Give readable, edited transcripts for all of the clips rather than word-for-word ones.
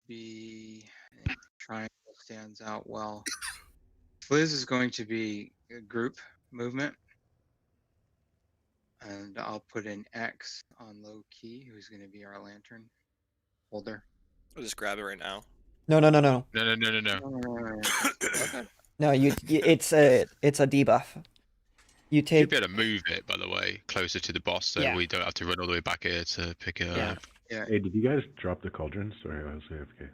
be triangle stands out well. Fliz is going to be a group movement. And I'll put an X on low key, who's going to be our lantern holder. I'll just grab it right now. No. No. Okay. No, it's a debuff. You You'd take be able to move it, by the way, closer to the boss, so Yeah. we don't have to run all the way back here to pick it Yeah. up. Yeah. Hey, did you guys drop the cauldron? Sorry, I was AFK.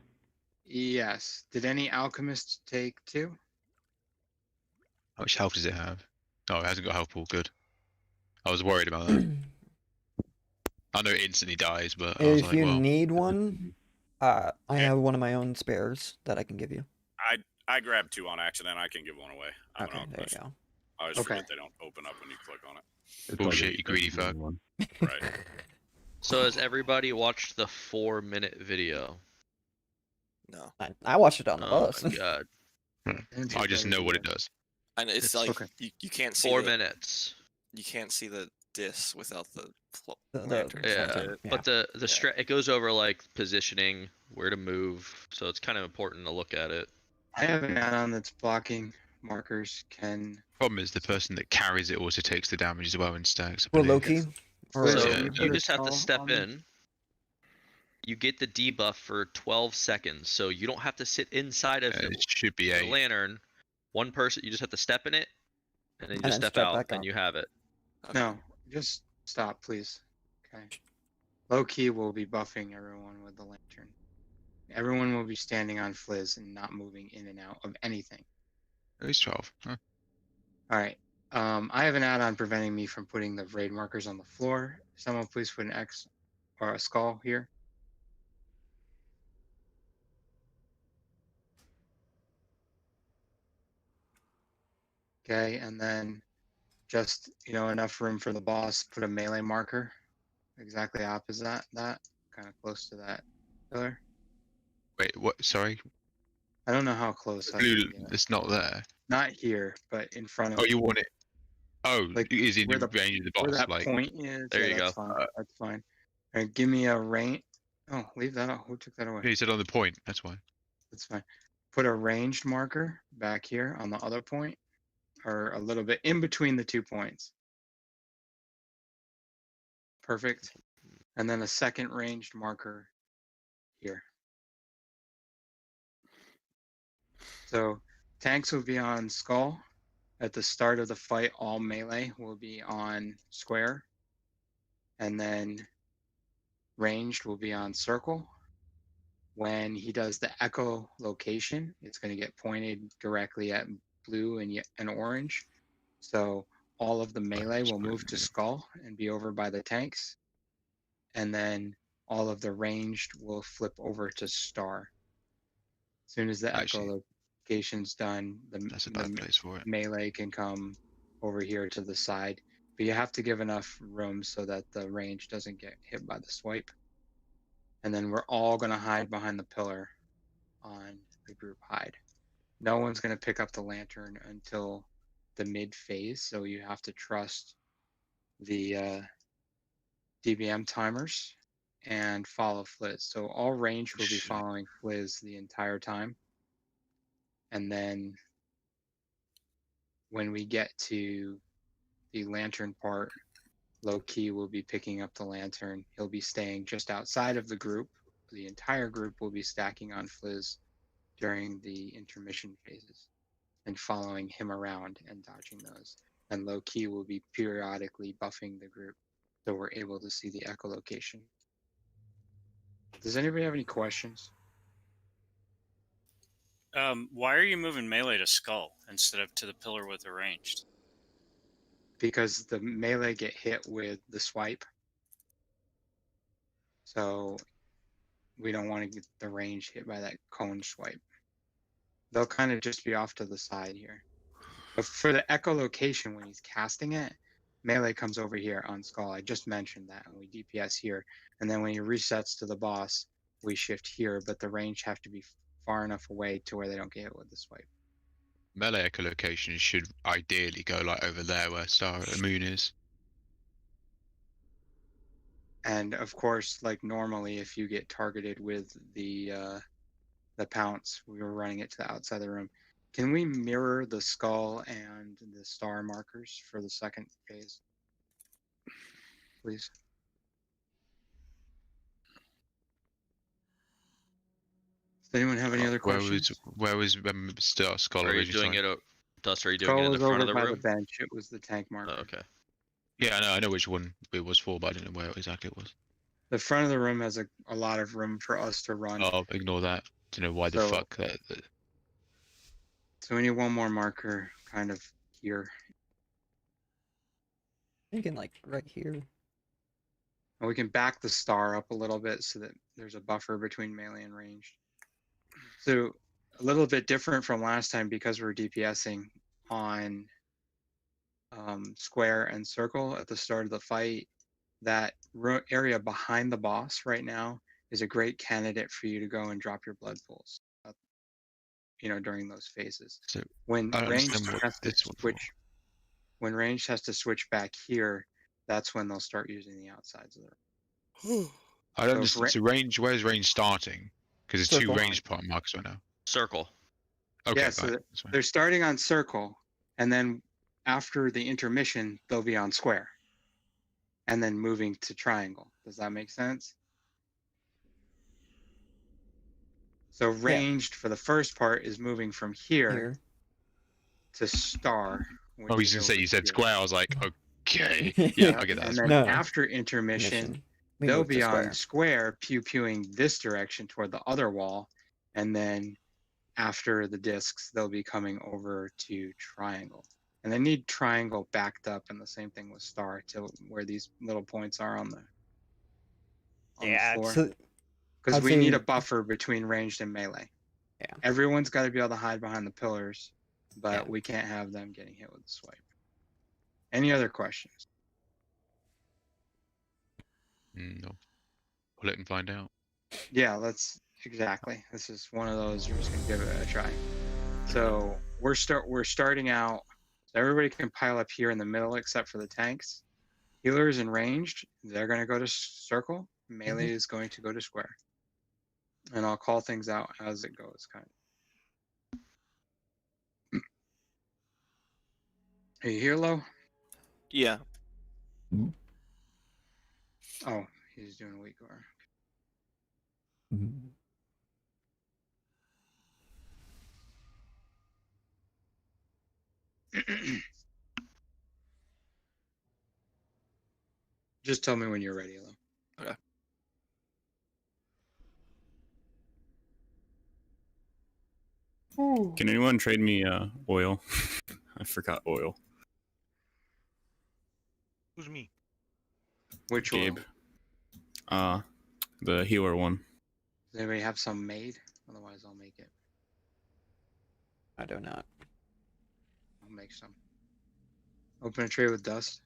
Yes. Did any alchemists take 2? How much health does it have? Oh, it hasn't got health pool. Good. I was worried about that. I know it instantly dies, but I was if like, you well, need one, I have one of my own spares that I can give you. I grabbed 2 on accident. I can give 1 away. I'm Okay, an there alchemist. you go. I always forget they don't open up when you click on it. It's bullshit, like you greedy fuck. one. Right. So has everybody watched the 4-minute video? No. I watched it on the Oh bus. my god. I just know what it does. And it's It's like okay. you can't see 4 the, minutes. you can't see the disc without the The- lantern. Yeah, Lantern, yeah. but the it goes over like positioning, where to move, so it's kind of important to look at it. I have an add-on that's blocking markers. Problem is, the person that carries it also takes the damage as well in stacks. I Well, believe. Loki. Or, So Yeah. you you put a just have to spell step on me? in. You get the debuff for 12 seconds, so you don't have to sit inside of It should be the 8. lantern. One person, you just have to step in it, and then you And just then step step out, back and out. you have it. No, just stop, please. Okay. Low key will be buffing everyone with the lantern. Everyone will be standing on Fliz and not moving in and out of anything. At least 12. Huh. All right. I have an add-on preventing me from putting the raid markers on the floor. Someone please put an X or a skull here. Okay, and then just, enough room for the boss, put a melee marker exactly opposite that, kind of close to that pillar. Wait, what? Sorry? I don't know how close I Blue, can get it. it's not there. Not here, but in front of Oh, you want it? Oh, Like, is in where the the- range of the where boss, that like... point is. There yeah, you that's go. Fine. That's fine. All right, give me a range. Oh, leave that out. Who took that away? You said on the point, that's why. That's fine. Put a ranged marker back here on the other point, or a little bit in between the 2 points. Perfect. And then a second ranged marker here. So tanks will be on skull. At the start of the fight, all melee will be on square. And then ranged will be on circle. When he does the echo location, it's going to get pointed directly at blue and orange. So all of the melee will move to skull and be over by the tanks. And then all of the ranged will flip over to star. As soon as the Actually, echo location's done, That's a bad place for it. melee can come over here to the side. But you have to give enough room so that the range doesn't get hit by the swipe. And then we're all going to hide behind the pillar on the group hide. No one's going to pick up the lantern until the mid phase, so you have to trust the DBM timers and follow Fliz. So all range will be Shit. following Fliz the entire time. And then when we get to the lantern part, low key will be picking up the lantern. He'll be staying just outside of the group. The entire group will be stacking on Fliz during the intermission phases and following him around and dodging those. And low key will be periodically buffing the group so we're able to see the echolocation. Does anybody have any questions? Why are you moving melee to skull instead of to the pillar with the ranged? Because the melee get hit with the swipe. So we don't want to get the range hit by that cone swipe. They'll kind of just be off to the side here. But for the echolocation, when he's casting it, melee comes over here on skull. I just mentioned that, and we DPS here. And then when he resets to the boss, we shift here, but the range have to be far enough away to where they don't get hit with the swipe. Melee echolocation should ideally go like over there where Star at the Moon is. And of course, like normally, if you get targeted with the the pounce. We were running it to the outside of the room. Can we mirror the skull and the star markers for the second phase, please? Does anyone have any other questions? Where was Skull Are you originally? doing Sorry. it? Dust, are you doing Skull it in was the front over of the by room? the bench. It was the tank marker. Oh, okay. Yeah, I know which one it was for, but I didn't know where exactly it was. The front of the room has a lot of room for us to run. Oh, ignore that. Don't know why the So- fuck that. So we need one more marker kind of here. Thinking like right here. And we can back the star up a little bit so that there's a buffer between melee and ranged. So a little bit different from last time because we're DPSing on square and circle at the start of the fight. That area behind the boss right now is a great candidate for you to go and drop your blood pools. During those phases. So When I don't ranged understand what has to this one for. switch, when ranged has to switch back here, that's when they'll start using the outsides of the room. I don't So understand. So range, where's range starting? Because there's two Circle. range part markers right now. Circle. Okay, Yeah, so fine, that's fine. they're starting on circle, and then after the intermission, they'll be on square, and then moving to triangle. Does that make sense? So ranged for the first part is moving from here to star. which Oh, you is should say over you said here. square. I was like, okay, yeah, I get that. And That's then No. after intermission, Mission. We they'll move to be on square. square, pew-pewing this direction toward the other wall, and then after the discs, they'll be coming over to triangle. And they need triangle backed up, and the same thing with star to where these little points are on the floor. So Because I'd we need a say- buffer between ranged and melee. Yeah. Everyone's got to be able to hide behind the pillars, but Yeah. we can't have them getting hit with the swipe. Any other questions? No. We'll let them find out. Yeah, exactly. This is one of those you're just gonna give it a try. So we're starting out. So everybody can pile up here in the middle except for the tanks. Healers and ranged, they're gonna go to circle. Melee is going to go to square. And I'll call things out as it goes, kind of. Are you here, Lo? Yeah. Oh, he's doing a weak or. Just tell me when you're ready, Lo. Okay. Can anyone trade me oil? I forgot oil. Who's me? Which Gabe. one? The healer one. Does anybody have some made? Otherwise, I'll make it. I do not. I'll make some. Open a tray with dust.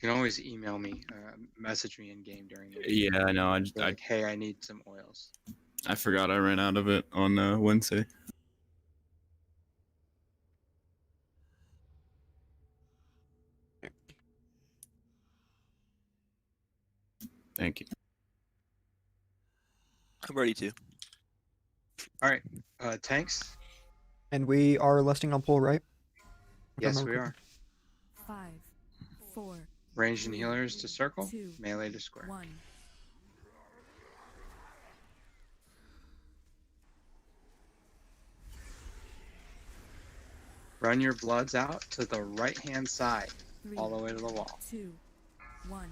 You can always email me, message me in game during the game. Yeah, I know. Be like, hey, I need some oils. I forgot I ran out of it on Wednesday. Thank you. I'm ready to. All right, tanks. And we are listing on pull, right? If I Yes, remember we correctly. are. 5, 4, Ranged and healers to circle, 2, melee to square. 1. Run your bloods out to the right-hand side, 3, all the way to the wall. 2, 1.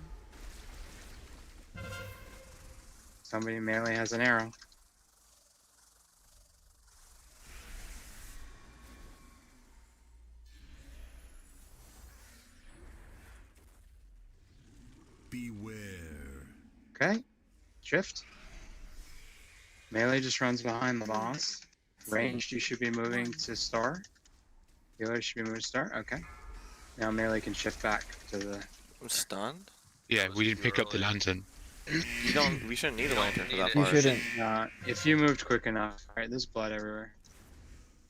Somebody in melee has an arrow. Beware. Okay, shift. Melee just runs behind the boss. Ranged, you should be moving to star. Healer should be moving to star. Okay. Now melee can shift back to the. I'm stunned. Yeah, we didn't pick up the lantern. We shouldn't need a lantern for that You part. shouldn't. If you moved quick enough. All right, there's blood everywhere.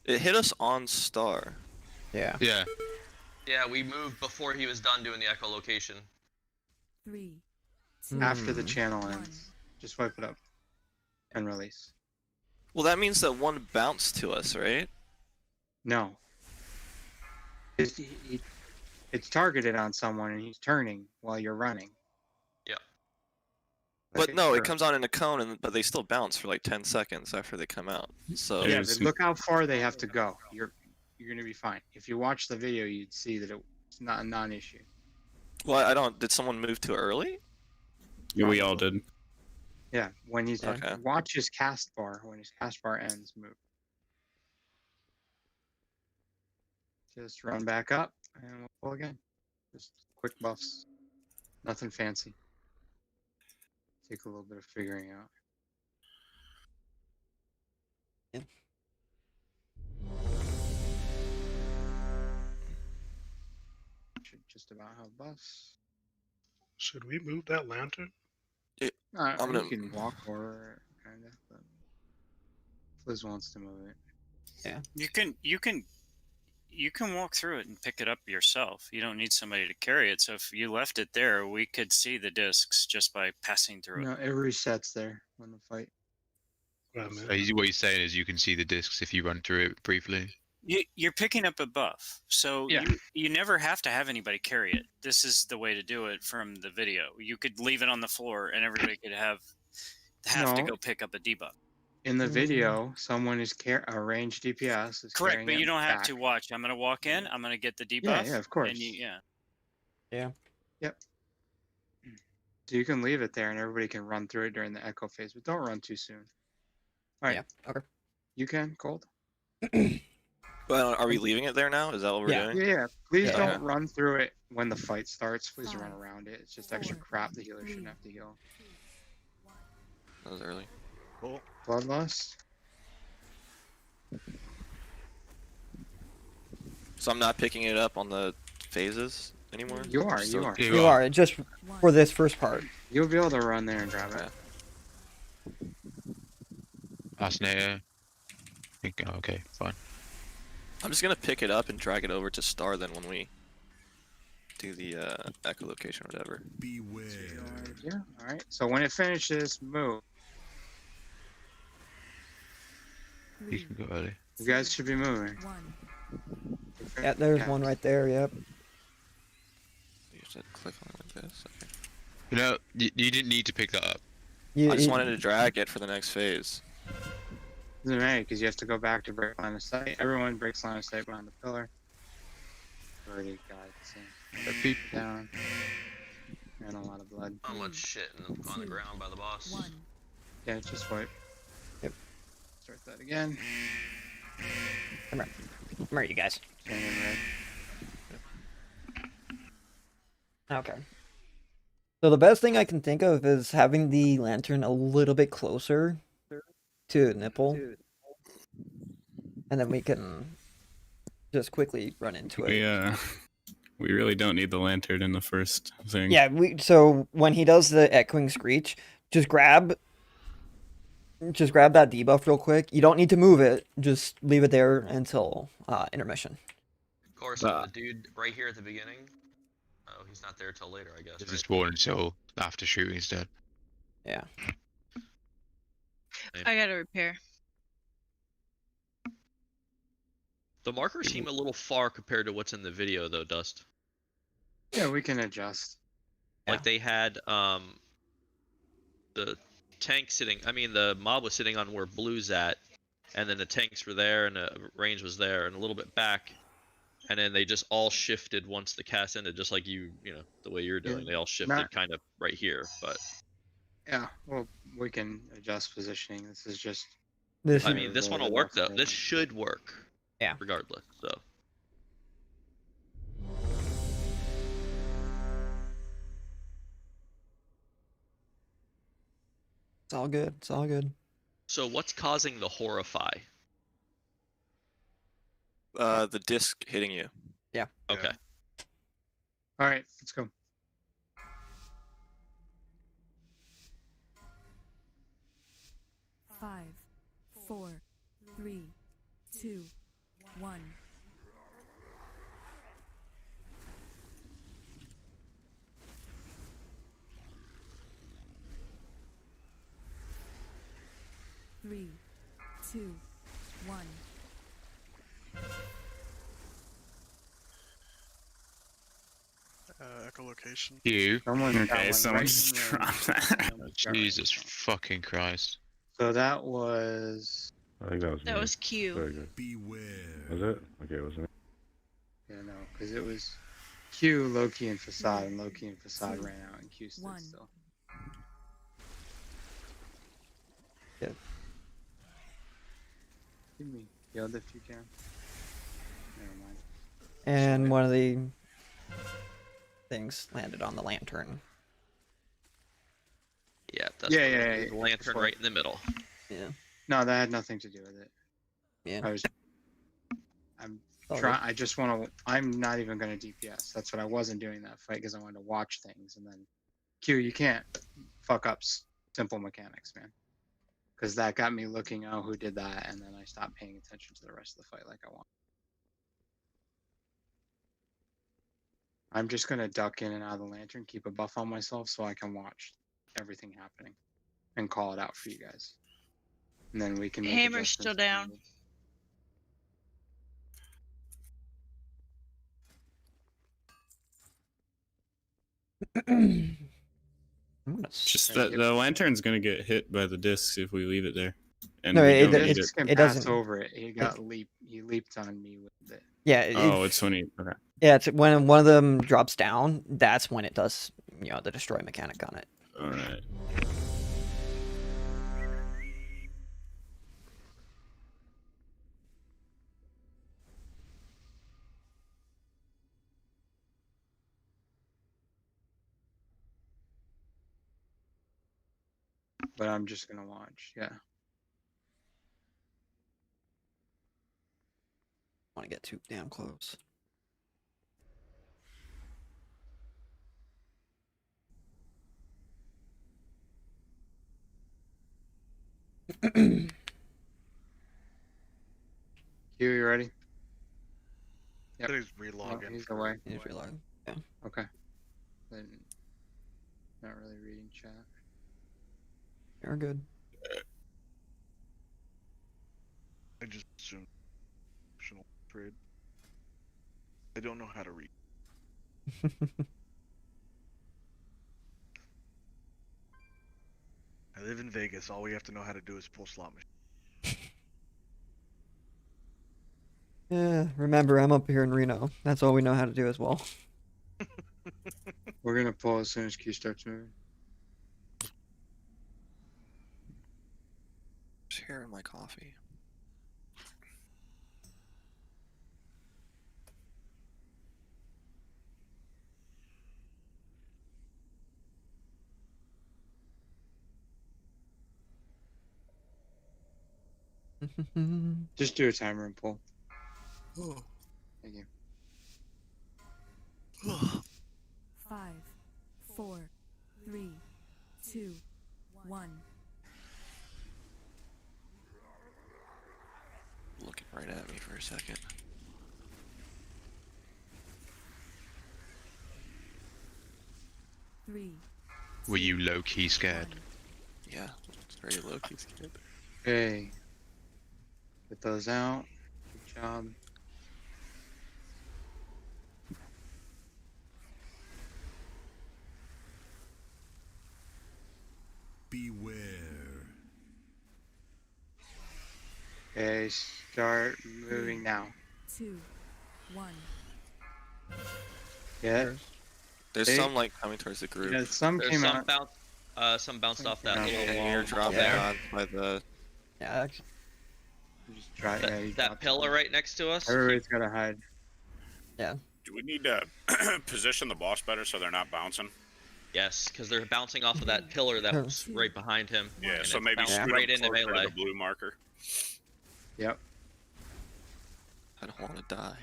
It hit us on star. Yeah. Yeah. Yeah, we moved before he was done doing the echolocation. 3, After the Hmm. channel 1. ends, just wipe it up and release. Well, that means that one bounced to us, right? No. It's targeted on someone and he's turning while you're running. Yeah. But no, it Sure. comes on in a cone, but they still bounce for like 10 seconds after they come out. So Yeah, There's- but look how far they have to go. You're gonna be fine. If you watch the video, you'd see that it's not a non-issue. well, I don't. Did someone move too early? Yeah, we all did. Yeah, when he's Okay. watch his cast bar. When his cast bar ends, move. Just run back up and we'll pull again. Just quick buffs. Nothing fancy. Take a little bit of figuring out. Yeah. Should just about have buffs. Should we move that lantern? I'm gonna- You can walk over kind of, but Fliz wants to move it. You can walk through it and pick it up yourself. You don't need somebody to carry it. So if you left it there, we could see the discs just by passing through No, it. it resets there when the fight. What I meant. So what he's saying is you can see the discs if you run through it briefly. You're picking up a buff, so Yeah. you never have to have anybody carry it. This is the way to do it from the video. You could leave it on the floor, and everybody could have to No. go pick up a debuff. In the video, someone is a ranged DPS is Correct, carrying but you it don't have back. to watch. I'm gonna walk in. I'm gonna get the debuff. Yeah, yeah, of course. And yeah. Yep. So you can leave it there, and everybody can run through it during the echo phase, but don't run too soon. All right. Yeah. Okay. You can, Cold. Well, are we leaving it there now? Is that what we're Yeah. doing? Yeah. Please Yeah. don't run through it when the fight starts. Please run 5, around it. It's just extra 4, crap. The healer shouldn't 3, have to heal. 2, 1. That was early. Cool. Bloodlust. So I'm not picking it up on the phases anymore. You are. So- You are. You are just 1. for this first part. You'll be able to run there and grab it. Okay. Fascinator. Okay, fine. I'm just gonna pick it up and drag it over to Star then when we do the echolocation or whatever. Beware. Yeah. All right. So when it finishes, move. You 3, can go early. You guys should be moving. 1. Yeah, there's one right there. Yep. You just click on it like this. Okay. You know, you didn't need to pick that up. I just wanted to drag it for the next phase. Doesn't matter because you have to go back to break line of sight. Everyone breaks line of sight behind the pillar. Already got it. Beat down. And a lot of blood. How much shit on the ground by the boss? 1. Yeah, just wipe. Yep. Start that again. Come here, you guys. Turn in red. Okay. So the best thing I can think of is having the lantern a little bit closer to nipple, and then we can just quickly run into it. We really don't need the lantern in the first thing. Yeah. So when he does the echoing screech, just grab that debuff real quick. You don't need to move it. Just leave it there until intermission. Of course, the dude right here at the beginning. Oh, he's not there till later, I guess. Doesn't Right? spawn until after shooting instead. Yeah. I gotta repair. The markers seem a little far compared to what's in the video, though, Dust. Yeah, we can adjust. Like they had the tank sitting. I mean, the mob was sitting on where Blue's at, and then the tanks were there, and the range was there, and a little bit back, and then they just all shifted once the cast ended, just like you know, the way you're doing. Yeah, They all shifted not- kind of right here, but Yeah, well, we can adjust positioning. This is just. This. I mean, this one will work though. This should work. Yeah. Regardless, so. It's all good. It's all good. So what's causing the horrify? The disc hitting you. Yeah. Okay. All right, let's go. Five, 4, 3, 2, 1. 3, 2, 1. Echolocation. You. Someone got Okay, one someone right just in range. dropped that. Someone got right in Jesus front. fucking Christ. So that was. I think that was That me. was Q. Very good. Beware. Was it? Okay, it was me. Yeah, no, because it was Q, Loki, and Facade, and Loki and Facade ran out, and Q stood One. still. Good. Give me yield if you can. Never mind. And one of the things landed on the lantern. Yeah, that's Yeah, what yeah, it is, yeah, the lantern yeah. right in the middle. Yeah. No, that had nothing to do with it. Yeah. I'm All trying. good. I just want to. I'm not even going to DPS. That's what I wasn't doing that fight because I wanted to watch things. And then Q, you can't fuck up simple mechanics, man. Because that got me looking. Oh, who did that? And then I stopped paying attention to the rest of the fight like I want. I'm just gonna duck in and out of the lantern, keep a buff on myself so I can watch everything happening, and call it out for you guys. And then we can make Hammer's still adjustments if I'm gonna Just Trying to that get- the lantern's gonna get hit by the discs if we leave it there, and No, we it- don't needed. need Discs it. can it pass doesn't- over it. He got leap. He leaped on me with it. Yeah. Oh, it's when he. Okay. Yeah, it's when one of them drops down, that's when it does, the destroy mechanic on it. All right. But I'm just gonna watch. Yeah. Want to get too damn close. Q, you ready? Yep. He's Oh, relogging. he's away. He's reloading. Yeah. Okay. Then not really reading chat. You're good. I just assumed optional trade. I don't know how to read. I live in Vegas. All we have to know how to do is pull slot machines. Yeah, remember, I'm up here in Reno. That's all we know how to do as well. We're gonna pull as soon as Q starts moving. Just here in my coffee. Just do a timer and pull. Thank you. 5, 4, 3, 2, 1. Looking right at me for a second. Three. Were you low-key scared? Yeah, it's very low key scared. Okay. Get those out. Good job. Beware. Okay, start moving now. 2, 1. Yeah. There's They- some like coming towards the group. Yeah, some There's came some out. some bounced off that Yeah, little And wall you're dropping there. on by the. Yeah, Just try. That, Yeah, you that dropped pillar it. right next to us. Everybody's gotta hide. Do we need to position the boss better so they're not bouncing? Yes, because they're bouncing off of that pillar that was right behind him. Yeah, and so it's maybe bounced scoot right up into closer to melee. the blue marker. Yep. I don't want to die.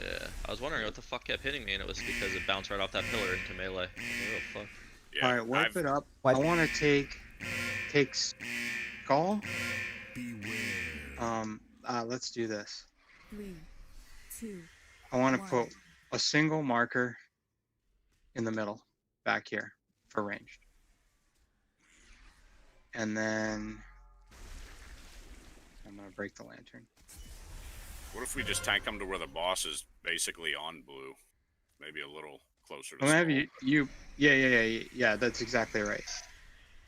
Yeah, I was wondering what the fuck kept hitting me, and it was because it bounced right off that pillar into melee. Oh fuck. Yeah, All right, wipe I've- it up. Wipe I it. want to take skull. Beware. Let's do this. 3, 2, I want to 1. put a single marker in the middle, back here, for ranged. And then gonna break the lantern. What if we just tank them to where the boss is basically on blue? Maybe a little closer to I'm gonna have skull. yeah, that's exactly right.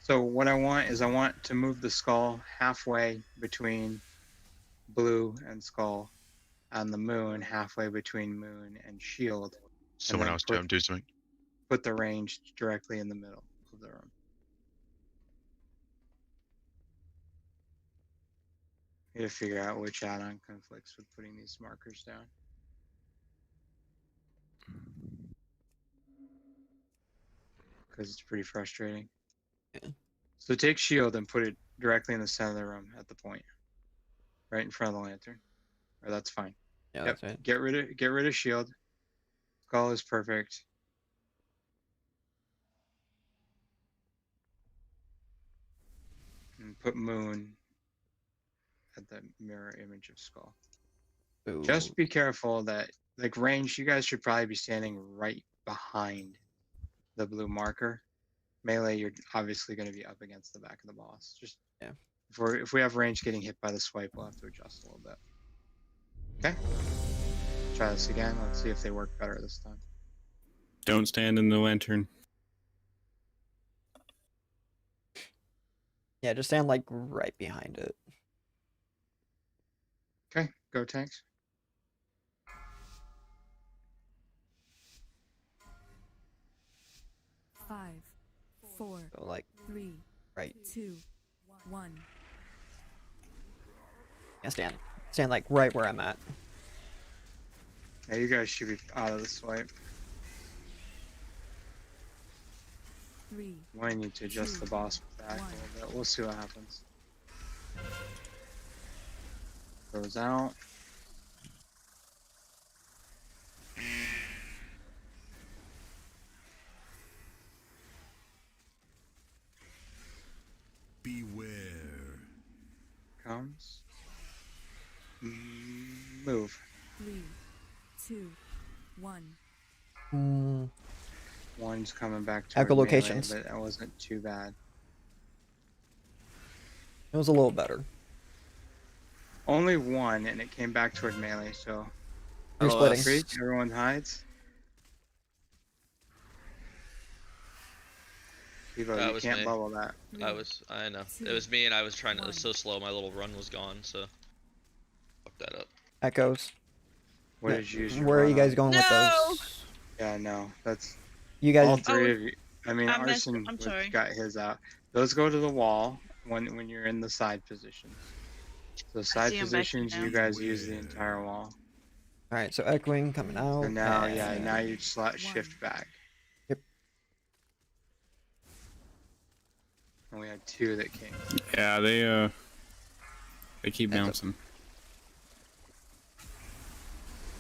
So what I want is I want to move the skull halfway between blue and skull, and the moon halfway between moon and shield. Someone then else do something. Put the range directly in the middle of the room. You gotta figure out which add-on conflicts with putting these markers down. Because it's pretty frustrating. Yeah. So take shield and put it directly in the center of the room at the point. Right in front of the lantern. Or that's fine. Yeah, Yep. that's right. Get rid of shield. Skull is perfect. And put moon at the mirror image of skull. Ooh. Just be careful that, like, range, you guys should probably be standing right behind the blue marker. Melee, you're obviously going to be up against the back of the boss. Just yeah. If we have range getting hit by the swipe, we'll have to adjust a little bit. Okay. Try this again. Let's see if they work better this time. Don't stand in the lantern. Yeah, just stand like right behind it. Okay, go tanks. Five, four, So like 3, right. 2, 1. Yeah, stand like right where I'm at. Yeah, you guys should be out of the swipe. 3, Might need to adjust the boss back a one. little bit. We'll see what happens. Goes out. Beware. Comes. Move. 3, 2, 1. One's coming back to Echolocations. melee, but that wasn't too bad. It was a little better. Only one, and it came back toward melee, so You're splitting. three, everyone hides. Evo, That you was can't me. bubble that. I know. It was me, and I was trying to. It was so slow. My little run was gone, so fuck that up. Echoes. What did you use your Where are you run guys on? going with those? Yeah, no, that's You guys. all three of you. I mean, I'm Arson sorry. got his out. Those go to the wall when you're in the side positions. So side see 'em back here positions, now. you guys use the entire wall. All right, so echoing coming out. And now, and- yeah, now you shift back. Yep. And we had two that came. Yeah, they keep bouncing.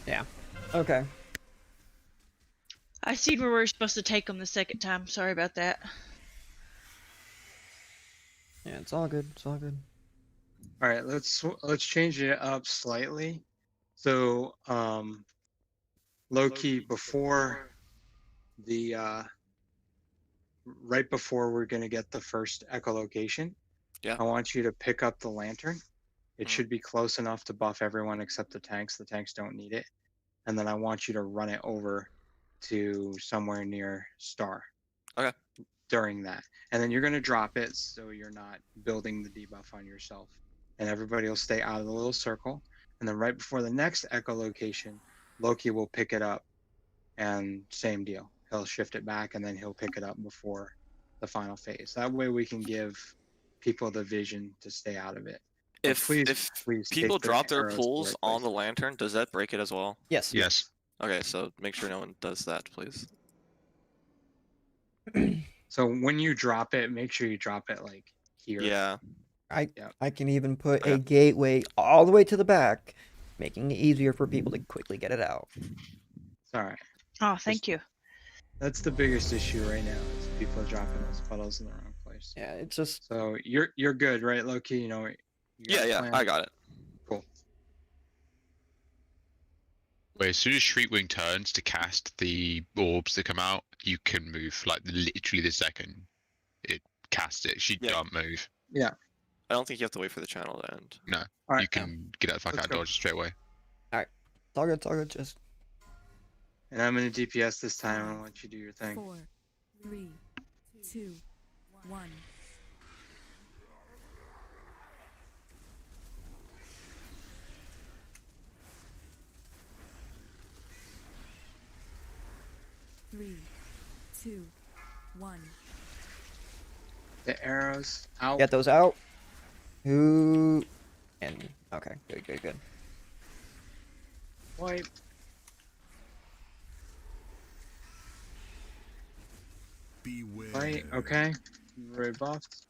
Yeah. Okay. I seen where we were supposed to take them the second time. Sorry about that. Yeah, it's all good. It's all good. All right, let's change it up slightly. So, low key before the right before we're gonna get the first echolocation. Yeah. I want you to pick up the lantern. It should be close enough to buff everyone except the tanks. The tanks don't need it. And then I want you to run it over to somewhere near Star. Okay. During that. And then you're going to drop it so you're not building the debuff on yourself. And everybody will stay out of the little circle. And then right before the next echolocation, Loki will pick it up. And same deal. He'll shift it back and then he'll pick it up before the final phase. That way we can give people the vision to stay out of it. But If please people take the drop their arrows to pulls right on place. the lantern, does that break it as well? Yes. Yes. Okay, so make sure no one does that, please. So when you drop it, make sure you drop it like here. Yeah. I can even put Okay. a gateway all the way to the back, making it easier for people to quickly get it out. It's all right. Oh, thank you. That's the biggest issue right now is people dropping those puddles in the wrong place. Yeah, it's just So you're good, right, Loki? You know. You got a Yeah, plan? I got it. Cool. Wait, as soon as Shriekwing turns to cast the orbs that come out, you can move. Like literally the second it casts it, she Yeah. can't move. Yeah. I don't think you have to wait for the channel to end. No, All you right, can get that fuck let's out go. dodge straight away. It's all good. It's all good. Just And I'm gonna DPS this time. I'll let you do your thing. 4, 3, 2, 1. Three, 2, 1. The arrows out. get those out. Who? And okay, good. Wipe. Beware. Right. Okay. Very buffed.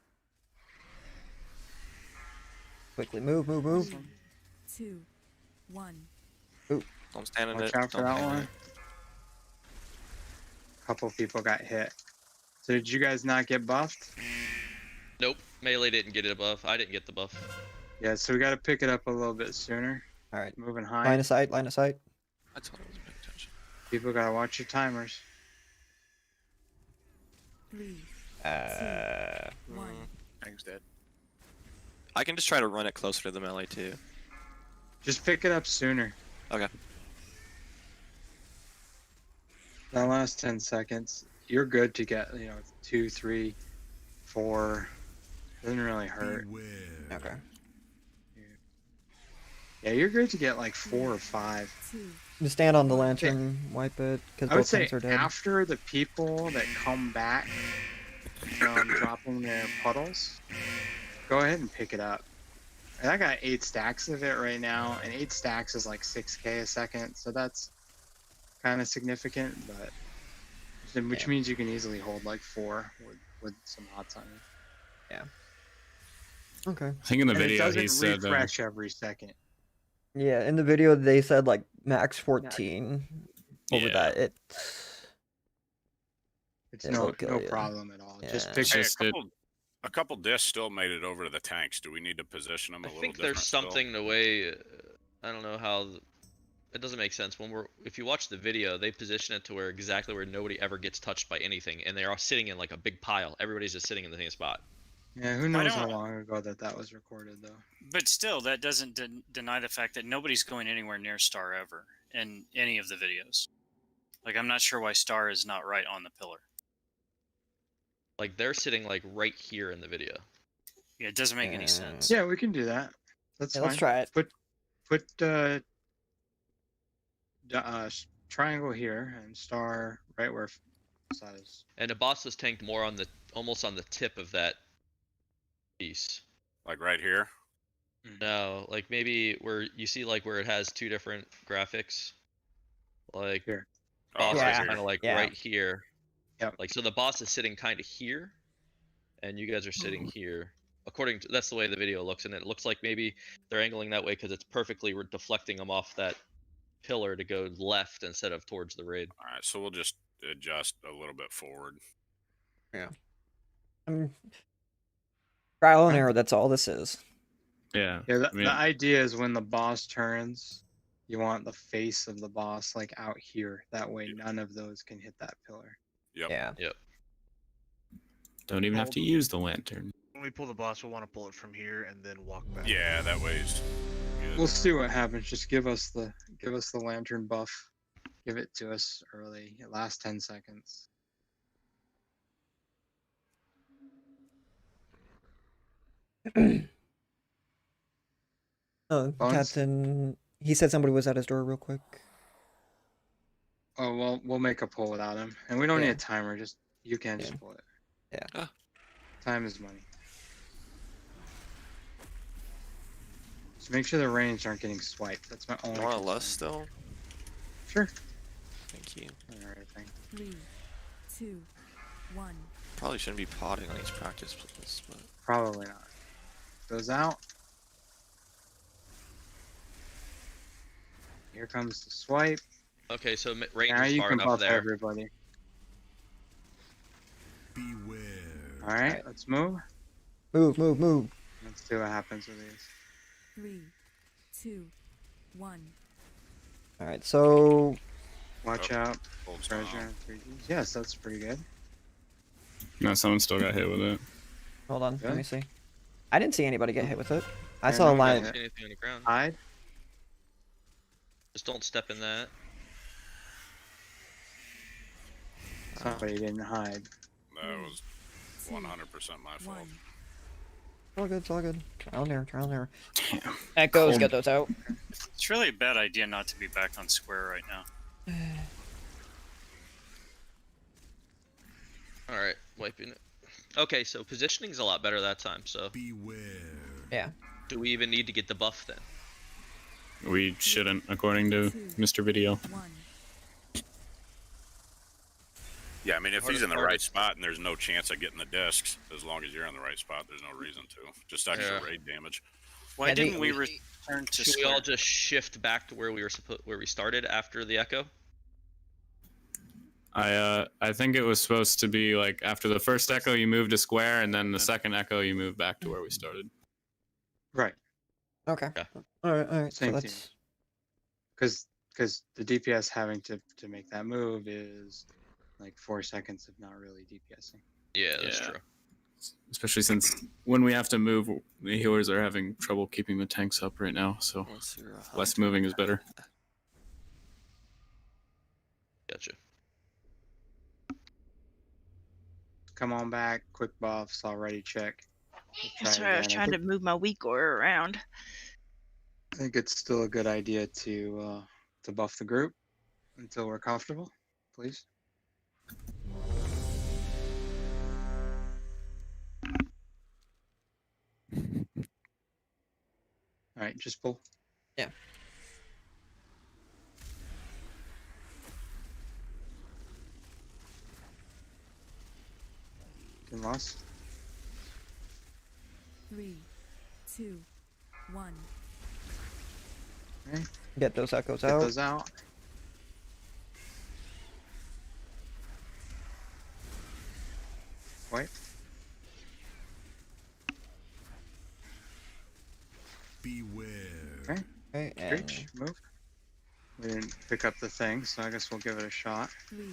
Quickly move. 2, 1. Don't stand in Watch it. out for Don't that hang in one. it. Couple people got hit. So did you guys not get buffed? Nope. Melee didn't get it buff. I didn't get the buff. Yeah. So we got to pick it up a little bit sooner. All right. Moving high. Line of sight. I told him to pay attention. People gotta watch your timers. 3, Uh, 1. Thing's dead. I can just try to run it closer to the melee too. Just pick it up sooner. Okay. That last 10 seconds, you're good to get, 2, 3, 4. Doesn't really hurt. Beware. okay. Yeah, you're good to get like 4 or 5. 2, Just stand on the lantern, wipe it, because I would both say tanks are dead. after the people that come back from dropping their puddles, go ahead and pick it up. And I got 8 stacks of it right now, and 8 stacks is like 6k a second, so that's kind of significant, which means you can easily hold like 4 with some hots on it. Okay. I think in the And it video doesn't he said refresh every second. Yeah, in the video they said like max 14. Over Yeah. that, It's It'll no kill you. problem at all. Just Yeah. pick Hey, Just a couple discs still made it over to the tanks. Do we need to position them a I little think different there's still? something the way. I don't know how. It doesn't make sense if you watch the video, they position it to where exactly where nobody ever gets touched by anything, and they're all sitting in like a big pile. Everybody's just sitting in the same spot. Yeah, who knows how long ago that was recorded though. But still, that doesn't deny the fact that nobody's going anywhere near Star ever in any of the videos. Like, I'm not sure why Star is not right on the pillar. Like they're sitting like right here in the video. Yeah, it doesn't make any sense. Yeah, we can do that. That's Yeah, fine. let's try it. Put triangle here and star right where side is. And the boss was tanked more on the almost on the tip of that piece. Like right here? No, like maybe where you see like where it has 2 different graphics. Like Here. boss right is here. kind of like Yeah. right here. Yep. Like so the boss is sitting kind of here, and you guys are sitting here. According to that's the way the video looks, and it looks like maybe they're angling that way because it's perfectly deflecting them off that pillar to go left instead of towards the raid. All right, so we'll just adjust a little bit forward. Trial and error. That's all this is. Yeah. Yeah, I mean, the idea is when the boss turns, you want the face of the boss like out here. That way, none of those can hit that pillar. Yep. Yeah. don't even have to use the lantern. When we pull the boss, we'll want to pull it from here and then walk back. Yeah, that way's good. We'll see what happens. Just give us the lantern buff. Give it to us early. Last 10 seconds. Oh, Bones? Captain. He said somebody was at his door real quick. Oh well, we'll make a pull without him, and we don't Yeah. need a timer. Just you can just Yeah. pull it. Yeah. Ah. Time is money. So make sure the range aren't getting swiped. That's my only. You want a concern. less still? Sure. Thank you. Alright, thank you. 3, 2, 1. Probably shouldn't be potting on these practice plays, but Probably not. Goes out. Here comes the swipe. Okay, so range Now is you far can enough buff there. everybody. Beware. Alright, let's move. Move. Let's see what happens with these. 3, 2, 1. All right. So Watch Oh, out. Holds down. Treasure and 3Ds. Yes, that's pretty good. No, someone still got hit with it. hold on. Let Really? me see. I didn't see anybody get hit with it. I Yeah, saw a no, line. Don't see anything on the ground. Hide. Just don't step in that. Somebody didn't hide. That was 100% my fault. All good, it's all good. Trial and error, trial and error. Damn. Echoes, Cold. get those out. It's really a bad idea not to be back on square right now. Alright, wiping it. Okay, so positioning's a lot better that time, so. Beware. Yeah. Do we even need to get the buff then? We shouldn't, according to Mr. Video. Yeah, I mean, if he's in the Hardest- right spot and there's no chance of getting the discs, as long as you're in the right spot, there's no reason to. Just extra Yeah. raid damage. Why Yeah, didn't we return to Should we square? all just shift back to where we were where we started after the echo? I think it was supposed to be like after the first echo you move to square, and then the second echo you move back to where we started. Right. Okay. Yeah. Alright, Same so team. that's Because the DPS having to make that move is like 4 seconds of not really DPSing. Yeah, that's Yeah. true. Especially since when we have to move, the healers are having trouble keeping the tanks up right now, so Unless you're a less hunter. moving is better. Gotcha. Come on back, quick buffs, already check. We'll That's try right. I was again. trying to move my weak aura around. I think it's still a good idea to buff the group until we're comfortable, please. All right, just pull. Yeah. Get lost. 3, 2, 1. Okay, get those echoes get out. those out. Wait. Beware. Okay. Okay, and Reach, move. We didn't pick up the thing, so I guess we'll give it a shot 3,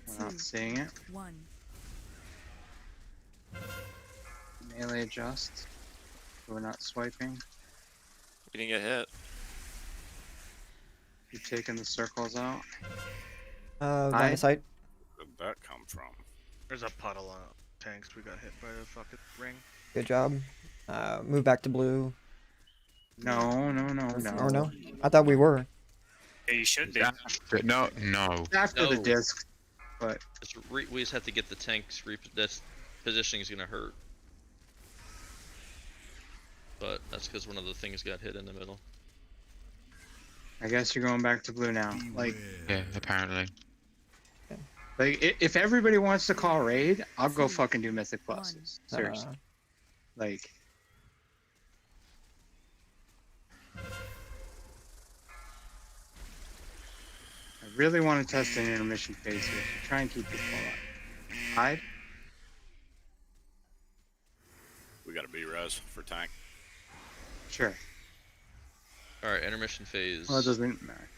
without 2, seeing it. 1. Melee adjust. So we're not swiping. We didn't get hit. You're taking the circles out. line Hide. of sight. Where did that come from? There's a puddle on tanks. We got hit by a fucking ring. Good job. Move back to blue. No. Or no? I thought we were. Yeah, you should be. But no. After the No. disc, but We just have to get the tanks. This positioning is gonna hurt. But that's because one of the things got hit in the middle. I guess you're going back to blue now. Like, Yeah, apparently. if everybody wants to call raid, I'll go fucking do mythic pluses. Seriously. Like, I really want to test an intermission phase here. So try and keep this ball up. Hide. We got a B-res for tank. Sure. Alright, intermission phase. Well, it doesn't matter.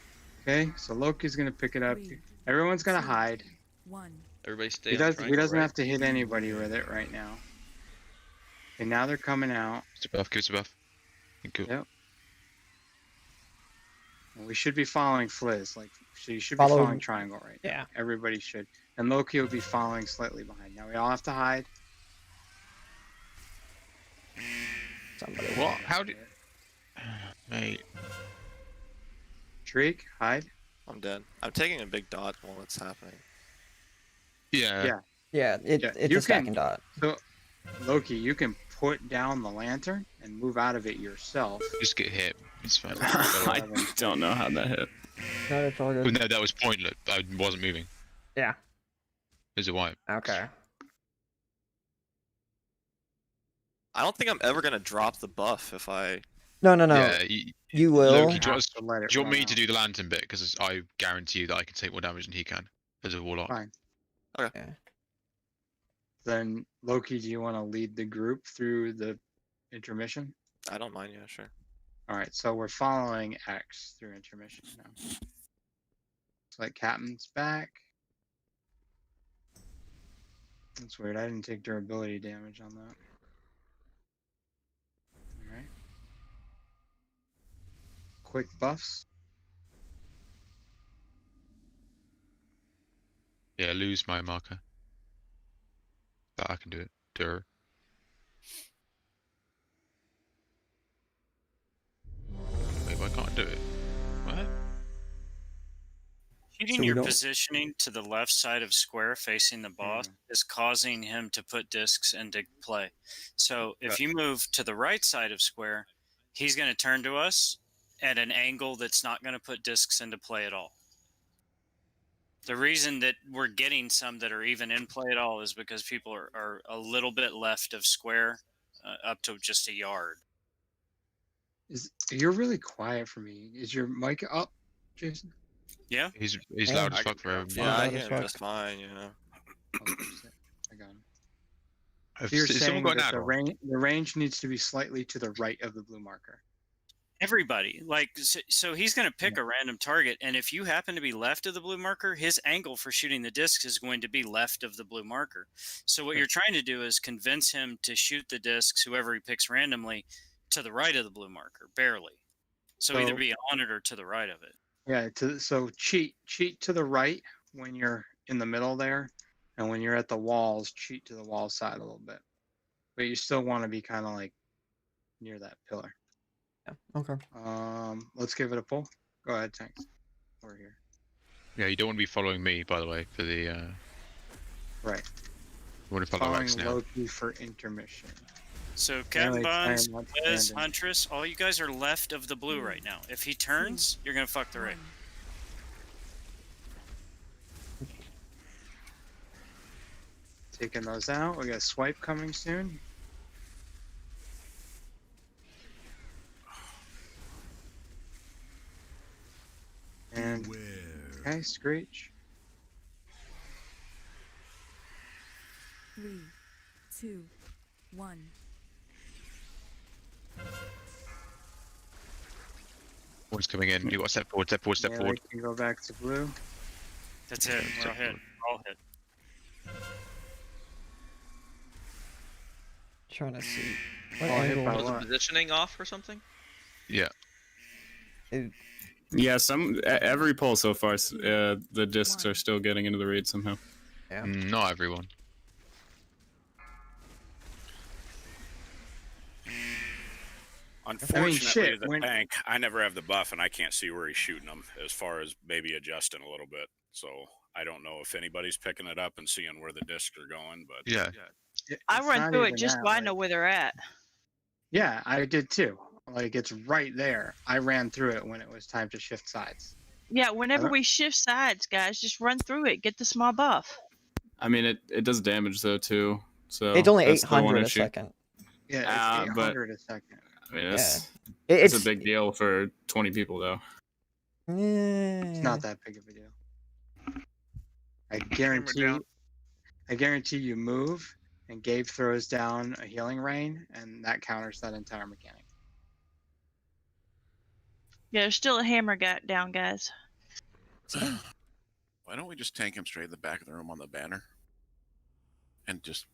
Okay, so Loki's gonna pick it up. Everyone's gonna hide. 1. Everybody stay He on doesn't triangle, right? have to hit anybody with it right now. And now they're coming out. It's a buff. Give us a buff. Good. Yep. And we should be following Fliz. Like, so you should Follow- be following triangle right now. Yeah. Everybody should. And Loki will be following slightly behind. Now we all have to hide. Somebody. What? How did? Mate. Shriek, hide. I'm dead. I'm taking a big dot while it's happening. Yeah. Yeah. Yeah, it's you a stacking dot. So, Loki, you can put down the lantern and move out of it yourself. Just get hit. It's fine. I don't know how that hit. No, it's all Well, good. no, that was pointless. I wasn't moving. Yeah. There's a wipe. Okay. I don't think I'm ever gonna drop the buff if I. No. Yeah. You will. Loki, do you want, To let it do you want run me to out. do the lantern bit? Because I guarantee you that I can take more damage than he can as a warlock. Fine. Okay. Then, Loki, do you want to lead the group through the intermission? I don't mind. Yeah, sure. All right, so we're following X through intermission now. It's like Captain's back. That's weird. I didn't take durability damage on that. quick buffs. Yeah, lose my marker. But I can do it. Dur. Wait, why can't I do it? What? Shooting your positioning to the left side of square facing the boss is causing him to put discs into play. So if you move to the right side of square, he's going to turn to us at an angle that's not going to put discs into play at all. The reason that we're getting some that are even in play at all is because people are a little bit left of square, up to just a yard. You're really quiet for me. Is your mic up, Jason? Yeah. He's Yeah. loud as fuck for him. Yeah, I loud hear as him fuck. just fine, you know. Oh, shit. I got him. Have So you're someone saying got an that the add-on? range needs to be slightly to the right of the blue marker. Everybody, like, so he's going to pick a random target, and if you happen to be left of the blue marker, his angle for shooting the discs is going to be left of the blue marker. So what you're trying to do is convince him to shoot the discs, whoever he picks randomly, to the right of the blue marker, barely. So either be on it or to the right of it. Yeah, so cheat to the right when you're in the middle there, and when you're at the walls, cheat to the wall side a little bit. But you still want to be kind of like near that pillar. Yeah. Okay. Let's give it a pull. Go ahead, Tanks. Over here. Yeah, you don't want to be following me, by the way, for the. Right. You want to follow Following X now. Loki for intermission. So Captain Bonds, time, Liz, Brandon. Huntress, all you guys are left of the blue right now. If he turns, you're going to fuck the right. Taking those out. We got a swipe coming soon. And okay, Screech. 3, 2, 1. One's coming in. You got to step forward, step forward, step Yeah, forward. we can go back to blue. That's it. We're all hit. We're all hit. Trying to see. What Oh, hit angle by Was the what? positioning off or something? Yeah. Yeah, every poll so far, the discs are still getting into the raid somehow. Yeah. Not everyone. Unfortunately, shit, the tank, I never have the buff, and I can't see where he's shooting them as far as maybe adjusting a little bit. So I don't know if anybody's picking it up and seeing where the discs are going. But Yeah. I It's run not through it even just that, so I like- know where they're at. Yeah, I did too. Like it's right there. I ran through it when it was time to shift sides. Yeah, whenever we shift sides, guys, just run through it. Get the small buff. I mean, it does damage though too. So It's only that's the one 800 a issue. second. Yeah, it's But 800 a second. I mean, it's It's a big deal for 20 people though. It's not that big of a deal. I guarantee you move and Gabe throws down a healing rain and that counters that entire mechanic. Yeah, there's still a hammer down, guys. Why don't we just tank him straight in the back of the room on the banner? And just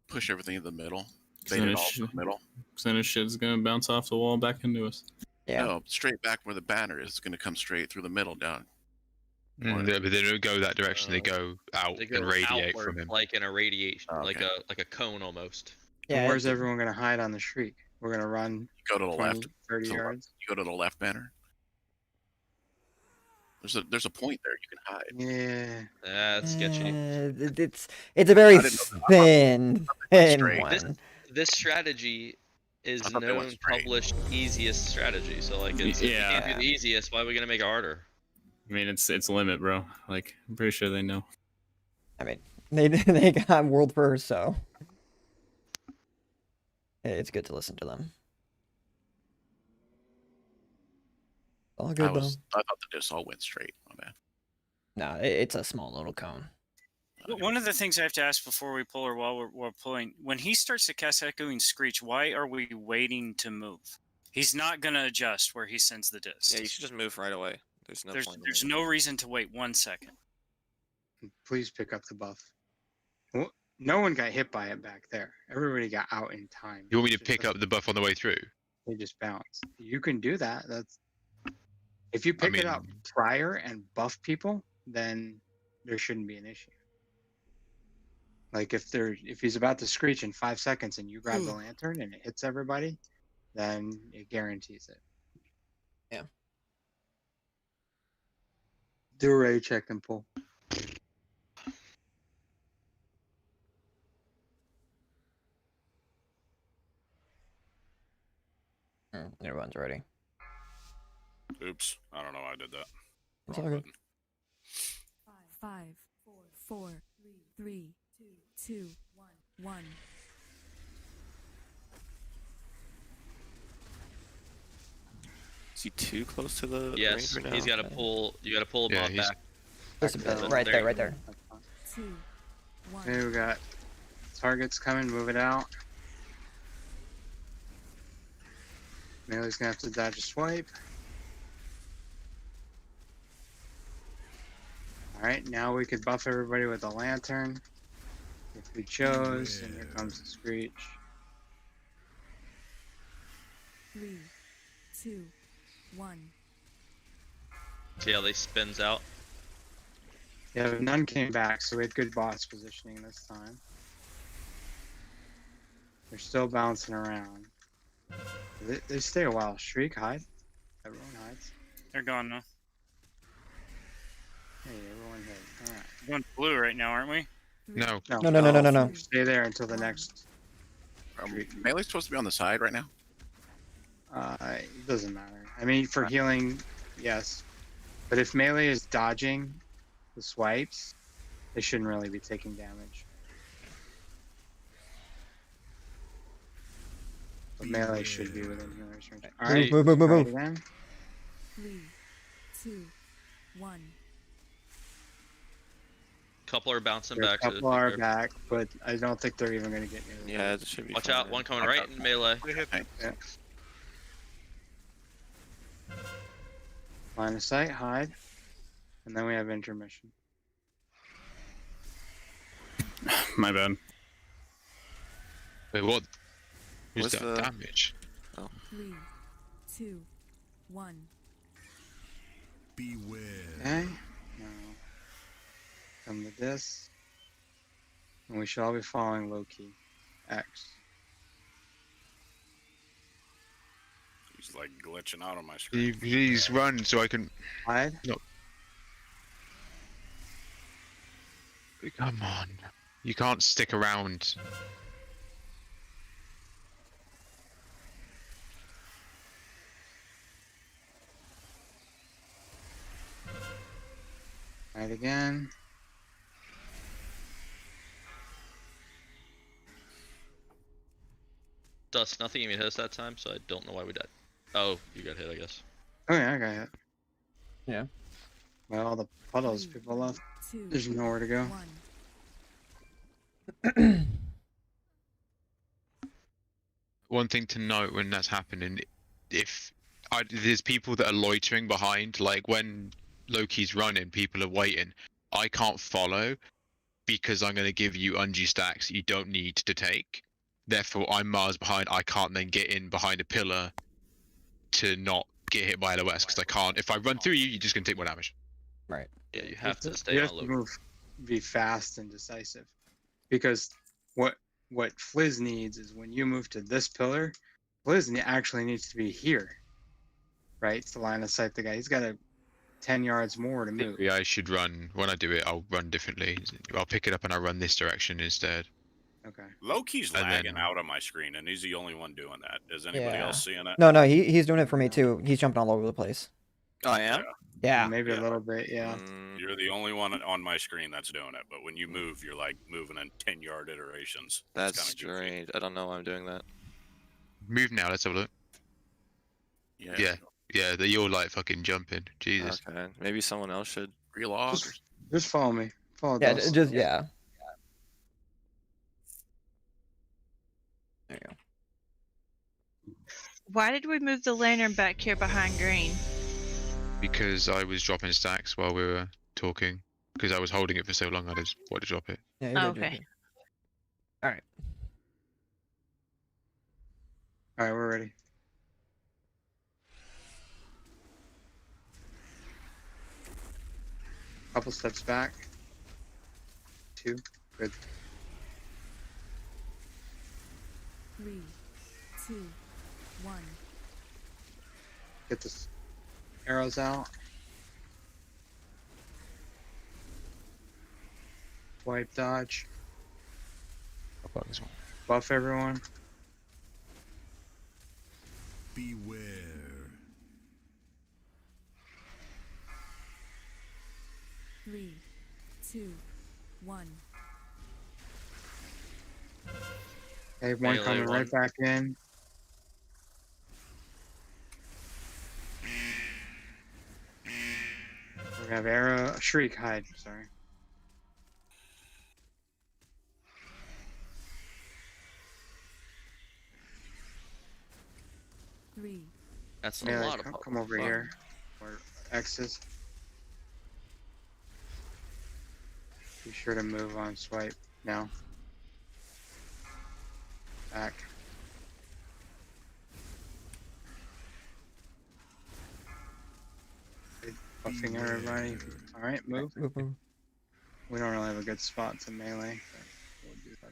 push everything in the middle. Bait it all to the middle. Then his shit's gonna bounce off the wall back into us. Yeah. No, straight back where the banner is. It's going to come straight through the middle down. But they don't go that direction. They go out They go and radiate outward, from him. like in a radiation, Oh, like okay. a cone almost. And where's everyone going to hide on the shriek? We're going to run Go to the 20, left. 30 To the left. yards. You go to the left banner. There's a point there you can hide. Yeah. That's sketchy. It's a very I didn't know- thin straight. one. This strategy is I thought they went known straight. published easiest strategy. So like, it's, if you can't do the easiest, why are we gonna make it harder? I mean, it's limit, bro. Like, I'm pretty sure they know. I mean, they got world first, so it's good to listen to them. All good I though. thought the discs all went straight. My bad. No, it's a small little cone. One of the things I have to ask before we pull or while we're pulling, when he starts to cast Echoing Screech, why are we waiting to move? He's not going to adjust where he sends the disc. Yeah, you should just move right away. There's no point. There's no reason to wait 1 second. Please pick up the buff. No one got hit by it back there. Everybody got out in time. You want me to pick up the buff on the way through? they just bounce. You can do that. That's if you pick it up prior and buff people, then there shouldn't be an issue. Like if he's about to screech in 5 seconds and you grab the lantern and it hits everybody, then it guarantees it. Yeah. Do a ray check and pull. Everyone's ready. Oops. I don't know why I did that. It's Wrong all good. button. 5, 4, 3, 2, 1. Is he too close to the Yes, range right now? he's got to pull. You got to pull him Yeah, off he's- back. Just a bit. Right there, right there. 2, 1. Okay, we got targets coming. Move it out. Melee's gonna have to dodge a swipe. Alright, now we could buff everybody with a lantern. If we chose, and here comes the screech. 3, 2, 1. See how they spins out? Yeah, but none came back, so we had good boss positioning this time. They're still bouncing around. They stay a while. Shriek, hide. Everyone hides. They're gone now. Hey, everyone hid. Alright. We're going blue right now, aren't we? No. No. Stay there until the next. Melee's supposed to be on the side right now. It doesn't matter. I mean, for healing, yes. But if melee is dodging the swipes, they shouldn't really be taking damage. But melee should be within healer's range. Alright, Move. again. 3, 2, 1. Couple are bouncing There's back. a couple are back, but I don't think they're even going to get near the Yeah, it should be. Watch fine. out, one coming right in melee. Yeah. Line of sight, hide. And then we have intermission. My bad. Wait, what? Who's What's that the- damage? 3, 2, 1. Beware. Okay. Now, come to this. And we shall all be following low key. X. He's like glitching out on my screen. Please run so I can. Hide. No. Come on. You can't stick around. Hide again. Dust, nothing even hit us that time, so I don't know why we died. Oh, you got hit, I guess. Oh yeah, I got hit. Yeah. By all the puddles people left. 2, There's nowhere to go. 1. One thing to note when that's happening, if there's people that are loitering behind, like when Loki's running, people are waiting. I can't follow because I'm going to give you undue stacks you don't need to take. Therefore, I'm miles behind. I can't then get in behind a pillar to not get hit by LOS because I can't. If I run through you, you're just going to take more damage. Right. Yeah, you have to You stay have on to loop. move, be fast and decisive, because what Fliz needs is when you move to this pillar, Fliz actually needs to be here, right? To line of sight the guy. He's got 10 yards more to move. Yeah, I should run. When I do it, I'll run differently. I'll pick it up and I'll run this direction instead. Okay. Loki's And lagging then- out on my screen, and he's the only one doing that. Is anybody Yeah. else seeing it? No, he's doing it for me too. He's jumping all over the place. I am. Yeah. Maybe a little bit, yeah. You're the only one on my screen that's doing it, but when you move, you're like moving in 10-yard iterations. That's It's kinda goofy. strange. I don't know why I'm doing that. Move now. Let's have a look. Yeah. Yeah. You're like fucking jumping. Jesus. Okay, maybe someone else should. Relog. Just follow me. Follow Yeah, Dust. just yeah. There you go. Why did we move the lantern back here behind green? Because I was dropping stacks while we were talking. Because I was holding it for so long, I just wanted to drop it. Yeah, Oh, you're good, you're okay. good. All right. All right, we're ready. Couple steps back. 2. Good. 3, 2, 1. Get the arrows out. Wipe dodge. Buff everyone. Beware. 3, 2, 1. Okay, one Melee coming right one. back in. We have arrow, shriek, hide. Sorry. Three. That's a Melee, lot of come over fuck. here. Where X is. Be sure to move on swipe now. Back. Good. Buffing everybody. Alright, move. Move, move. We don't really have a good spot to melee. So we'll do that.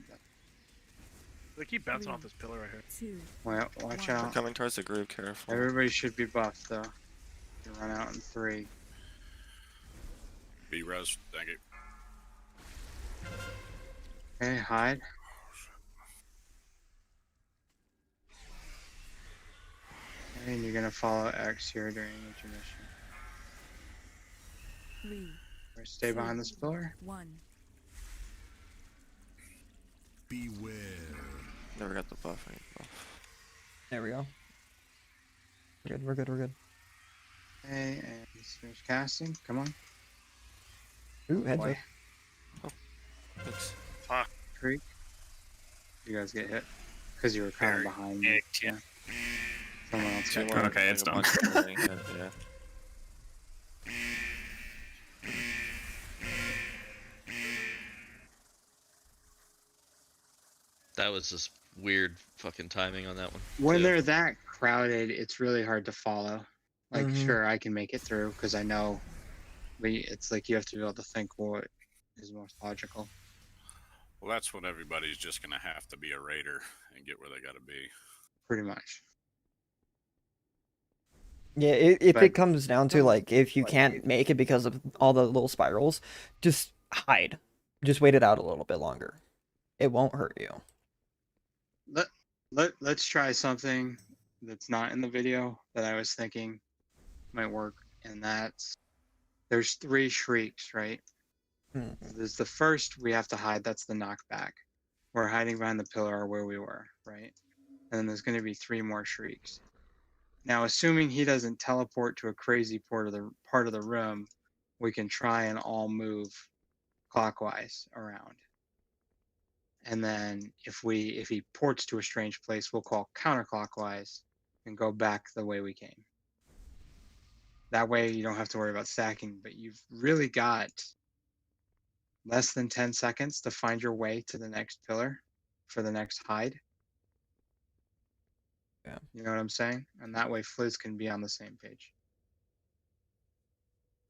They keep bouncing off this pillar right here. 2. Well, watch They're out. coming towards the group, careful. Everybody should be buffed though. You run out in 3. Be res. Thank you. Okay, hide. And you're gonna follow X here during intermission. 3. Or stay behind this pillar. 1. Beware. Never got the buff. I need buff. There we go. We're good, we're good, we're good. Okay, and finish casting. Come on. Ooh, heads Boy. up. Thanks. Fuck. Creek. You guys get hit. Because you were kind of behind me. Yeah. Someone else got Okay, hit. okay, it's done. Yeah. That was just weird fucking timing on that one. When too. they're that crowded, it's really hard to follow. Like, Mhm. sure, I can make it through because I know, but it's like you have to be able to think what is most logical. Well, that's when everybody's just gonna have to be a raider and get where they gotta be. Pretty much. Yeah, if But- it comes down to like if you can't make it because of all the little spirals, just hide. Just wait it out a little bit longer. It won't hurt you. Let's try something that's not in the video that I was thinking might work, and that's there's 3 shrieks, right? There's the first we have to hide, that's the knockback. We're hiding behind the pillar where we were, right? And then there's going to be 3 more shrieks. Now, assuming he doesn't teleport to a crazy part of the room, we can try and all move clockwise around. And then if he ports to a strange place, we'll call counterclockwise and go back the way we came. That way you don't have to worry about stacking, but you've really got less than 10 seconds to find your way to the next pillar for the next hide. Yeah. You know what I'm saying? And that way Fliz can be on the same page.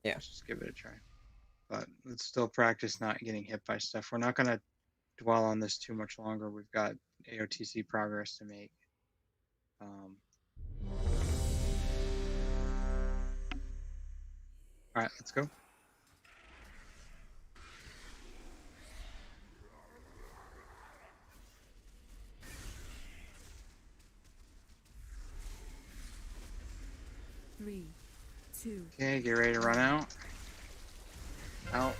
Yeah. Let's just give it a try. But let's still practice not getting hit by stuff. We're not going to dwell on this too much longer. We've got AOTC progress to make. All right, let's go. Three, 2. Okay, get ready to run out. Out.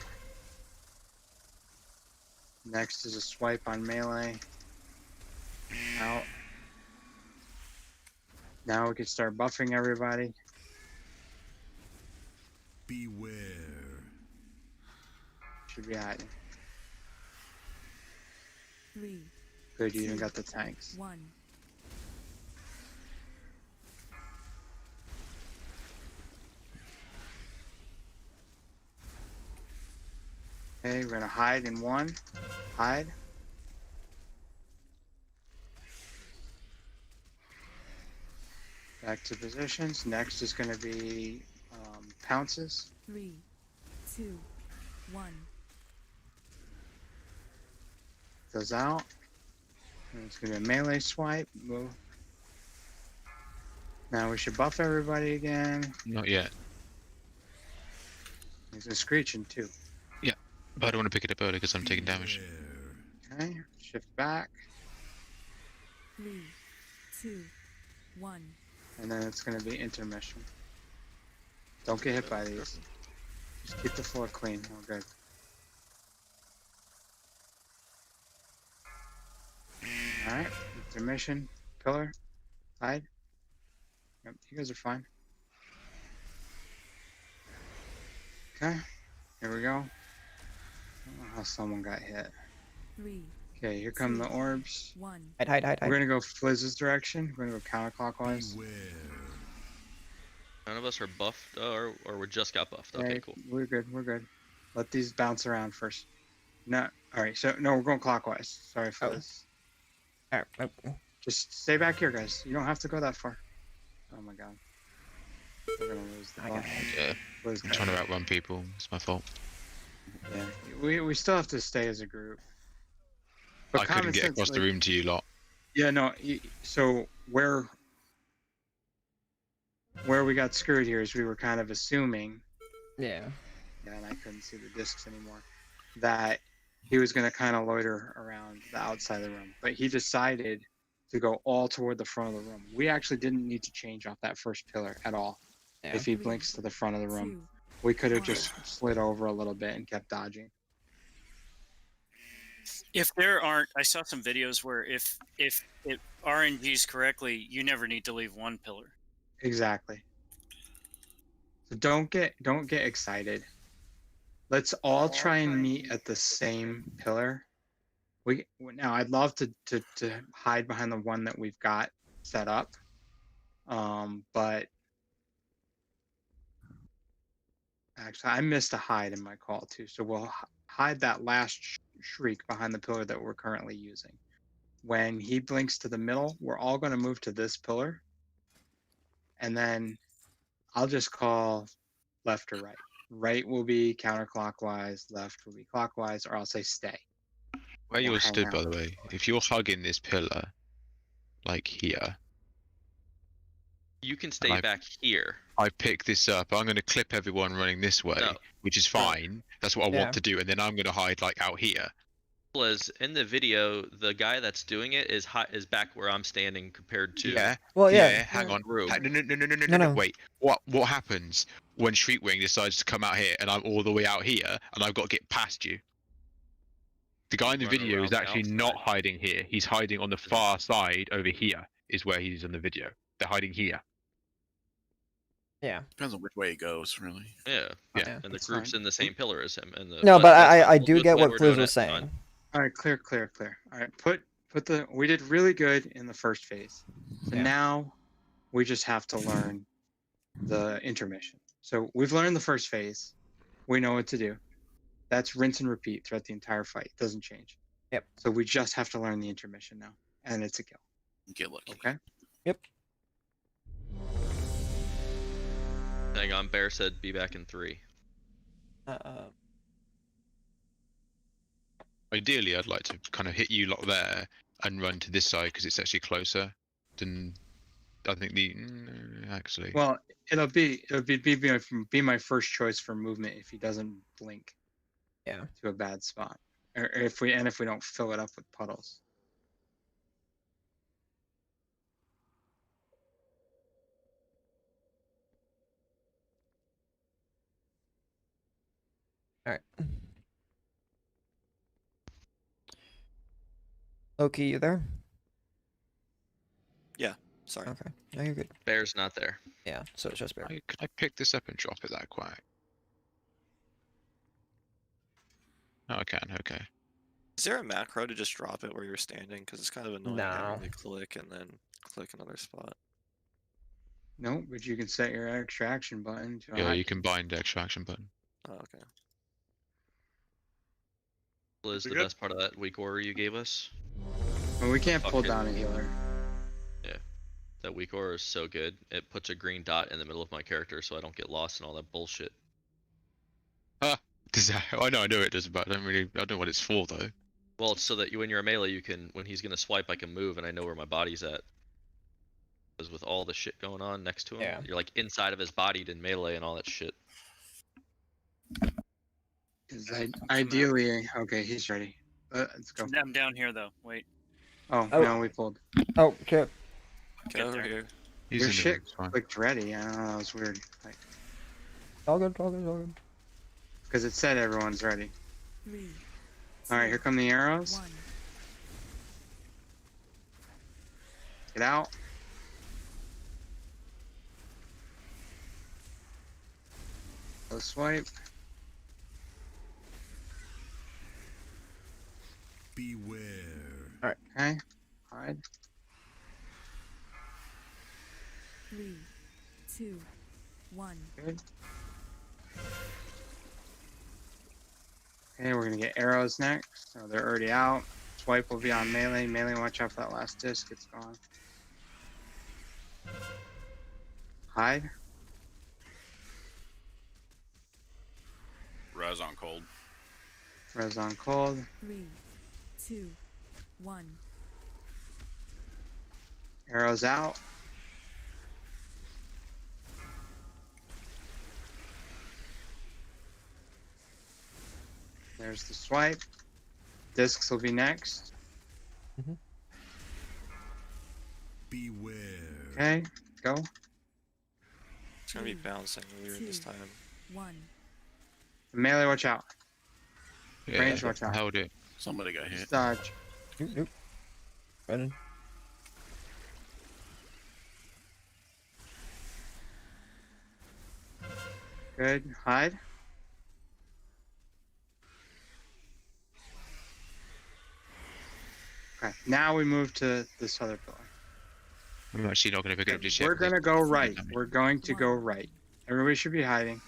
Next is a swipe on melee. Out. Now we can start buffing everybody. Beware. Should be hiding. 3, Good, you even got the tanks. 1. Okay, we're gonna hide in 1. Hide. Back to positions. Next is gonna be pounces. 3, 2, 1. Goes out. And it's gonna be a melee swipe. Move. Now we should buff everybody again. Not yet. He's a screeching too. Yeah, but I don't want to pick it up early because I'm taking damage. Okay, shift back. 3, 2, 1. And then it's gonna be intermission. Don't get hit by these. Just keep the floor clean. We're good. Alright, intermission. Pillar. Hide. Yep, you guys are fine. Okay, here we go. I don't know how someone got hit. 3, Okay, here come the orbs. 1. Hide. We're gonna go Flizz's direction. We're gonna go counterclockwise. None of us are buffed, or we just got buffed. Okay, Okay, cool. We're good. We're good. Let these bounce around first. No, all right. So no, we're going clockwise. Sorry, Fliz. Alright. Just stay back here, guys. You don't have to go that far. Oh my god. We're gonna lose the ball. Yeah, Fliz I'm got trying to it. outrun people. It's my fault. Yeah, we still have to stay as a group. But I couldn't common get sense, across the room to you lot. Yeah, no. So where we got screwed here is we were kind of assuming. Yeah. Yeah, and I couldn't see the discs anymore. That he was going to kind of loiter around the outside of the room, but he decided to go all toward the front of the room. We actually didn't need to change off that first pillar at all. Yeah. If he blinks to the front of the room, 2, we could have just slid over a little bit and kept dodging. If there aren't, I saw some videos where if it RNGs correctly, you never need to leave one pillar. Exactly. So don't get excited. Let's all try and meet at the same pillar. Now I'd love to hide behind the one that we've got set up. But actually I missed a hide in my call too. So we'll hide that last shriek behind the pillar that we're currently using. When he blinks to the middle, we're all going to move to this pillar. And then I'll just call left or right. Right will be counterclockwise, left will be clockwise, or I'll say stay. Where We'll you're hang stood, by out. the way, if you're hugging this pillar, like here, You can stay I- back here. I pick this up. I'm going to clip everyone running this way, No. which is fine. That's what I Yeah. want to do, and then I'm going to hide like out here. As in the video, the guy that's doing it is back where I'm standing compared to. Yeah. Well, yeah. Hang on. Room. No. Wait. What happens when Shriekwing decides to come out here and I'm all the way out here and I've got to get past you? The guy in the Run video around is the actually not hiding here. He's hiding on the far side over here. Is where he's in the video. They're hiding here. Yeah. Depends on which way it goes, really. Yeah. Yeah. And the That's group's fine. in the same pillar as him. And the, No, but that's fine. I We'll do it the get way what we're Fliz doing was it, saying. fine. All right, clear. All right, put we did really good in the first phase. So Yeah. now we just have to learn the intermission. So we've learned the first phase. We know what to do. That's rinse and repeat throughout the entire fight. It doesn't change. Yep. So we just have to learn the intermission now, and it's a kill. Get lucky. Okay. Yep. Hang on, Bear said be back in 3. Ideally, I'd like to kind of hit you lot there and run to this side because it's actually closer than I think actually. Well, it'll be my first choice for movement if he doesn't blink. Yeah. To a bad spot, or if we don't fill it up with puddles. All right. Loki, you there? Yeah. Sorry. Okay. No, you're good. Bear's not there. Yeah. So it's just Bear. Can I pick this up and drop it that quick? Oh, I can. Okay. Is there a macro to just drop it where you're standing? Because it's kind of annoying having to click and then click another spot. No, but you can set your extra action button to Yeah, you can bind the extra action button. Oh, okay. Liz, We the good? best part of that weak order you gave us. Well, we can't pull Fucking- down a healer. Yeah. That weak order is so good. It puts a green dot in the middle of my character so I don't get lost in all that bullshit. Does that, I know it does, but I don't know what it's for though. Well, it's so that when you're a melee, you can, when he's gonna swipe, I can move and I know where my body's at. Because with all the shit going on next to him, Yeah. you're like inside of his body in melee and all that shit. Ideally, okay, he's ready. Let's go. I'm down here though. Wait. Oh, Oh. no, we pulled. Oh, Chip. Get over here. He's Your in the shit room, it's fine. clicked ready. I don't know, that was weird. Like, All good, all good, all good. because it said everyone's ready. 3, All right, here come the arrows. 1. Get out. Go swipe. Beware. Okay. Hide. 3, 2, 1. Good. Okay, we're gonna get arrows next. So they're already out. Swipe will be on melee. Melee, watch out for that last disc. It's gone. Hide. Res on cold. Res on cold. 3, 2, 1. Arrows out. There's the swipe. Discs will be next. Beware. Okay, go. It's gonna be bouncing weird this time. 1. Melee, watch out. Yeah, Range, watch out. held it. Somebody got hit. Just dodge. Nope. Running. Good. Hide. Okay, now we move to this other pillar. I'm actually not going to pick it up just yet. We're 'cause gonna it's go full right. damage. We're going to go right. Everybody should be hiding.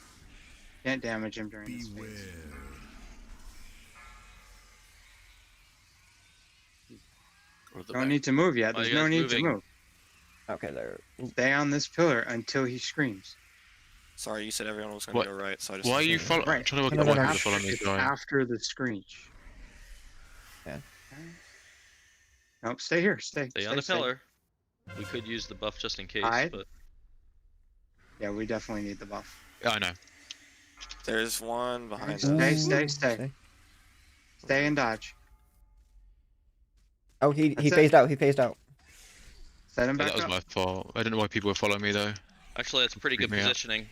Can't damage him during this Beware. phase. Go to the Don't back. need to move yet. Oh, There's you no guys need moving? to move. Okay, there. Stay on this pillar until he screams. Sorry, you said everyone was gonna What? go right, so I just. Why are you assumed. following? I'm trying to work No, out no, why no, people no. follow me. It's Going. after the screech. Yeah. Okay. Nope, stay here. Stay. Stay on the pillar. We could use the buff just in case, Hide. but Yeah, we definitely need the buff. I know. There's one behind Stay, us. stay. Stay and dodge. Oh, he That's it. phased out. He phased out. Set him That back was up. my fault. I don't know why people were following me though. actually that's pretty good Freak me out. positioning.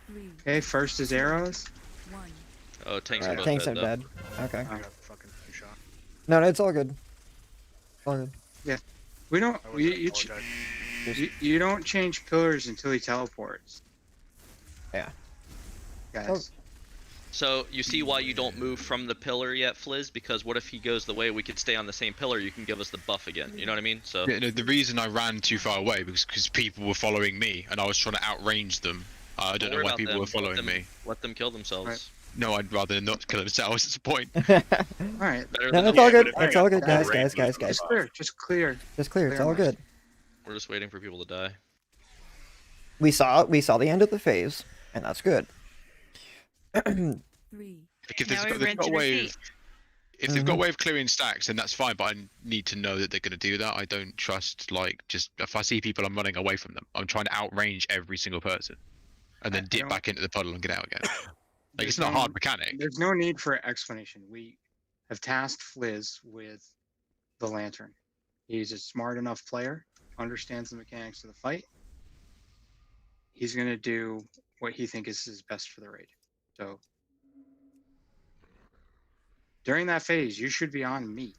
3, Okay, first is arrows. 1. Oh, tanks Alright, are both tanks dead, are though. dead. Okay. I got fucking two-shot. No, no, it's all good. All good. We don't. I would You apologize. you don't change pillars until he teleports. Yeah. Guys. So you see why you don't move from the pillar yet, Fliz? Because what if he goes the way we could stay on the same pillar? You can give us the buff again. You know what I mean? So Yeah, no, the reason I ran too far away was because people were following me and I was trying to outrange them. I don't know worry why about people them. were following Let them- me. let them kill themselves. Right. No, I'd rather not kill themselves. That's the point. All right. Better No, than it's the- all good. but if It's you all got good, guys, full guys, range, guys, guys. Just clear. Just clear. Just clear. It's Clear all them. good. We're just waiting for people to die. We saw the end of the phase, and that's good. 3, Like, if Now we they've rinse got a and way repeat. of, if they've got a way of clearing stacks, then that's fine. But I need to know that they're going to do that. I don't trust just if I see people, I'm running away from them. I'm trying to outrange every single person, and then I dip don't- back into the puddle and get out again. Like it's There's not a no- hard mechanic. There's no need for explanation. We have tasked Fliz with the lantern. He's a smart enough player, understands the mechanics of the fight. He's gonna do what he thinks is best for the raid. So during that phase, you should be on me,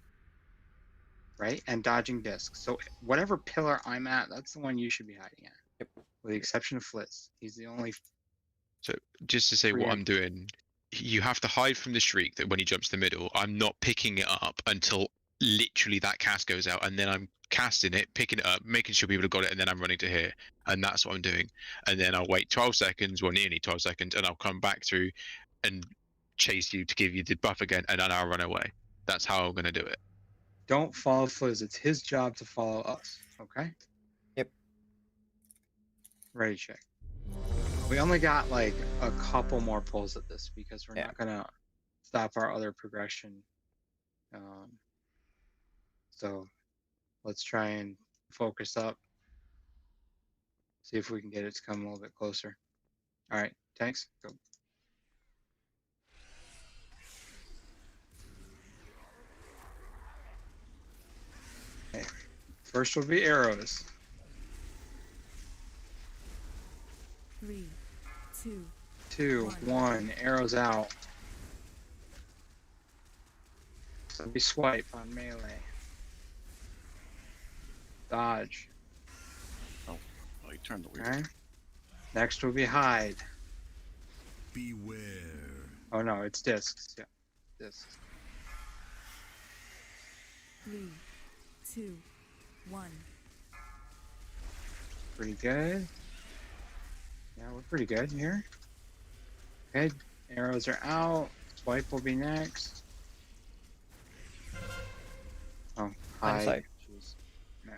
right? And dodging discs. So whatever pillar I'm at, that's the one you should be hiding at. Yep. With the exception of Fliz. He's the only. So just to say what I'm doing, you have to hide from the shriek that when he jumps the middle, I'm not picking it up until literally that cast goes out, and then I'm casting it, picking it up, making sure people have got it, and then I'm running to here, and that's what I'm doing. And then I'll wait 12 seconds, well nearly 12 seconds, and I'll come back through and chase you to give you the buff again, and then I'll run away. That's how I'm gonna do it. Don't follow Fliz. It's his job to follow us. Okay. Yep. Ready, check. We only got like a couple more pulls at this because we're Yeah. not gonna stop our other progression. So let's try and focus up. See if we can get it to come a little bit closer. All right, tanks, go. Okay. First will be arrows. 3, 2, 2, 1. Arrows out. So we swipe on melee. Dodge. Oh, he turned the weird. Okay. Next will be hide. Beware. Oh no, it's discs. Yeah, discs. 3, 2, 1. Pretty good. Yeah, we're pretty good here. Okay, arrows are out. Swipe will be next. Oh, hide. sight. Jeez. No.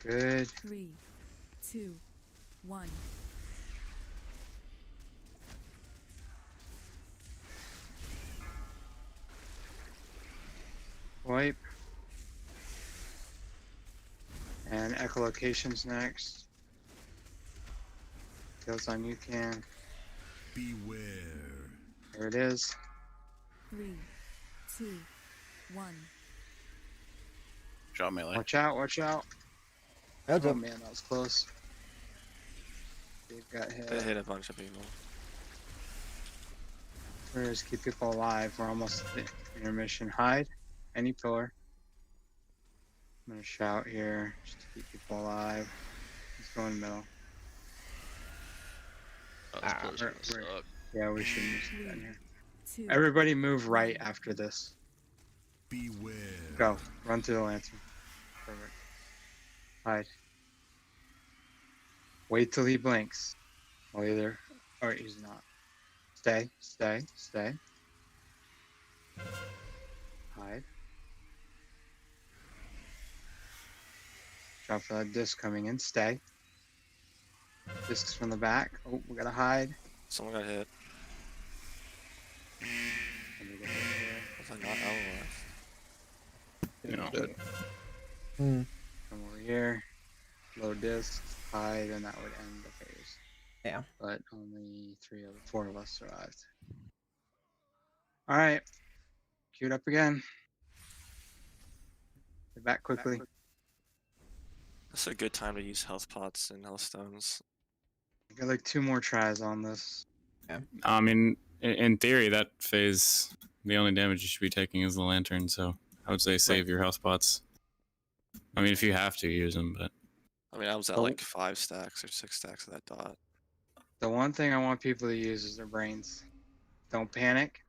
Good. 3, 2, 1. Wipe. And echolocation's next. Kills on you can. Beware. There it is. 3, 2, 1. Shot melee. Watch out, watch out. That's Oh up. man, that was close. They've got hit. They hit a bunch of people. Let's keep people alive. We're almost at the intermission. Hide. Any pillar. I'm gonna shout here just to keep people alive. Let's go in the middle. Oh, this pillar's gonna we're- suck. Yeah, we shouldn't have been here. 2. Everybody move right after this. Beware. Go. Run through the lantern. Perfect. Hide. Wait till he blinks. Well, either. Or he's not. Stay. Stay. Stay. Hide. Drop for that disc coming in. Stay. Discs from the back. Oh, we gotta hide. Someone got hit. Somebody get hit here. Was I not LOS? No. Dead. Hmm. Come over here. Load discs. Hide, and that would end the phase. Yeah. But only 4 of us survived. All right. Queued up again. Get back quickly. That's a good time to use health pots and health stones. Got like 2 more tries on this. I mean, in theory, that phase, the only damage you should be taking is the lantern. So I would say save your health pots. I mean, if you have to use them, but I mean, I was at Oh. like 5 stacks or 6 stacks of that dot. The one thing I want people to use is their brains. Don't panic.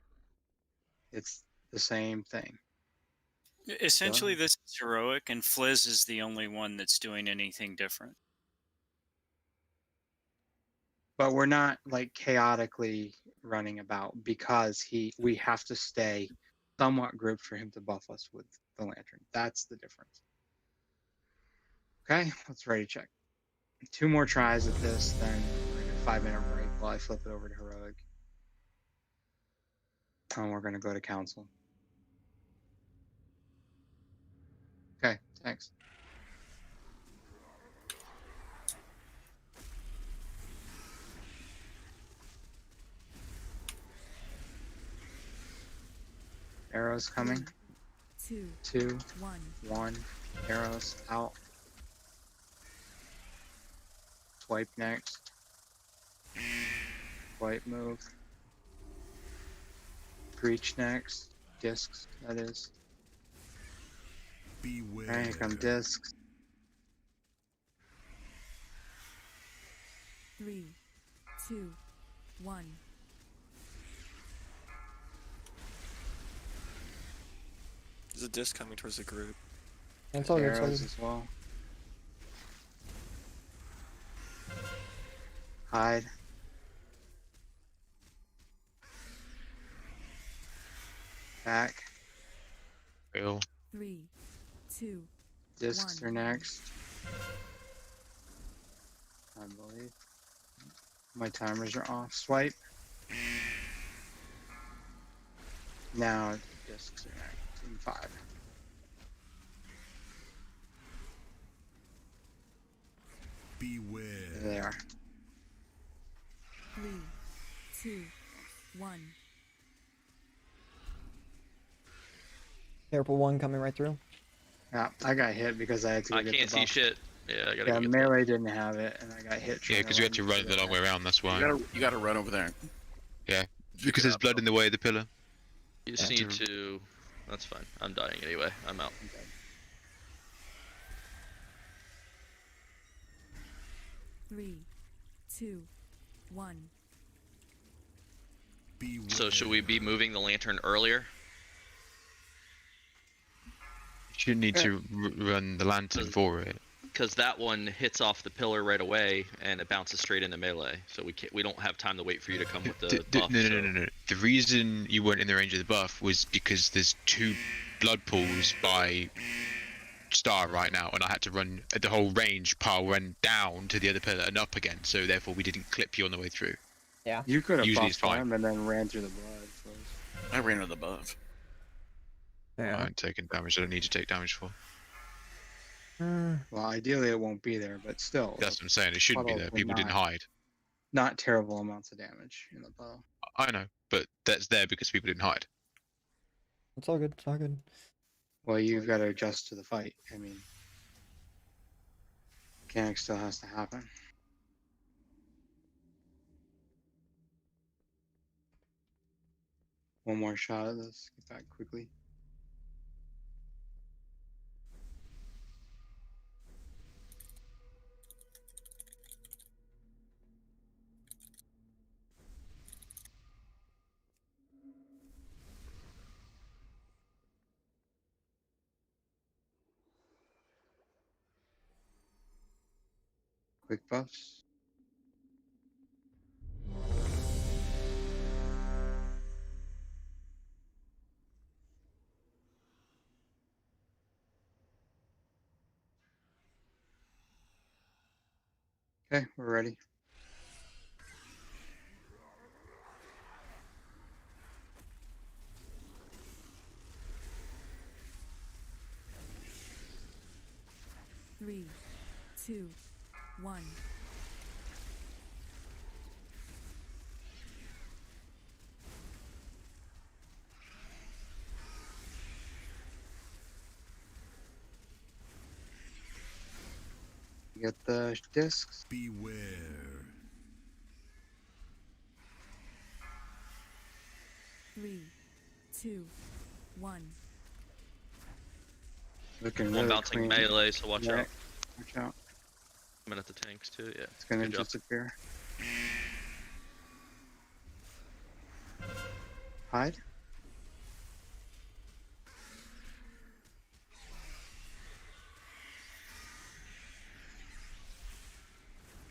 It's the same thing. Essentially, this is heroic, and Fliz is the only one that's doing anything different. But we're not like chaotically running about because we have to stay somewhat grouped for him to buff us with the lantern. That's the difference. Okay, let's ready check. 2 more tries at this, then we're gonna 5-minute break while I flip it over to heroic. And we're gonna go to council. Okay, thanks. Arrows coming. 2, 2, 1. 1. Arrows out. Swipe next. Swipe move. Breach next. Discs, that is. Beware. Alright, here come discs. 3, 2, 1. There's a disc coming towards the group. It's all good. It's all Arrows good. as well. Hide. Back. Bill. 3, 2, Discs 1. are next. I believe. My timers are off. Swipe. Now discs are next in 5. Beware. There they are. 3, 2, 1. Careful, one coming right through. Yeah, I got hit because I had to go I get can't the see buff. shit. Yeah, I gotta Yeah, go get melee didn't have it, and I got hit. Yeah, trying to because we had to run for the long way around. That's why. You gotta run over there. Yeah, Pick because it there's up, blood though. in the way of the pillar. You just need to. That's fine. I'm dying anyway. I'm out. Okay. 3, 2, 1. Beware. So should we be moving the lantern earlier? You need to run the lantern for it. Because that one hits off the pillar right away and it bounces straight into melee. So we don't have time to wait for you to come with the buff. No. The reason you weren't in the range of the buff was because there's 2 blood pools by Star right now, and I had to run the whole range pile run down to the other pillar and up again. So therefore, we didn't clip you on the way through. Yeah. You could have Usually it's buffed fine. them and then ran through the blood first. I ran into the buff. Yeah. I ain't taking damage. I don't need to take damage for. Well, ideally it won't be there, but still. That's what I'm saying. It shouldn't be puddles there. would People didn't not- hide. Not terrible amounts of damage in the bow. I know, but that's there because people didn't hide. It's all good. It's all good. Well, you've got to adjust to the fight. I mean, mechanic still has to happen. One more shot at this. Get back quickly. Quick buffs. Okay, we're ready. Three, 2, 1. Get the discs. Beware. 3, 2, 1. Looking One really bouncing clean. melee, so watch Yeah, out. Watch out. Coming at the tanks too. Yeah. It's gonna Good job. disappear. Hide.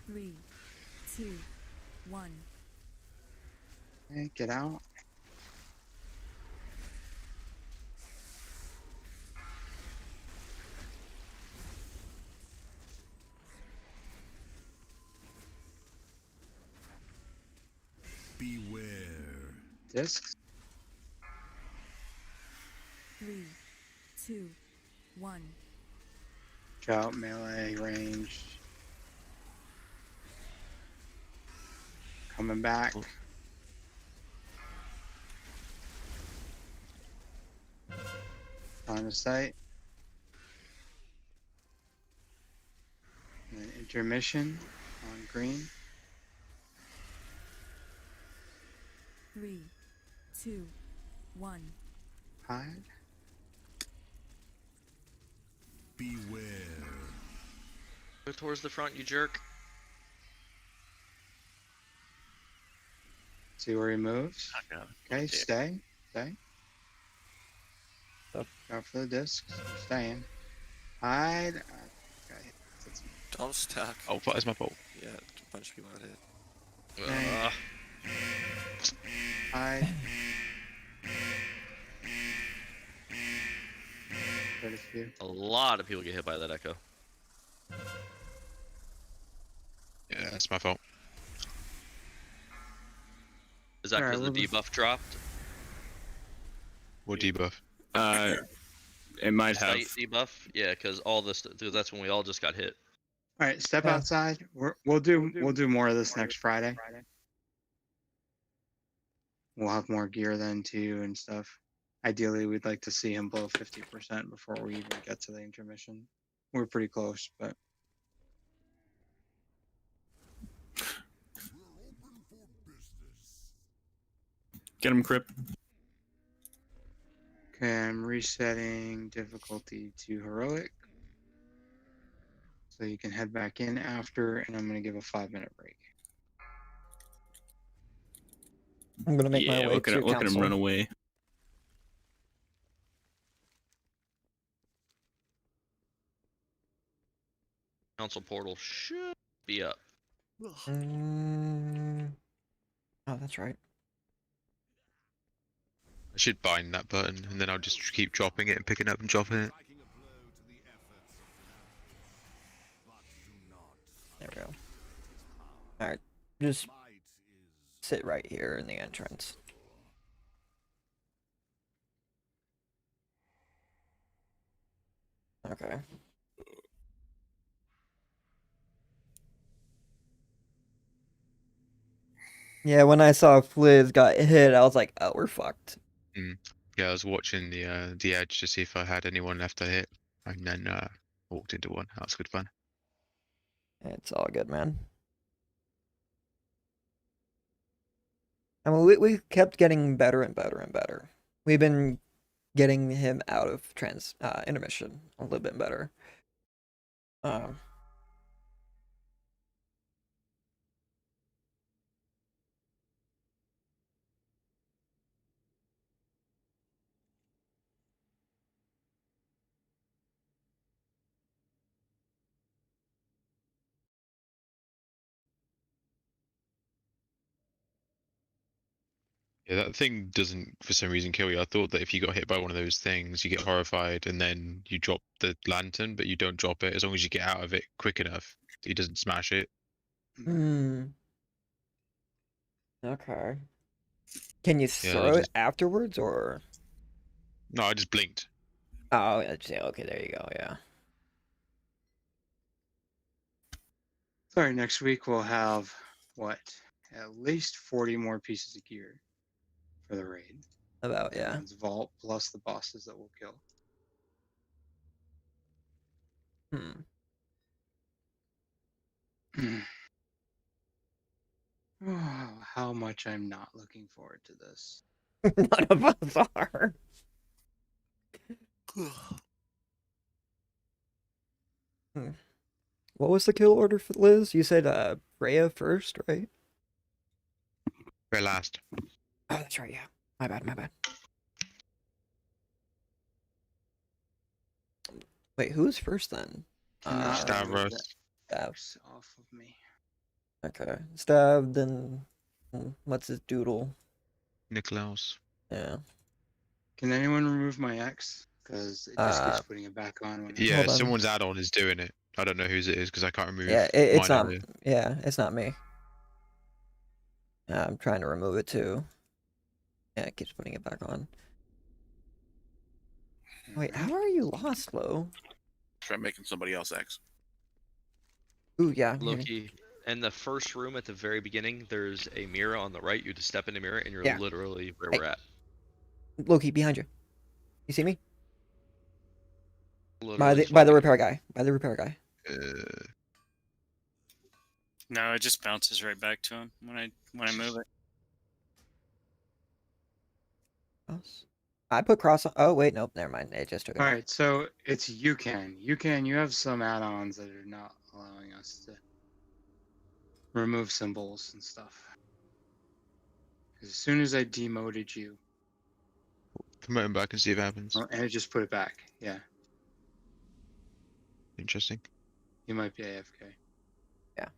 Three, 2, 1. Okay, get out. Beware. Discs. 3, 2, 1. Watch out, melee, ranged. Coming back. On the site. And then intermission on green. 3, 2, 1. Hide. Beware. Go towards the front, you jerk. See where he moves. Okay, stay. Stay. Up. Go for the discs. Staying. Hide. Okay. Don't stack. Oh, what is my bolt? Yeah, a bunch of people got hit. Okay. Hide. A lot of people get hit by that echo. It's my fault. Is that Alright, because the well, debuff dropped? What debuff? It might have. Sight debuff? Yeah, because all this. Because that's when we all just got hit. All right, step Yeah. outside. We'll do more of this next Friday. We'll have more gear then too and stuff. Ideally, we'd like to see him below 50% before we even get to the intermission. We're pretty close, but Get him, Crip. okay, I'm resetting difficulty to heroic. So you can head back in after, and I'm gonna give a 5-minute break. I'm gonna make my way look to at council. him run away. Council portal should be up. Mm, oh, that's right. I should bind that button, and then I'll just keep dropping it and picking it up and dropping it. There we go. Alright, just sit right here in the entrance. Okay. Yeah, when I saw Fliz got hit, I was like, oh, we're fucked. Yeah, I was watching the edge to see if I had anyone left to hit, and then walked into one. That was good fun. It's all good, man. I mean, we kept getting better and better and better. We've been getting him out of intermission a little bit better. Yeah, that thing doesn't for some reason kill you. I thought that if you got hit by one of those things, you get horrified and then you drop the lantern, but you don't drop it as long as you get out of it quick enough. He doesn't smash it. Hmm. Okay. Can you Yeah, throw it afterwards, or? No, I just blinked. Oh, yeah, okay, there you go, yeah. Sorry, next week we'll have what? At least 40 more pieces of gear for the raid. About, yeah. Everyone's vault plus the bosses that we'll kill. Oh, how much I'm not looking forward to this. None of us are. What was the kill order for Liz? You said Rhea first, right? Very last. Oh, that's right, yeah. My bad, my bad. Wait, who's first then? Stavros. Stavs. Off of me. Okay. Stav, then what's his doodle? Niklaus. Yeah. Can anyone remove my X? Because it just keeps putting it back on. When Yeah, someone's add-on is doing it. I don't know whose it is because I can't remove. Yeah, it's mine not. earlier. Yeah, it's not me. I'm trying to remove it too. Yeah, it keeps putting it back on. Wait, how are you lost, Lo? Try making somebody else X. Ooh, yeah. Loki. In the first room at the very beginning, there's a mirror on the right. You just step in the mirror, and you're Yeah. literally where Hey. we're at. Loki, behind you. You see me? Literally By the repair guy. By the repair guy. No, it just bounces right back to him when I move it. I put cross on. Oh wait, nope, never mind. It just took it. All right, so it's UCAN. UCAN, you have some add-ons that are not allowing us to remove symbols and stuff. As soon as I demoted you, Promote him back and see if it happens. and it just put it back. Yeah, Interesting. you might be AFK. Yeah.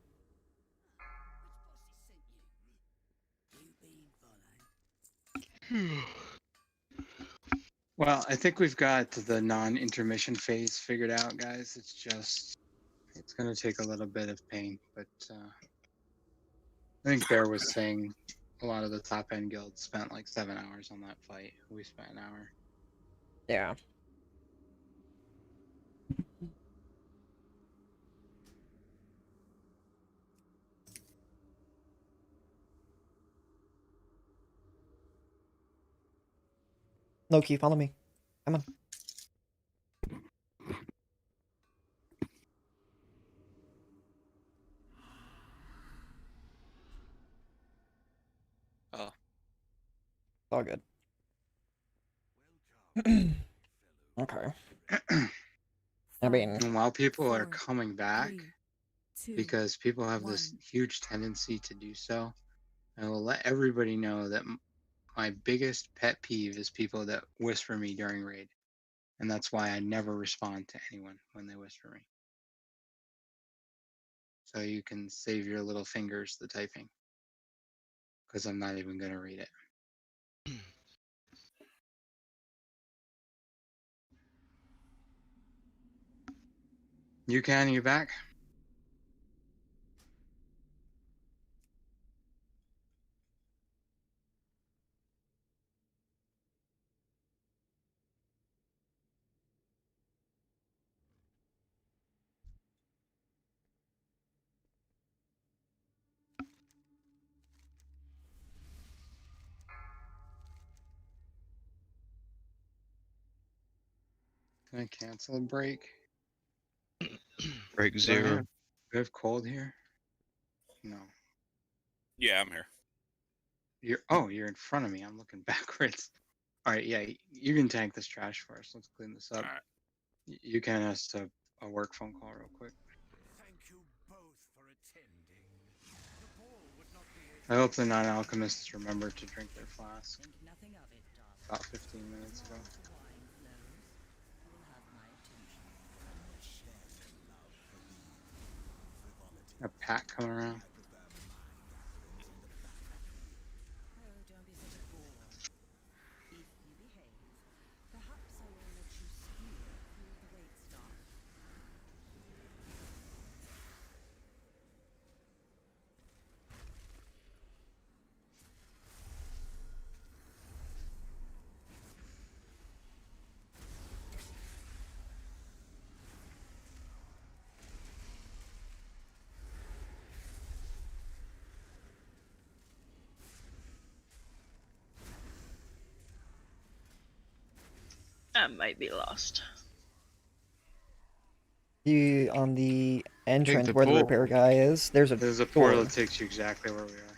Well, I think we've got the non-intermission phase figured out, guys. It's going to take a little bit of pain, but I think Bear was saying a lot of the top end guilds spent like 7 hours on that fight. We spent an hour. Yeah. Loki, follow me. Come on. Oh. It's all good. Okay. I mean, And while people are 4, coming back, 3, 2, because people have this 1. huge tendency to do so, I will let everybody know that my biggest pet peeve is people that whisper me during raid. And that's why I never respond to anyone when they whisper me. So you can save your little fingers the typing. Because I'm not even going to read it. You back? Can I cancel a break? Break Do I zero. have, do I have cold here? No. Yeah, I'm here. You're in front of me. I'm looking backwards. All right, yeah, you can tank this trash for us. Let's clean this up. All right. You can ask a work phone call real quick. Thank you both for attending. The ball would not be I hope the non-alchemists remember to drink their flask. Nothing of it, darling. About 15 minutes ago. The wine flows. You will have my attention. A pack coming around. Oh, don't be such a bore. If you behave, perhaps I will let you ski through the wait stop. I might be lost. you on the entrance the where the pool. repair guy is. There's a portal door. that takes you exactly where we are.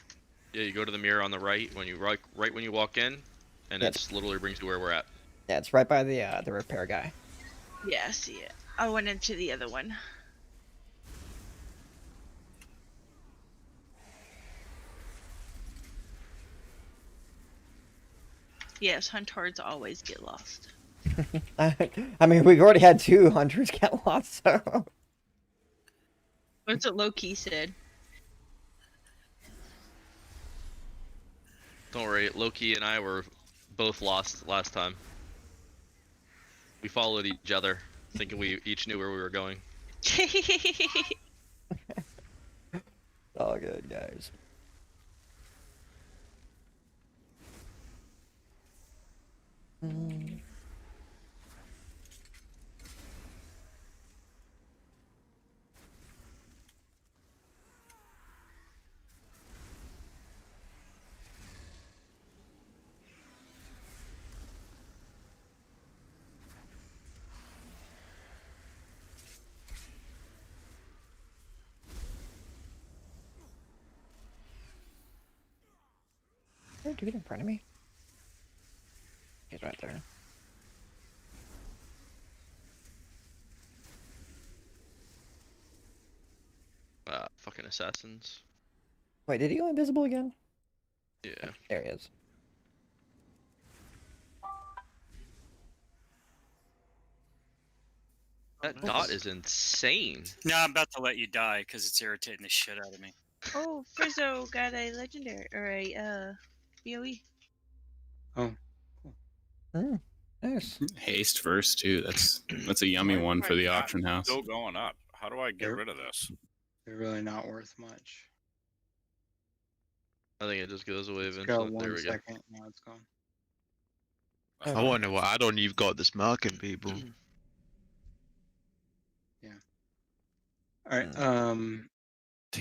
Yeah, you go to the mirror on the right when you right when you walk in, and Yeah. it's literally brings you where we're at. Yeah, it's right by the repair guy. Yeah, I see it. I went into the other one. Yes, huntards always get lost. I mean, we've already had 2 hunters get lost, so. What's what Loki said? Don't worry, Loki and I were both lost last time. We followed each other, thinking we each knew where we were going. All good, guys. Is there a dude in front of me? He's right there. Fucking assassins. Wait, did he go invisible again? Yeah. There he is. That dot is insane. No, I'm about to let you die because it's irritating the shit out of me. Oh, Frizzo got a legendary or a BOE. Oh. Nice. Haste first too. That's a yummy one for the auction house. Still going up. How do I get rid of this? They're really not worth much. I think it just goes away Let's eventually. go There 1 we go. second. Now it's gone. I want to know what add-on you've got that's marking people. All right. Damn,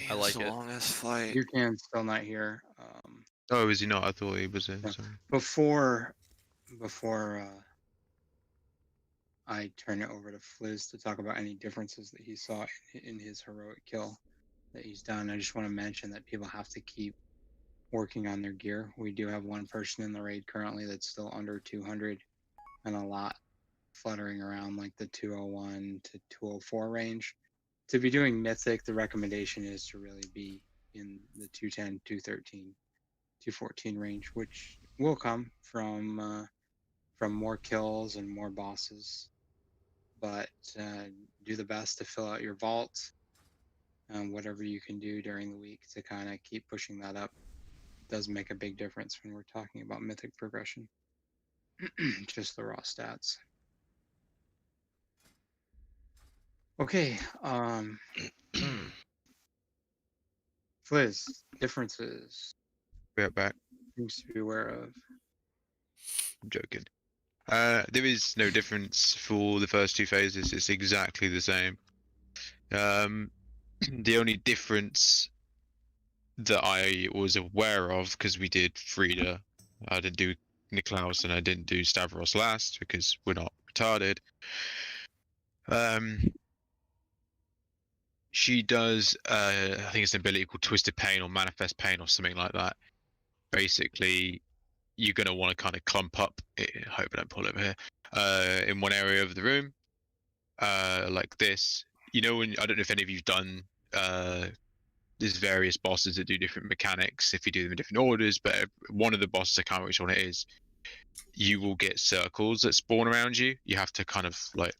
I like it's a it. long ass fight. You can still not hear. Oh, is he not? I thought he was in. No. Sorry. Before I turn it over to Fliz to talk about any differences that he saw in his heroic kill that he's done, I just want to mention that people have to keep working on their gear. We do have one person in the raid currently that's still under 200, and a lot fluttering around like the 201 to 204 range. To be doing mythic, the recommendation is to really be in the 210, 213, 214 range, which will come from more kills and more bosses. But do the best to fill out your vault, and whatever you can do during the week to kind of keep pushing that up does make a big difference when we're talking about mythic progression. Just the raw stats. Okay, Fliz, differences. Be right back. Things to be aware of. I'm joking. There is no difference for the first two phases. It's exactly the same. The only difference that I was aware of, because we did Frida, I didn't do Niklaus, and I didn't do Stavros last because we're not retarded. She does, I think it's an ability called Twisted Pain or Manifest Pain or something like that. Basically, you're going to want to kind of clump up. I hope I don't pull over here. In one area of the room, like this. You know, when I don't know if any of you've done. There's various bosses that do different mechanics if you do them in different orders. But one of the bosses, I can't remember which one it is. You will get circles that spawn around you. You have to kind of like,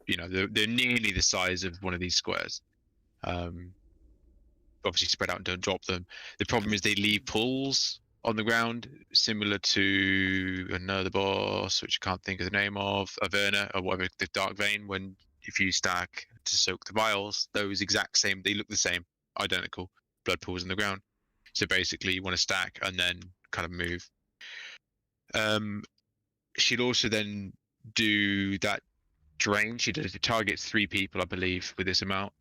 you know, they're nearly the size of one of these squares. Obviously spread out and don't drop them. The problem is they leave pools on the ground, similar to another boss, which I can't think of the name of, Averna or whatever, the Dark Vein. When if you stack to soak the vials, those exact same, they look the same, identical blood pools in the ground. So basically, you want to stack and then kind of move. She'd also then do that drain. She does, it targets 3 people, I believe, with this amount.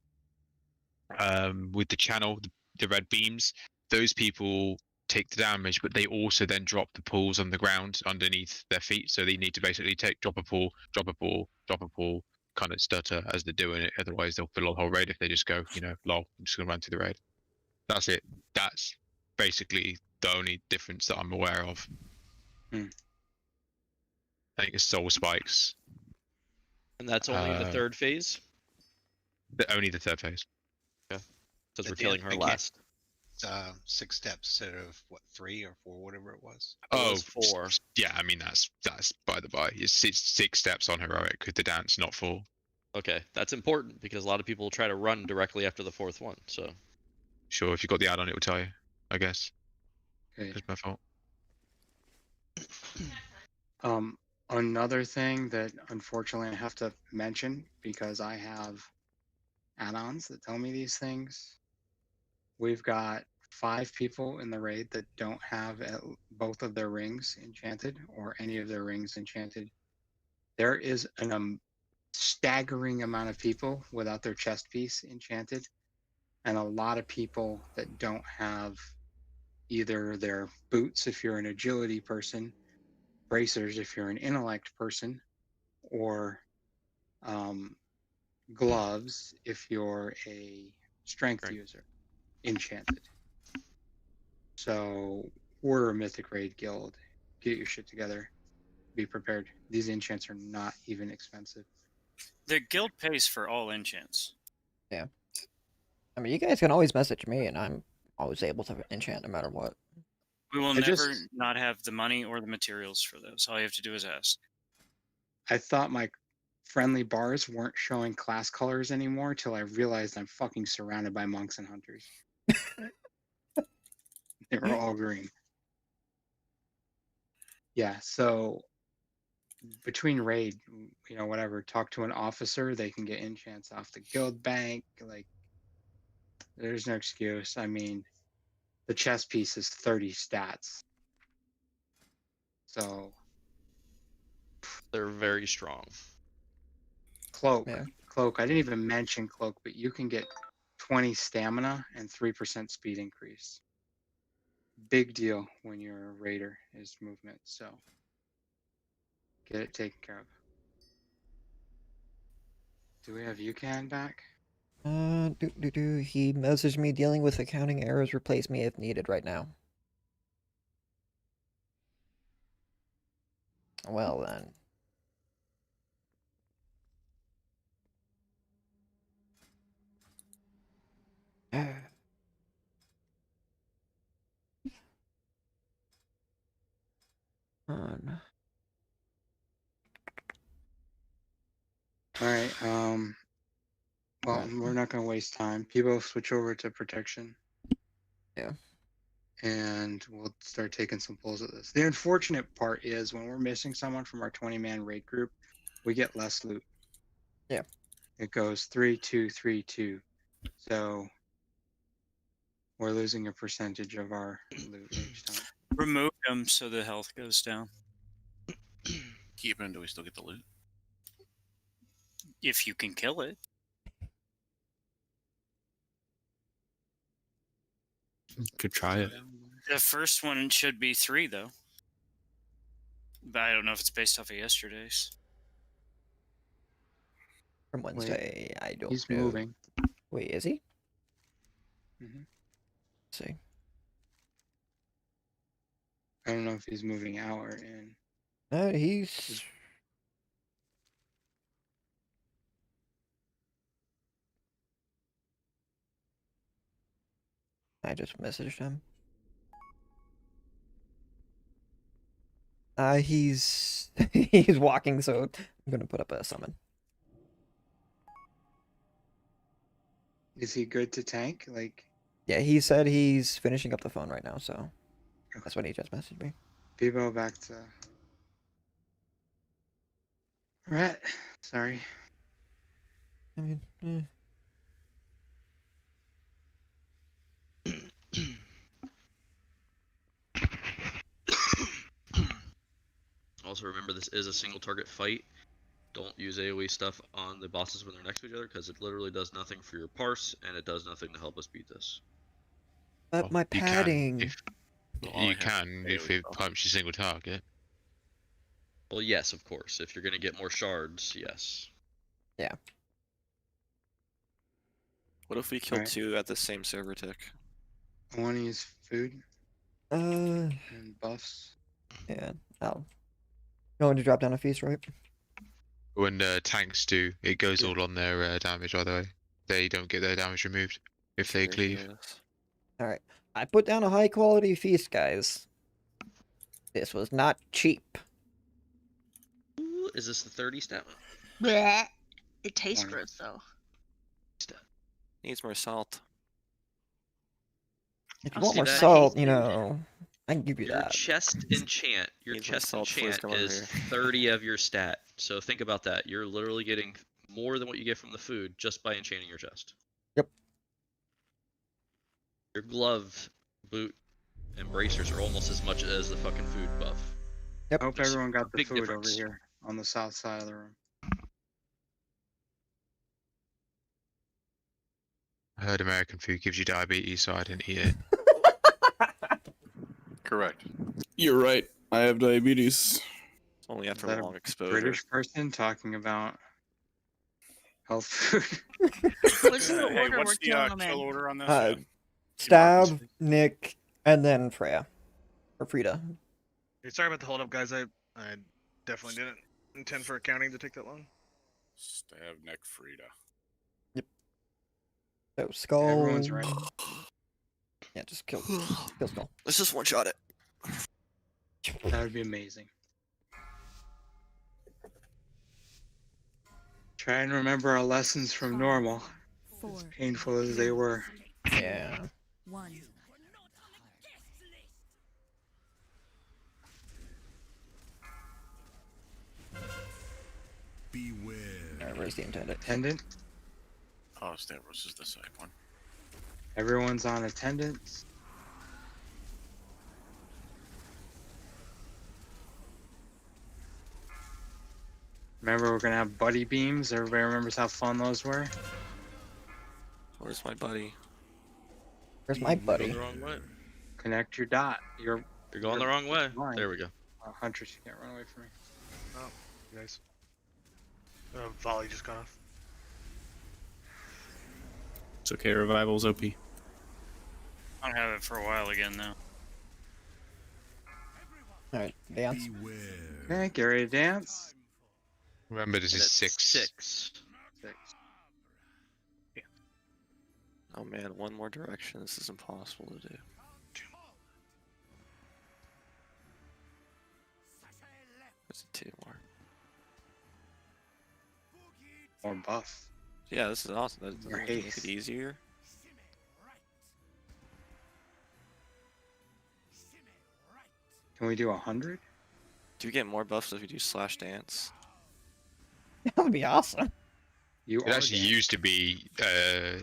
With the channel, the red beams, those people take the damage, but they also then drop the pools on the ground underneath their feet. So they need to basically drop a pool, drop a pool, drop a pool, kind of stutter as they're doing it. Otherwise, they'll fill the whole raid if they just go, you know, lol, I'm just gonna run through the raid. That's it. That's basically the only difference that I'm aware of. I think it's soul spikes. And that's only the third phase? Only the third phase. Yeah. Because we're killing her last. 6 steps instead of what, 3 or 4, whatever it was. Oh, 4. Yeah, I mean that's by the by. It's 6 steps on heroic with the dance, not 4. Okay, that's important because a lot of people try to run directly after the 4th one. So. Sure, if you got the add-on, it will tell you. I guess. Okay. It's my fault. Another thing that unfortunately I have to mention because I have add-ons that tell me these things. We've got 5 people in the raid that don't have both of their rings enchanted or any of their rings enchanted. There is an staggering amount of people without their chest piece enchanted, and a lot of people that don't have either their boots if you're an agility person, bracers if you're an intellect person, or gloves if you're a strength user enchanted. So we're a mythic raid guild. Get your shit together. Be prepared. These enchants are not even expensive. The guild pays for all enchants. Yeah. I mean, you guys can always message me, and I'm always able to enchant no matter what. We will never not have the money or the materials for those. All you have to do is ask. I thought my friendly bars weren't showing class colors anymore till I realized I'm fucking surrounded by monks and hunters. They were all green. Yeah, so between raid, you know, whatever, talk to an officer, they can get enchants off the guild bank. Like, there's no excuse. I mean, the chest piece is 30 stats. So They're very strong. cloak, Yeah. cloak. I didn't even mention cloak, but you can get 20 stamina and 3% speed increase. Big deal when you're a raider is movement. So get it taken care of. Do we have UCAN back? He messaged me dealing with accounting errors. Replace me if needed right now. Well then. On. All right. Well, we're not going to waste time. People switch over to protection. Yeah. And we'll start taking some pulls at this. The unfortunate part is when we're missing someone from our 20-man raid group, we get less loot. Yeah. It goes 3-2, 3-2. So we're losing a percentage of our loot each time. Remove them so the health goes down. Keep him. Do we still get the loot? If you can kill it. Could try it. The first one should be 3, though. But I don't know if it's based off of yesterday's. From Wednesday, I don't He's know. moving. Wait, is he? Mhm. Let's see. I don't know if he's moving out or in. He's... I just messaged him. He's he's walking, so I'm gonna put up a summon. Is he good to tank? Like, Yeah, he said he's finishing up the phone right now, so that's what he just messaged me. Bebo back to Rat. Sorry. I mean, Also, remember this is a single target fight. Don't use AoE stuff on the bosses when they're next to each other, because it literally does nothing for your parse, and it does nothing to help us beat this. But my padding. You can if it pumps your single target. Well, yes, of course. If you're going to get more shards, yes. Yeah. What if we kill Alright. 2 at the same server tick? I want to use food And and buffs. yeah. Going to drop down a feast, right? When tanks do, it goes all on their damage, by the way. They don't get their damage removed if they cleave. All right. I put down a high quality feast, guys. This was not cheap. Ooh, is this the 30 stat? Bleh. It tastes gross though. Needs more salt. If you I'll want see more that. salt, you know, I can give you Your that. chest enchant. Your Needs more chest salt before it's enchant going is over 30 of your stat. So think about that. You're literally getting more than what you get from the food just by enchanting your chest. Yep. Your glove, boot, and bracers are almost as much as the fucking food buff. Yep. I hope There's everyone got a the big food difference. over here on the south side of the room. I heard American food gives you diabetes, so I didn't eat it. Correct. You're right. I have diabetes. Only after that a long exposure. British person talking about health food. What's the Hey, order what's we're the killing them kill in? order on this? Stab, Nick, and then Freya. Or Frida. Hey, sorry about the hold up, guys. I definitely didn't intend for accounting to take that long. Stab Nick Frida. So Skull. Everyone's ready. Yeah, just kill Skull. Let's just one-shot it. That would be amazing. Try and remember our lessons from normal, as painful as they were. Yeah. Beware. Alright, where's the intended? Attendant. Oh, Stavros is the second one. Everyone's on attendance. Remember, we're gonna have buddy beams. Everybody remembers how fun those were. Where's my buddy? Where's my Going buddy? the wrong way. Connect your dot. You're going the wrong way. line. There we go. Huntress, you can't run away from me. Oh, you guys. Volley just got off. It's okay. Revival's OP. I don't have it for a while again now. Alright, dance. Okay, get ready to dance. Remember, this is 6. 6. Oh man, one more direction. This is impossible to do. There's a 2 more. More buff. Yeah, this is awesome. That More doesn't make haste. it easier. Can we do 100? Do you get more buffs if you do slash dance? That would be awesome. It actually used to be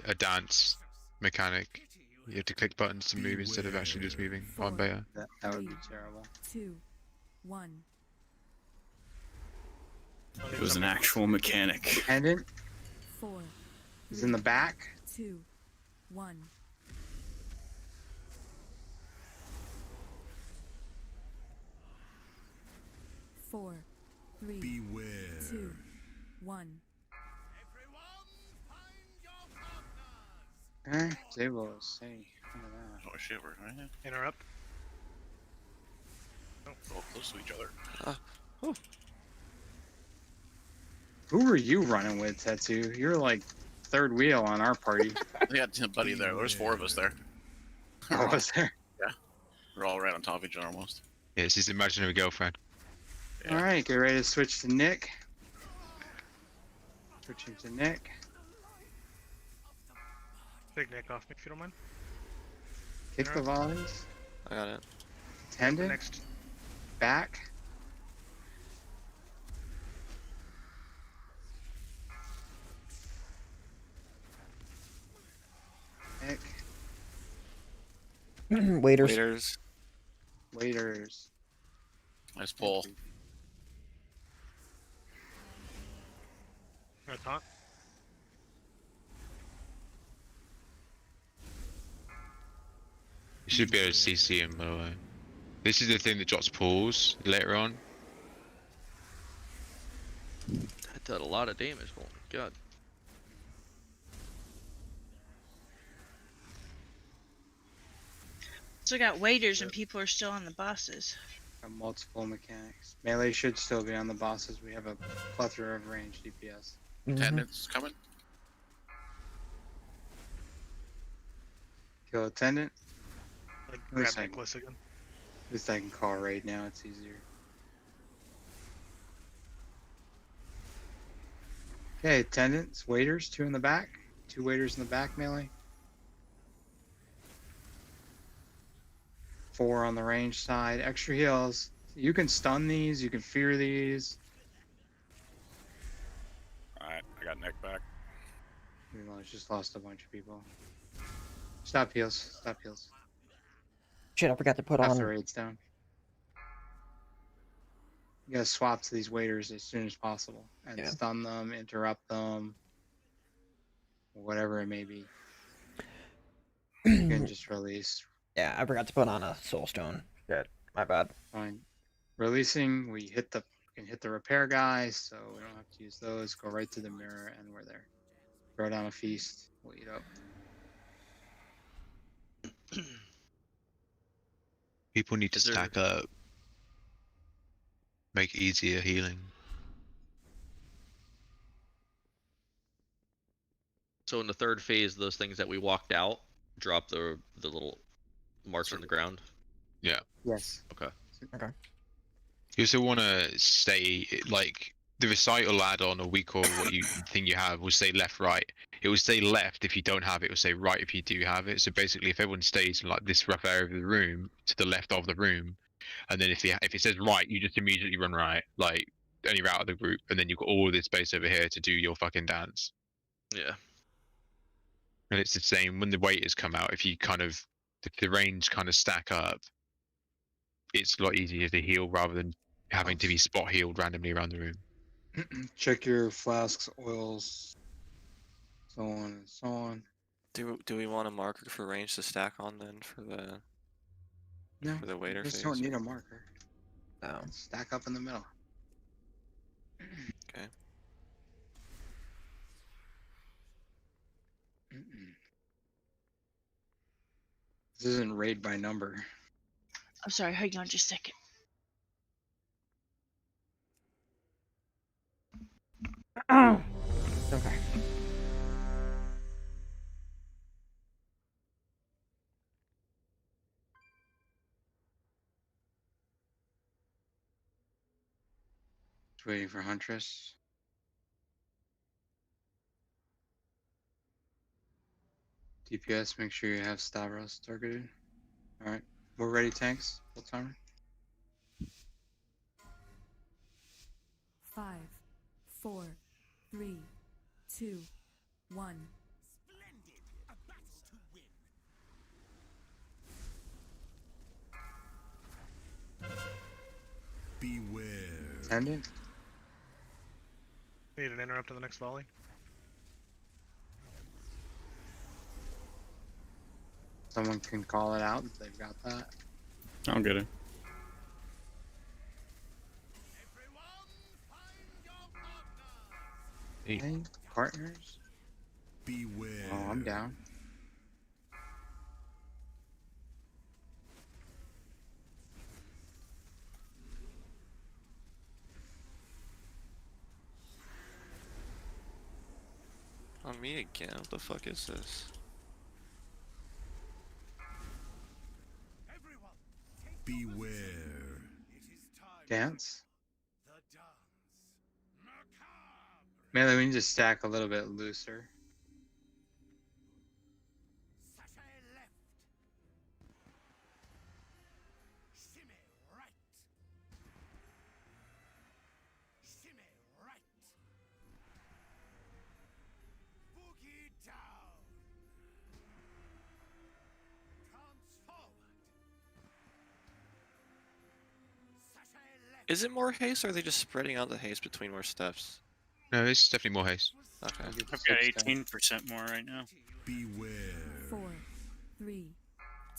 a dance mechanic. You had to click buttons to move instead of actually just moving on beta. That would be terrible. 2, 1. It was an actual mechanic. Pendant 4, is in the back. 2, 1. Four, 3, Beware. 2, 1. Okay, Zabos. Hey, look at that. Oh shit, we're right. Interrupt. Oh, we're close to each other. Who were you running with, Tetsu? You're like third wheel on our party. We had a buddy there. There was 4 of us there. Oh, was there? Yeah. We're all right on top of each other almost. Yeah, it's his imaginary girlfriend. All right, get ready to switch to Nick. Switching to Nick. Take Nick off me if you don't mind. Kick the volleys. I got it. Tendon. Next. Back. Nick. Waiters. Waiters. Waiters. Nice pull. Taunt. You should be able to CC him, by the way. This is the thing that drops pulls later on. That did a lot of damage. Oh my god. So we got waiters and people are still on the bosses. Got multiple mechanics. Melee should still be on the bosses. We have a plethora of range DPS. Attendants coming. Kill attendant. Like, At grab least I- Nicholas again. At least I can call right now. It's easier. Okay, attendants, waiters, 2 in the back. 2 waiters in the back, melee. 4 on the range side. Extra heals. You can stun these. You can fear these. Alright, I got Nick back. We just lost a bunch of people. Stop heals. Stop heals. Shit, I forgot to put Half the on. raids down. You gotta swap to these waiters as soon as possible and Yeah. stun them, interrupt them, whatever it may be. You can just release. Yeah, I forgot to put on a soul stone. Shit, my bad. Fine. Releasing, we can hit the repair guys, so we don't have to use those. Go right to the mirror, and we're there. Throw down a feast. We'll eat up. People need to Is there- stack up. Make easier healing. So in the 3rd phase, those things that we walked out drop the little marks on the ground. Yeah. Yes. Okay. Okay. You also want to stay, like, the recital add-on, or we call what you thing you have, will say left, right. It will say left if you don't have it. It will say right if you do have it. So basically, if everyone stays in like this rough area of the room, to the left of the room, and then if it says right, you just immediately run right, like any route of the group, and then you've got all of this space over here to do your fucking dance. Yeah. And it's the same when the waiters come out. If you if the range kind of stack up, it's a lot easier to heal rather than having to be spot healed randomly around the room. Check your flasks, oils, so on and so on. Do we want a marker for range to stack on then for the No, for the you waiter just phase? don't need a marker. No. Stack up in the middle. Okay. This isn't raid by number. I'm sorry, hang on just a second. Okay. Just waiting for Huntress. DPS, make sure you have Stavros targeted. Alright, we're ready, tanks. Full timer. 5, 4, 3, 2, 1. Splendid! A battle to win. Beware. Attendant. Need an interrupt to the next volley. Someone can call it out if they've got that. I'll get it. Hey, partners. Beware. Oh, I'm down. On me again? What the fuck is this? Beware. Dance. Melee, we need to stack a little bit looser. Shimmy right. Shimmy right. Boogie down. Prance forward. Sashay left. Is it more haste, or are they just spreading out the haste between more steps? No, it's definitely more haste. Okay. I've got 18% more right now. Beware. 4, 3,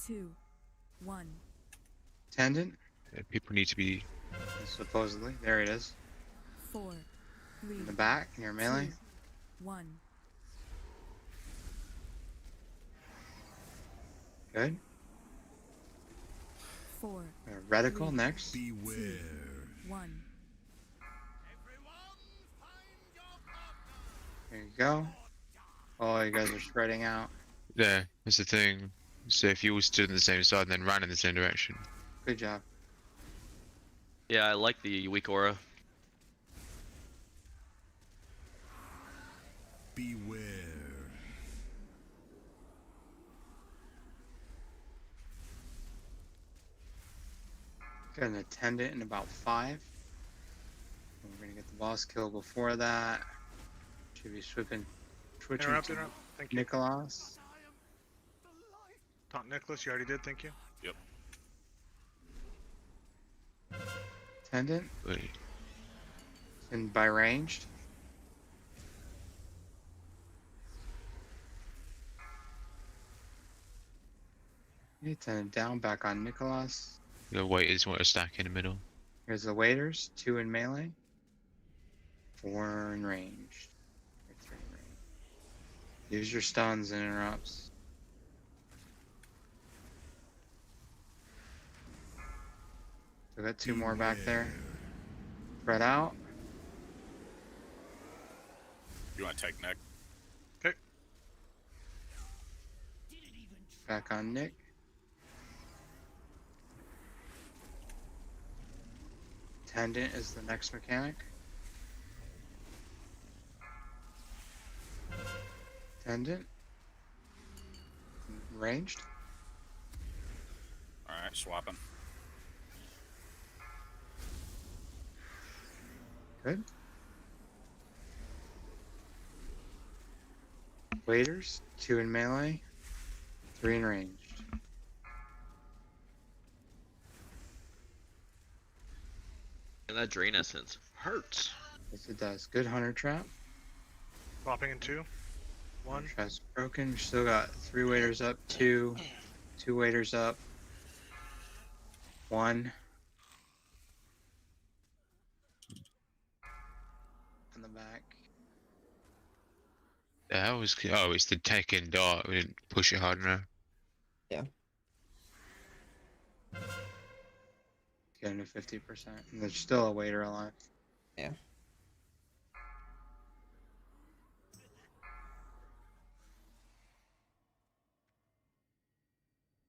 2, 1. Attendant. People need to be. Supposedly. There it is. 4, 3, In the back, near melee. 2, 1. Good. 4, Reticle next. Beware. 1. There you go. Oh, you guys are spreading out. There, that's the thing. So if you all stood on the same side and then ran in the same direction. Good job. Yeah, I like the weak aura. Beware. Got an attendant in about 5. We're gonna get the boss kill before that. Should be switching Interrupt, to interrupt. Thank you. Nicholas. Taunt Nicholas, you already did, thank you. Yep. Attendant. Wait. And by ranged. Attendant down, back on Nicholas. The waiters want to stack in the middle. Here's the waiters, 2 in melee. 4 in ranged. 3 in range. Use your stuns and interrupts. We got 2 more back there. Spread out. You want to take Nick? Okay. Back on Nick. Attendant is the next mechanic. Attendant. Ranged. Alright, swapping. Good. Waiters, 2 in melee, 3 in ranged. And that drain essence hurts. Yes, it does. Good hunter trap. Dropping in 2. 1. Trap's broken. We still got 3 waiters up. 2 waiters up. 1 on the back. That was oh, it's the tech and dart. We didn't push it hard enough. Yeah. Getting to 50%. And there's still a waiter alive. Yeah.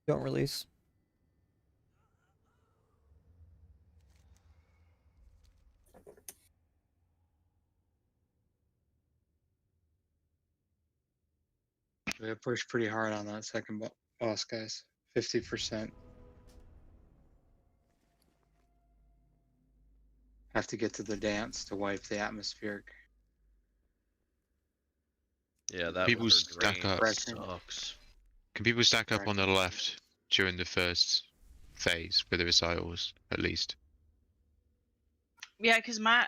Don't release. We got pushed pretty hard on that second boss, guys. 50%. Have to get to the dance to wipe the atmospheric. Yeah, that People was stack up. sucks. Can people stack up on the left during the first phase with the recitals, at least? Yeah, because my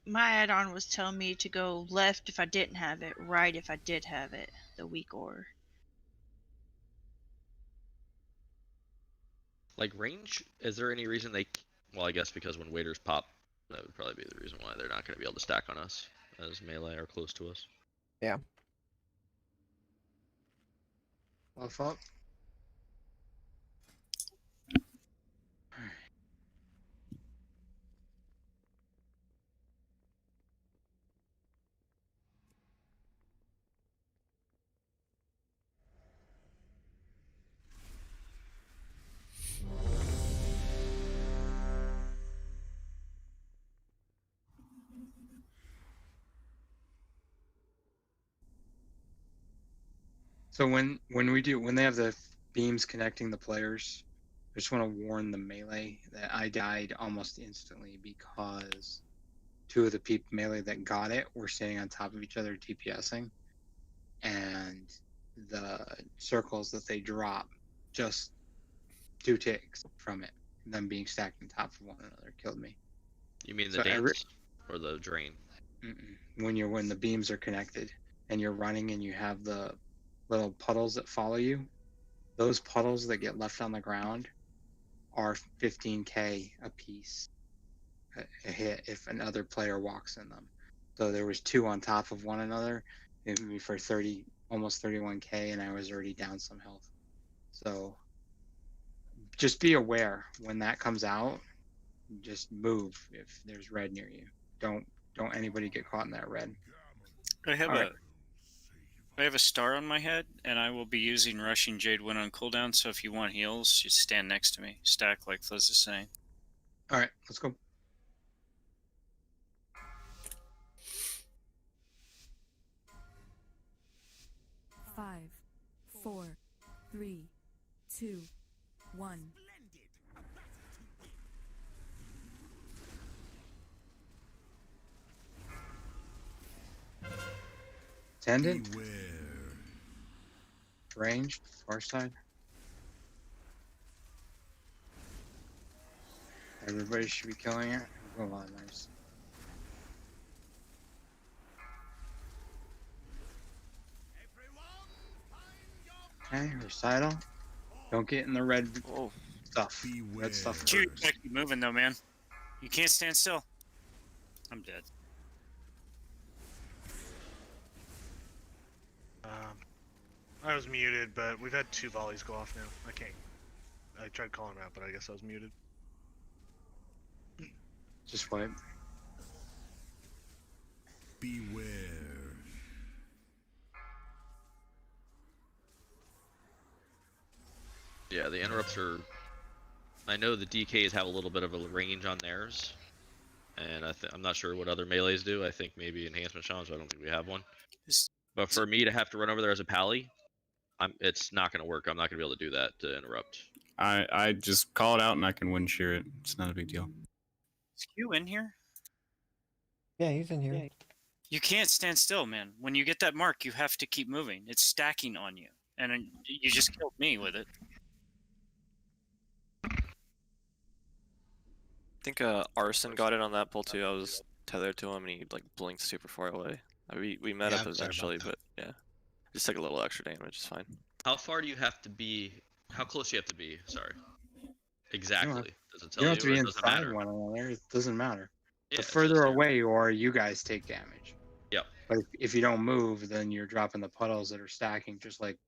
add-on was telling me to go left if I didn't have it, right if I did have it, the weak ore. Like range, is there any reason they? Well, I guess because when waiters pop, that would probably be the reason why they're not going to be able to stack on us as melee or close to us. Yeah. Buff up. So when they have the beams connecting the players, I just want to warn the melee that I died almost instantly because 2 of the people melee that got it were standing on top of each other TPSing, and the circles that they drop just 2 ticks from it, them being stacked on top of one another, killed me. You mean the So dance or the drain? When the beams are connected and you're running and you have the little puddles that follow you, those puddles that get left on the ground are 15k a piece a hit if another player walks in them. So there was 2 on top of one another, maybe for 30, almost 31k, and I was already down some health. So just be aware when that comes out. Just move if there's red near you. Don't anybody get caught in that red. I have a star on my head, and I will be using Rushing Jade when on cooldown, so if you want heals, just stand next to me. Stack like Fliz is saying. Alright, let's go. Five, 4, 3, 2, 1. Tendant. Range, far side. Everybody should be killing it. Oh, wow, nice. Okay, recital. Don't get in the red stuff. Red stuff. You keep moving though, man. You can't stand still. I'm dead. I was muted, but we've had 2 volleys go off now. I tried calling him out, but I guess I was muted. Just wipe. Beware. Yeah, the interrupts are. I know the DKs have a little bit of a range on theirs, and I'm not sure what other melees do. I think maybe enhancement shams. I don't think we have one. But for me to have to run over there as a pally, it's not going to work. I'm not going to be able to do that to interrupt. I just call it out and I can wind shear it. It's not a big deal. Is Q in here? Yeah, he's in here. You can't stand still, man. When you get that mark, you have to keep moving. It's stacking on you, and you just killed me with it. I think Arson got it on that pull too. I was tethered to him, and he like blinked super far away. We met Yeah, up I'm sorry about eventually, that. but yeah, just took a little extra damage. It's fine. How far do you have to be? How close do you have to be? Sorry. Exactly. Does it You tell don't you, have to or be it doesn't inside matter? one another. It doesn't matter. Yeah, The it further says here. away you are, you guys take damage. Yep. But if you don't move, then you're dropping the puddles that are stacking, just like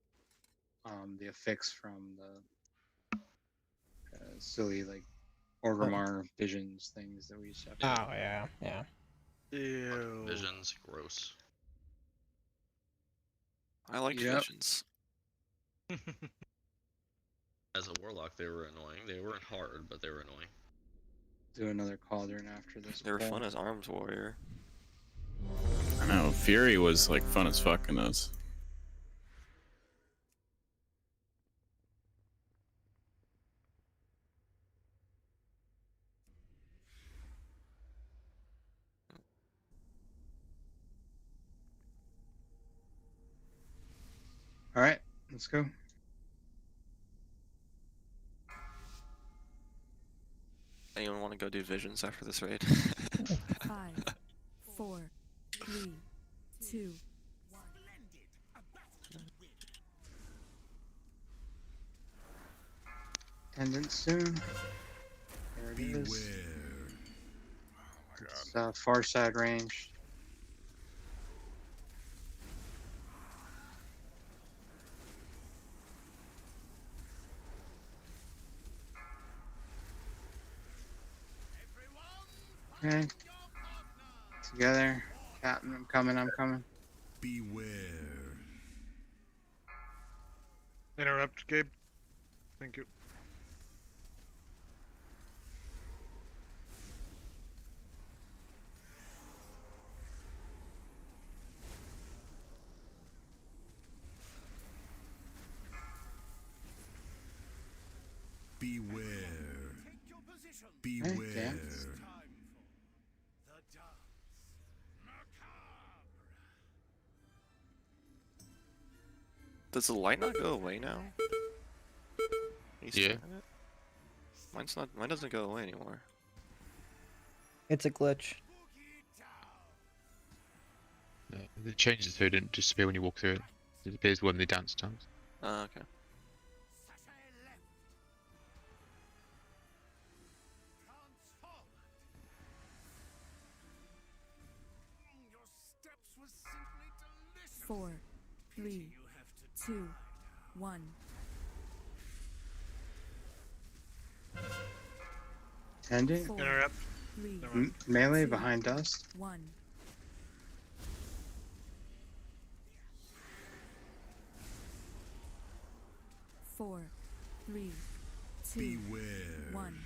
the affix from the silly like Orgrimmar visions things that we used to have. Oh yeah, yeah. Ew. Visions, gross. I like Yep. visions. As a warlock, they were annoying. They weren't hard, but they were annoying. Do another cauldron after this. They were pull. fun as arms warrior. I know Fury was like fun as fuck in those. All right, let's go. Anyone want to go do visions after this raid? 5, 4, 3, 2, Attendant soon. There it is. Oh my god. It's far side range. Okay. Together. Captain, I'm coming, I'm coming. Beware. Interrupt, Gabe. Thank you. Beware. Hey, Beware. dance. Does the light not go away now? Are you Yeah. staring at it? Mine's not. Mine doesn't go away anymore. It's a glitch. They changed it so it didn't disappear when you walk through it. It appears when they dance times. Okay. Four, 3, 2, 1. Attendant. Four, Interrupt. 3, Melee behind dust. 1. Four, 3, 2, Beware. 1.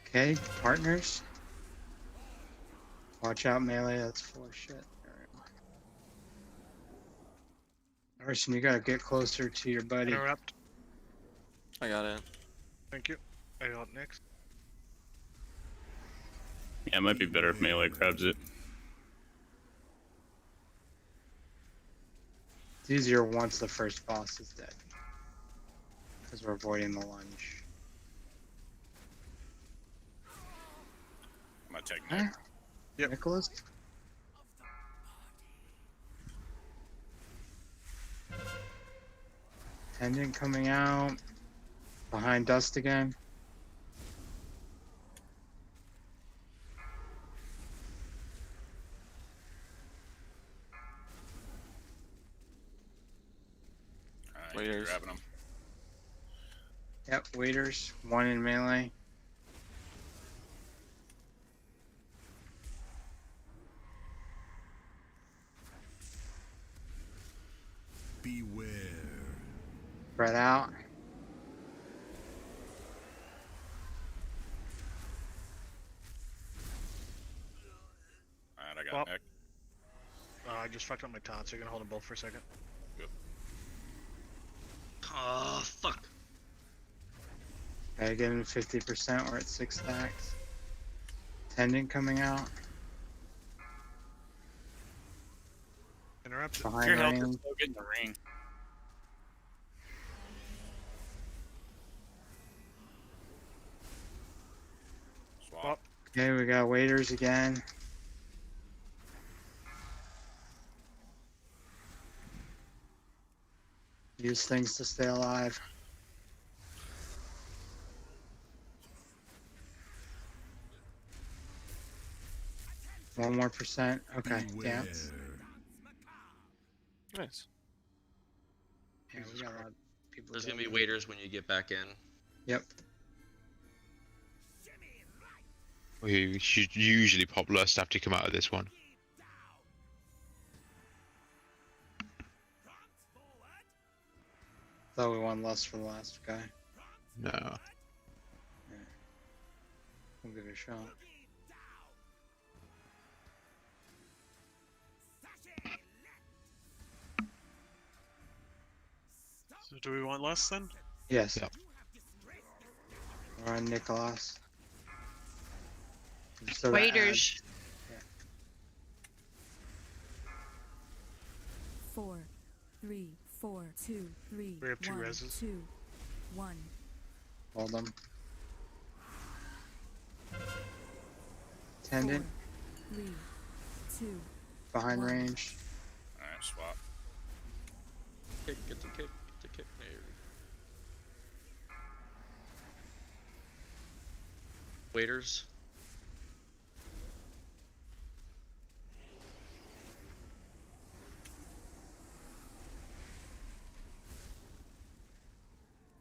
Okay, partners. Watch out, melee. That's full of shit. Alright. Arson, you gotta get closer to your buddy. Interrupt. I got it. Thank you. I got next. Yeah, it might be better if melee grabs it. It's easier once the first boss is dead. Because we're avoiding the lunge. I'm gonna take Huh? Nick. Yep. Nicholas? Attendant coming out. Behind dust again. Alright, Waiters. grabbing him. Yep, waiters. One in melee. Beware. Spread out. Alright, I got Well. Nick. I just fucked up my taunt, so you can hold them both for a second. Oh, fuck. Gotta get him 50%. We're at 6 stacks. Attendant coming out. Interrupt. Behind Your health is range. so good in the ring. Swap. Okay, we got waiters again. Use things to stay alive. One more percent. Okay, dance. Nice. Yeah, we got a lot of people. There's gonna doing be it. waiters when you get back in. Yep. We should usually pop lust after you come out of this one. Thought we won less for the last guy. No. We'll give it a shot. So do we want less then? Yes. Yep. We're on Nicholas. So Waiters. 4, 3, 4, 2, 3, We have 2 1, reses. 2, 1. Hold them. Tendon. 3, 2. Behind one. range. Alright, swap. Kick, get the kick, get the kick. There. Waiters.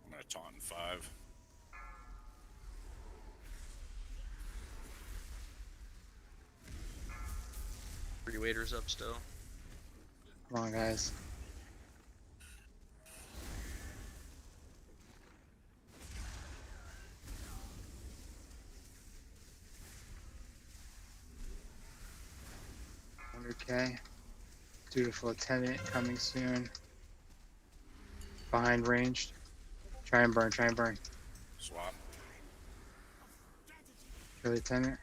I'm gonna taunt in 5. Three waiters up still. Come on, guys. $100K. Dutiful attendant coming soon. Behind ranged. Try and burn, try and burn. Swap. Kill the attendant.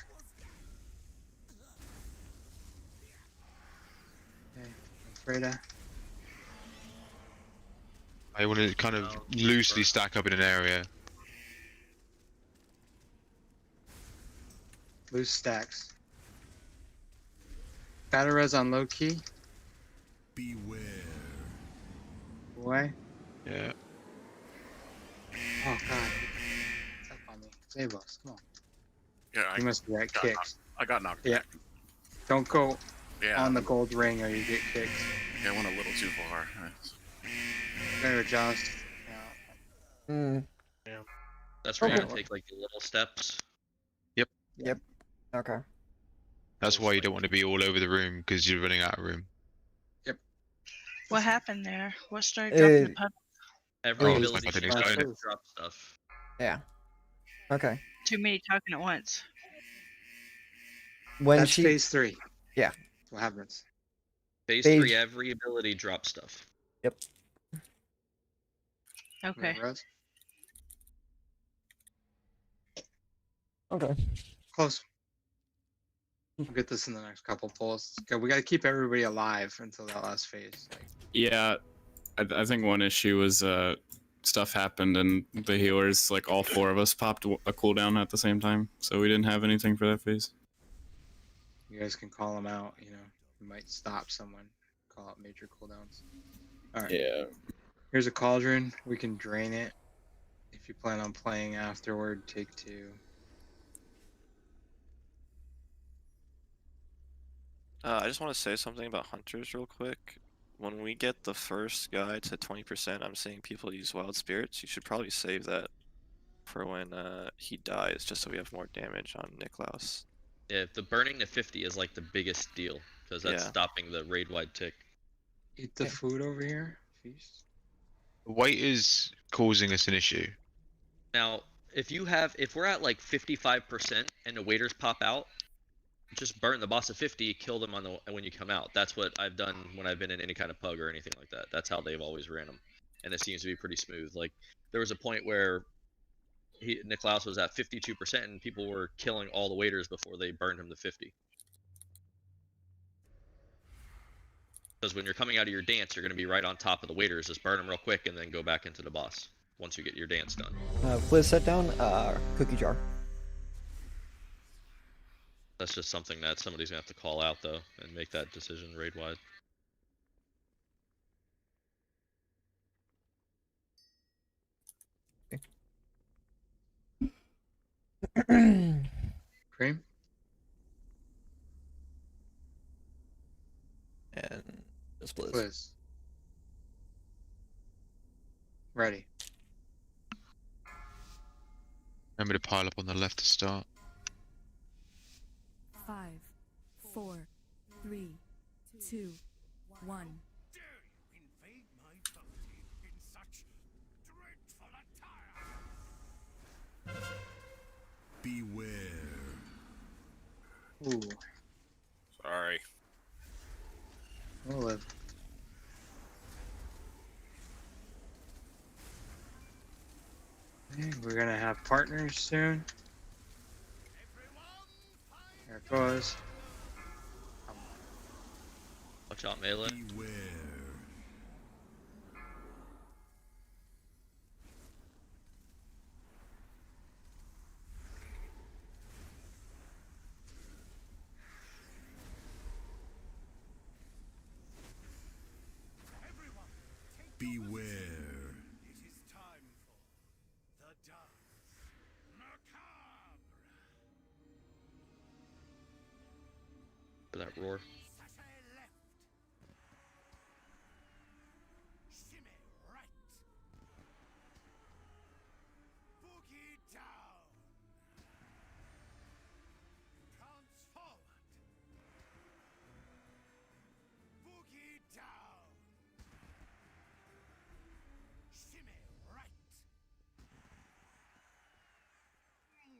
Okay, Freda. I want to kind of loosely stack up in an area. Loose stacks. Battle res on low key. Beware. Away. Yeah. Oh god. It's up on me. Save us. Come on. Yeah, You must be at got kicks. I got knocked Yeah. back. Don't go Yeah. on the gold ring or you get kicked. Yeah, I went a little too far. Better adjust. Hmm. Yeah. That's where you're Okay. gonna take like the little steps. Yep. Okay. That's why you don't want to be all over the room because you're running out of room. What happened there? What started Uh, dropping the puddle? Every Oh, ability I think you it's have going to drop stuff. Yeah. Okay. Too many talking at once. When That's she phase 3. Yeah. What happens? Phase Phase- 3, every ability drop stuff. Yep. Okay. Res? Okay. Close. We'll get this in the next couple pulls. Okay, we gotta keep everybody alive until that last phase. Yeah, I think one issue was stuff happened and the healers, like all 4 of us, popped a cooldown at the same time, so we didn't have anything for that phase. You guys can call them out, you know. You might stop someone. Call out major cooldowns. Alright. Yeah. Here's a cauldron. We can drain it. If you plan on playing afterward, take 2. I just want to say something about hunters real quick. When we get the first guy to 20%, I'm seeing people use wild spirits. You should probably save that for when he dies, just so we have more damage on Niklaus. Yeah, the burning to 50 is like the biggest deal because that's Yeah. stopping the raid wide tick. Eat the food over here. Feast. Weight is causing us an issue. Now, if we're at like 55% and the waiters pop out, just burn the boss at 50, kill them when you come out. That's what I've done when I've been in any kind of pug or anything like that. That's how they've always ran them, and it seems to be pretty smooth. Like there was a point where Niklaus was at 52% and people were killing all the waiters before they burned him to 50. Because when you're coming out of your dance, you're going to be right on top of the waiters. Just burn them real quick and then go back into the boss once you get your dance done. Please set down cookie jar. That's just something that somebody's gonna have to call out though, and make that decision raid wide. Cream. And just Blizz. Blizz. Ready. Remember to pile up on the left to start. 5, 4, 3, 2, 1. Invade my bounty in such dreadful attire. Beware. Ooh. Sorry. We'll live. Okay, we're gonna have partners soon. There it goes. Watch out, melee. Beware. Beware. It is time for the dance. Macabre. For that roar. Sashay left. Shimmy right. Boogie down. Prance forward. Boogie down. Shimmy right.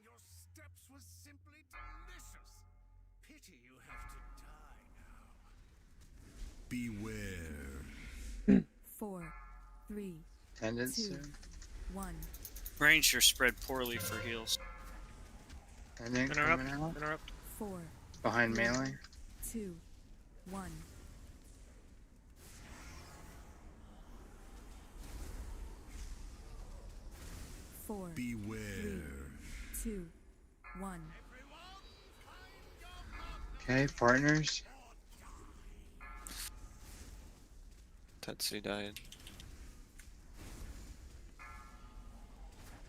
Your steps were simply delicious. Pity you have to die now. Beware. 4, 3, Attendance 2, soon. 1. Ranger spread poorly for heals. And then Interrupt. coming out. Interrupt. 4, Behind 3, melee. 2, 1. Four, Beware. 2, 1. Okay, partners. Tetsu died.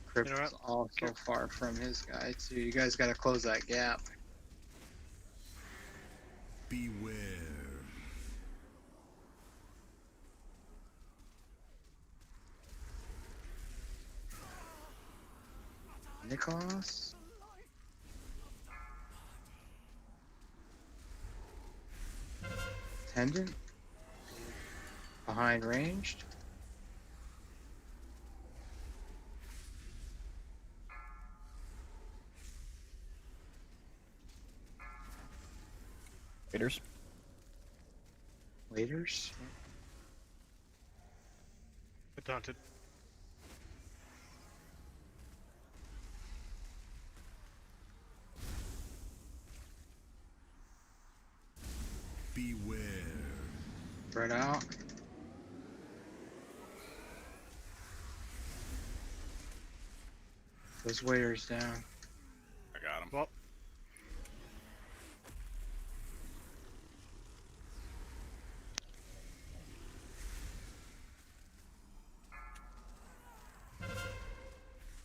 Crypt is Interrupt. also far from his guy too. You guys gotta close that gap. Beware. Nicholas. Tendon. Behind ranged. Raiders. Waiters. Get daunted. Beware. Spread out. Those waiters down. I got him. Well,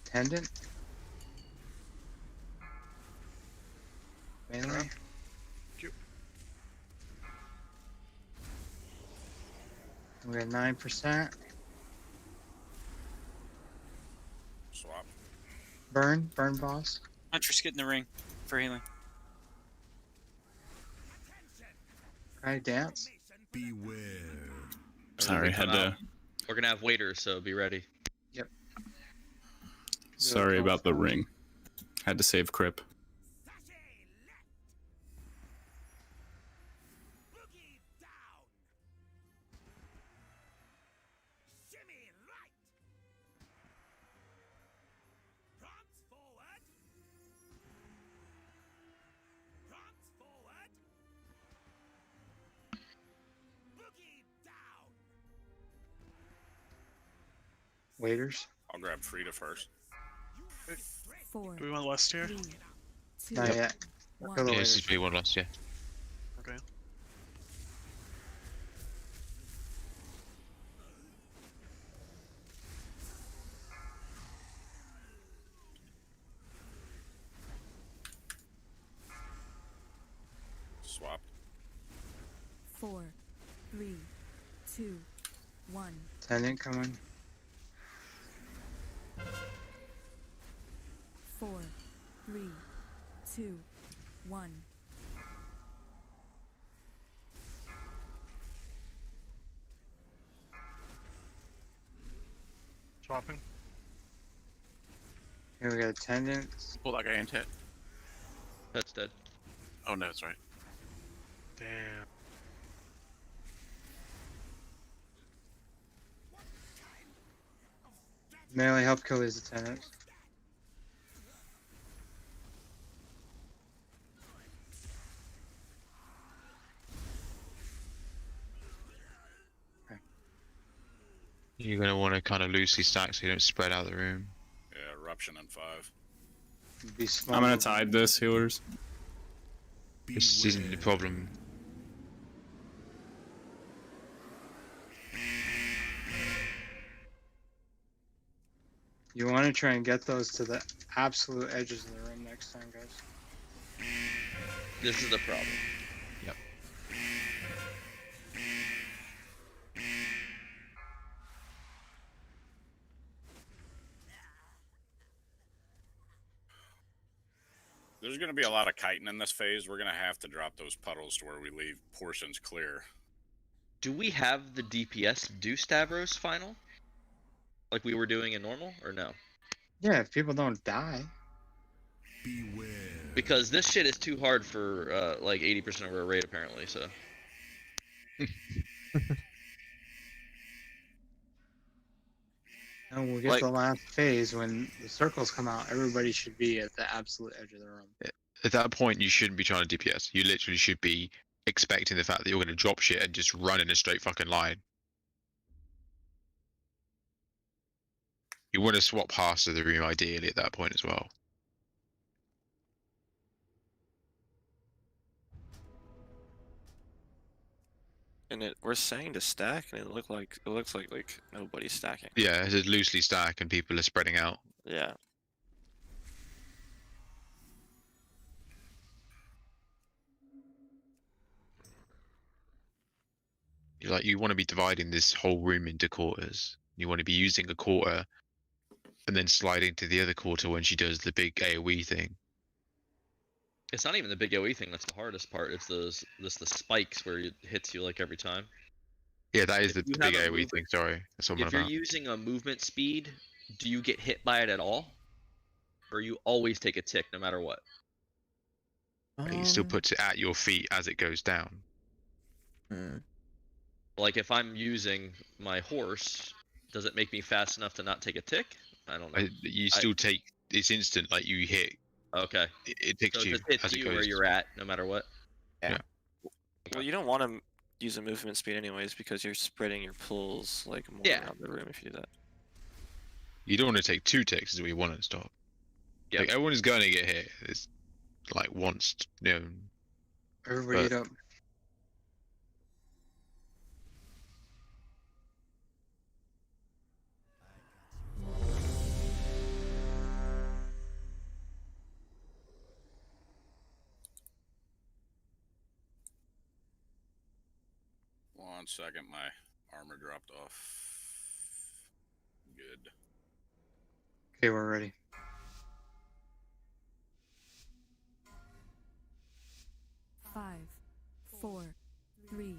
Tendon. Melee. We had 9%. Swap. Burn boss. Huntress, get in the ring for healing. Okay, dance. Beware. Sorry, had to. We're gonna have waiters, so be ready. Yep. Sorry about the ring. Had to save Crip. Shimmy right. Prance forward. Prance forward. Boogie down. Waiters. I'll grab Frida first. 4, do we want Lest here? 3, 2, Not yet. One. Yeah, this is B1 loss, yeah. Okay. Swap. 4, 3, 2, 1. Tenant coming. 4, 3, 2, 1. Swapping. Here we got attendant. Pull that guy into it. That's dead. Oh no, that's right. Damn. Melee help kill these attendants. You're going to want to kind of loosely stack so you don't spread out the room. Yeah, eruption in 5. Be small. I'm gonna tide this, healers. This isn't the problem. You want to try and get those to the absolute edges of the room next time, guys. This is the problem. Yep. There's going to be a lot of kiting in this phase. We're going to have to drop those puddles to where we leave portions clear. Do we have the DPS do Stavros final? Like we were doing in normal, or no? Yeah, if people don't die. Beware. Because this shit is too hard for like 80% of our raid apparently, so. And we'll get to the last phase when the circles come out. Everybody should be at the absolute edge of the room. At that point, you shouldn't be trying to DPS. You literally should be expecting the fact that you're going to drop shit and just run in a straight fucking line. You want to swap past of the room ideally at that point as well. And we're saying to stack, and it looks like nobody's stacking. Yeah, it's a loosely stack and people are spreading out. Yeah. You want to be dividing this whole room into quarters. You want to be using a quarter and then sliding to the other quarter when she does the big AoE thing. It's not even the big OE thing that's the hardest part. It's the spikes where it hits you like every time. Yeah, that is the you big have a AoE movement- thing, sorry. That's what I'm If you're about. using a movement speed, do you get hit by it at all? Or you always take a tick no matter what? It still puts it at your feet as it goes down. Like if I'm using my horse, does it make me fast enough to not take a tick? I don't know. You still take, it's instant, like you hit. Okay. It ticks So you it just hits as it you goes. where you're at, no matter what. Yeah. Well, you don't want to use a movement speed anyways because you're spreading your pulls like more around the room if you do that. You don't want to take 2 ticks is what you want to stop. Yeah. Like everyone is going to get hit. It's like once, Everybody eat up. One second, my armor dropped off. Good. Okay, we're ready. Five, 4, 3,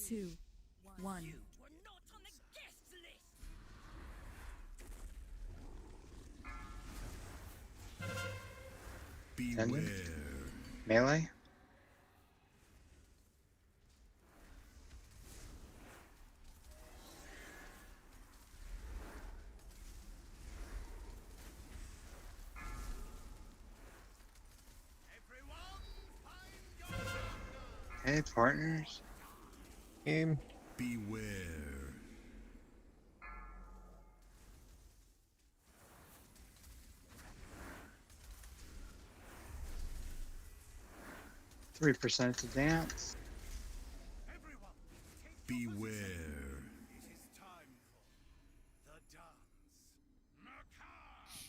2, 1. Attendant? Melee? Hey, partners. Game. Beware. 3% to dance. Beware. It is time for the dance. Macabre.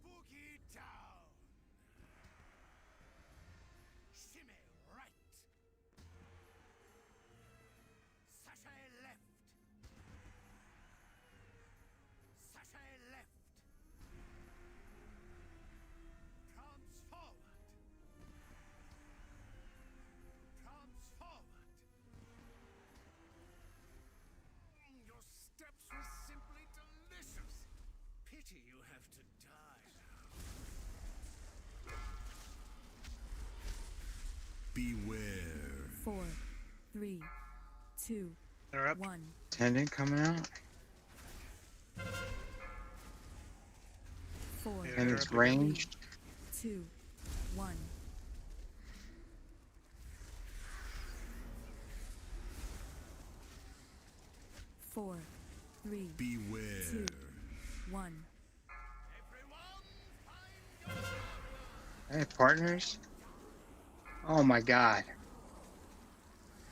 Boogie down. Shimmy right. Sashay left. Sashay left. Prance forward. Prance forward. Your steps were simply delicious. Pity you have to die now. Beware. 4, 3, 2, They're up. 1. Attendant coming out. 4, And it's ranged. 2, 1. 4, 3, Beware. 2, 1. Hey, partners. Oh my god.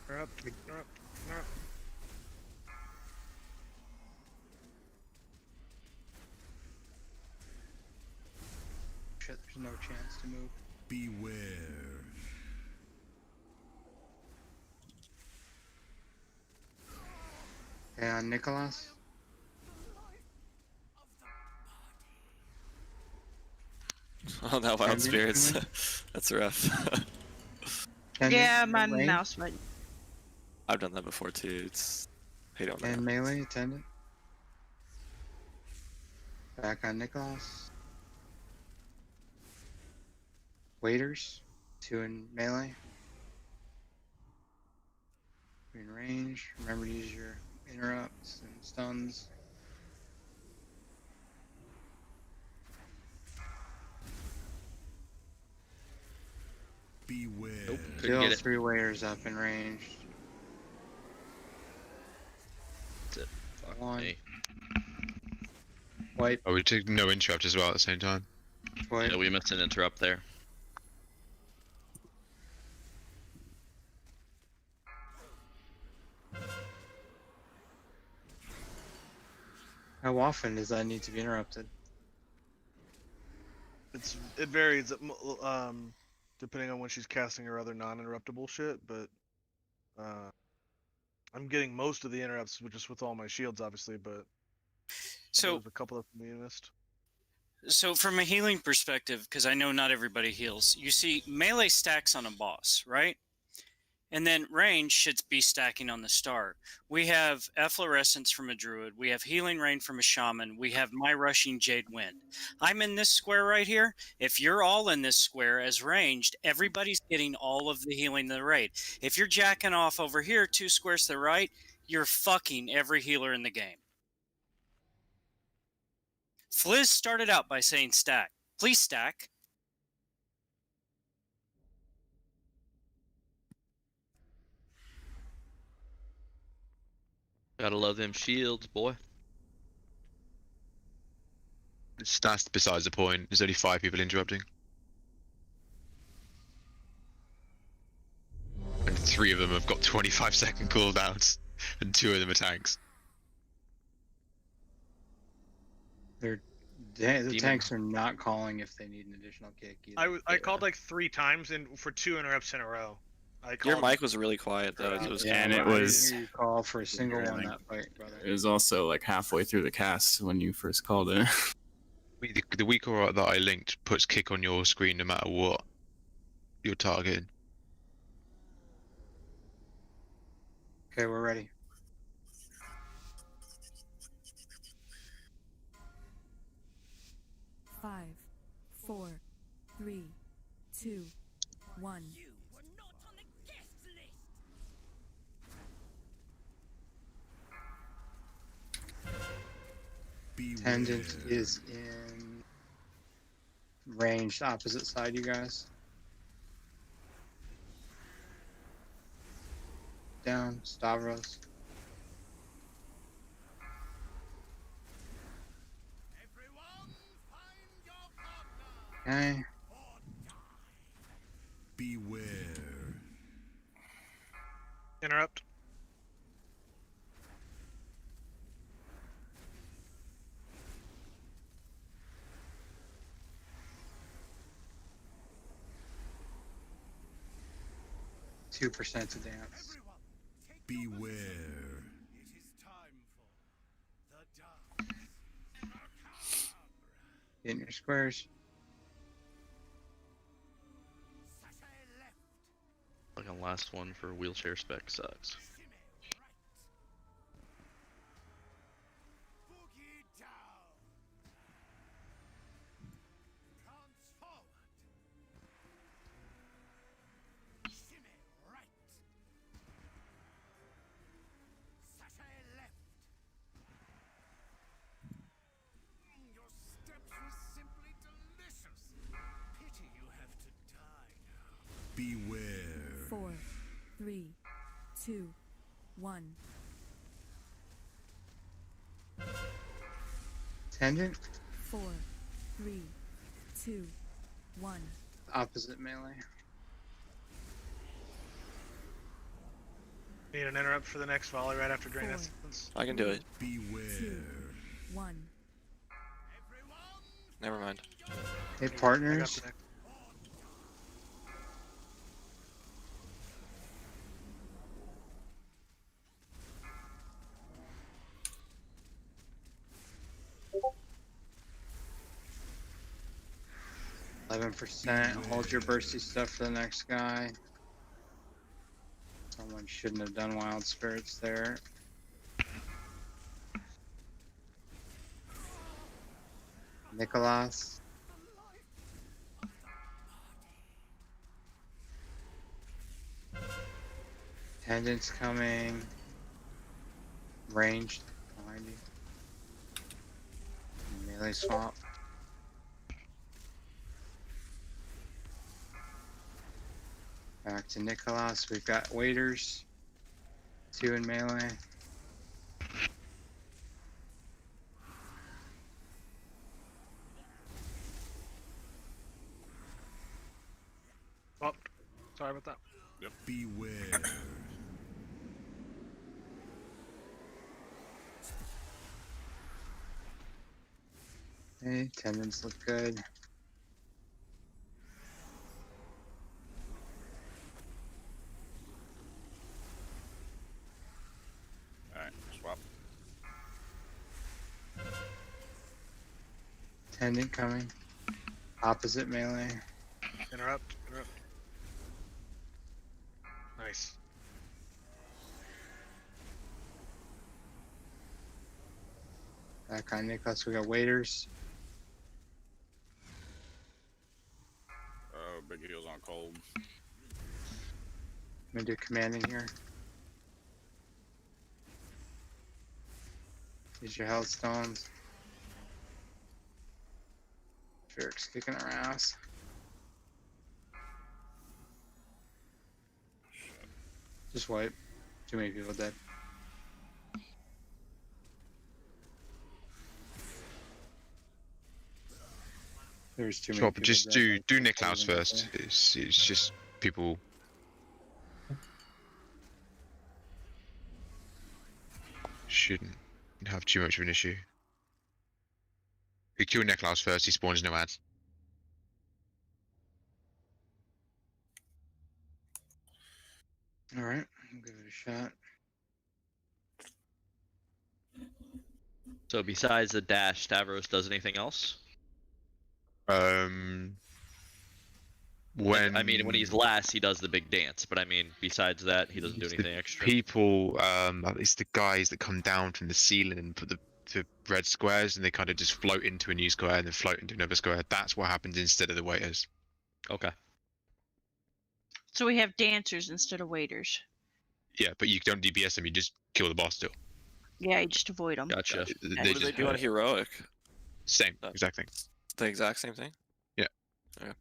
They're up. They're up. They're up. Shit, there's no chance to move. Beware. Okay, on Nicholas. Oh, that wild Attendant spirits. coming? That's rough. Attendant Yeah, in my range. mouse went. I've done that before too. It's hate on that. And melee attendant. Back on Nicholas. Waiters. 2 in melee. 3 in range. Remember to use your interrupts and stuns. Beware. Nope, couldn't Still get it. 3 waiters up in range. That's it. Fuck 1. me. Wipe. Oh, we took no interrupt as well at the same time. Wipe. Yeah, we missed an interrupt there. How often does that need to be interrupted? It varies, depending on when she's casting her other non-interruptible shit. But I'm getting most of the interrupts, just with all my shields, obviously. But So there's a couple of them we missed. So from a healing perspective, because I know not everybody heals, you see melee stacks on a boss, right? And then range should be stacking on the star. We have efflorescence from a druid. We have healing rain from a shaman. We have my rushing jade wind. I'm in this square right here. If you're all in this square as ranged, everybody's getting all of the healing in the raid. If you're jacking off over here 2 squares to the right, you're fucking every healer in the game. Fliz started out by saying stack. Please stack. Gotta love them shields, boy. That's besides the point. There's only 5 people interrupting. And 3 of them have got 25-second cooldowns, and 2 of them are tanks. The tanks are not calling if they need an additional kick either. I called like 3 times and for 2 interrupts in a row. Your mic was really quiet though. It was And it was. You call for a single one that fight, brother. It was also like halfway through the cast when you first called it. The weak aura that I linked puts kick on your screen no matter what you're targeting. Okay, we're ready. Five, 4, 3, 2, 1. Tangent is in range opposite side, you guys. Down, Stavros. Okay. Beware. Interrupt. Two percent to dance. Beware. It is time for the dance. Get in your squares. Fucking last one for wheelchair spec sucks. Your steps were simply delicious. Pity you have to die now. Beware. 4, 3, 2, 1. Tangent. 4, 3, 2, 1. Opposite melee. Need an interrupt for the next volley right after Drain Essence. I can do it. Beware. 2, 1. Never mind. Hey, I got partners. the next. %. Hold your bursty stuff for the next guy. Someone shouldn't have done wild spirits there. Nicholas. Tangent's coming. Ranged behind you. Melee swap. Back to Nicholas. We've got waiters. 2 in melee. Oh, sorry about that. Yep. Beware. Okay, tendons look good. Alright, swap. Tendon coming. Opposite melee. Interrupt. Nice. Back on Nicholas. We got waiters. Oh, big heels on cold. I'm gonna do commanding here. Use your health stones. Ferrick's kicking our ass. Just wipe. Too many people dead. There's too many Swap, people just dead. do Niklaus first. It's just people. Shouldn't have too much of an issue. We kill Niklaus first, he spawns no ads. Alright, I'll give it a shot. So besides the dash, Stavros does anything else? When I mean, when he's last, he does the big dance. But I mean, besides that, he doesn't do the anything extra. people, it's the guys that come down from the ceiling and put the red squares, and they kind of just float into a new square and then float into another square. That's what happens instead of the waiters. Okay. So we have dancers instead of waiters. Yeah, but you don't DPS them, you just kill the boss still. Yeah, you just avoid them. Gotcha. What do they do on heroic? Same, exact thing. The exact same thing? Yeah. Okay.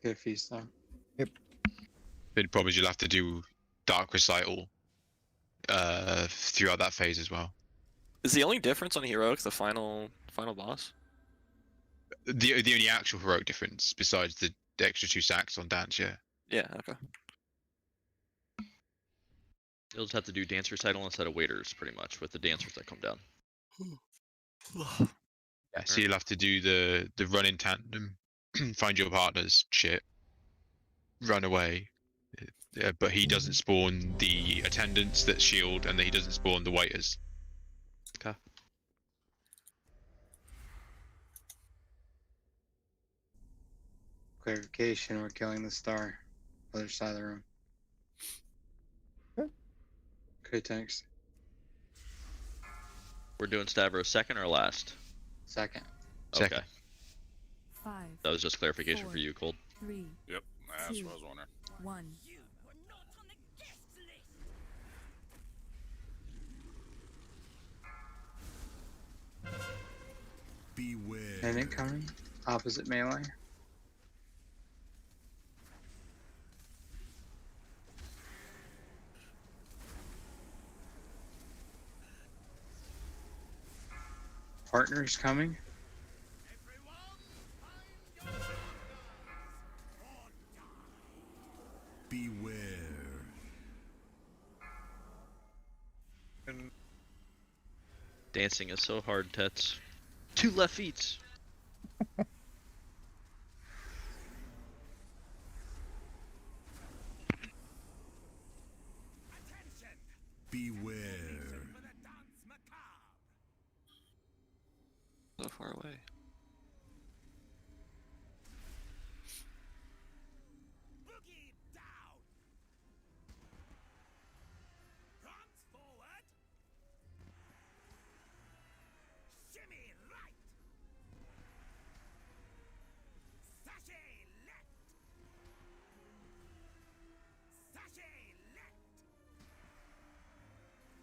Get a feast on. The problem is you'll have to do Dark Recital throughout that phase as well. Is the only difference on heroic the final boss? The only actual heroic difference besides the extra 2 sacks on dance, yeah. Yeah. Okay. You'll just have to do dance recital instead of waiters, pretty much, with the dancers that come down. Yeah, so you'll have to do the run in tandem, find your partners, shit, run away. But he doesn't spawn the attendants that shield, and he doesn't spawn the waiters. Okay. Clarification: we're killing the star. Other side of the room. Okay, thanks. We're doing Stavros second or last? Second. Okay. Second. 5, That was just clarification 4, for you, Cold. 3, Yep, that's what I was wondering. 1. Beware. And incoming. Opposite melee. Partners coming. Beware. And Dancing is so hard, Tets. 2 left feet. Beware. So far away.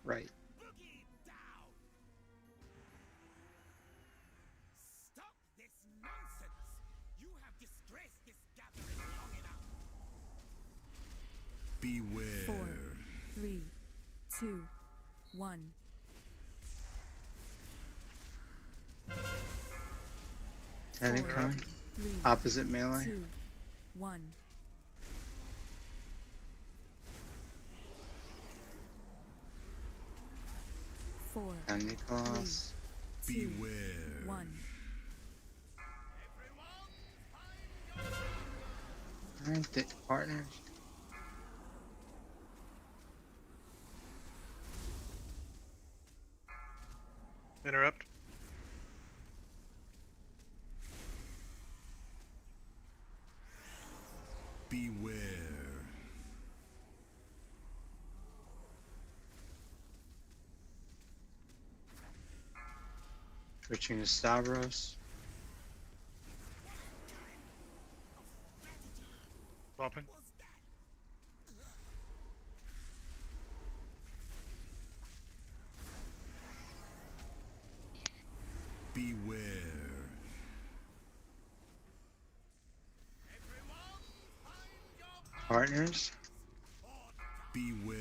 Right. Stop this nonsense! You have disgraced this gathering long enough. Beware. 4, 3, 2, 1. And 4, incoming. 3, Opposite melee. 2, 1. Four, And Nicholas. 2, Beware. 1. Alright, partners. interrupt. Beware. Switching to Stavros. Swapping. Beware. Partners. Beware.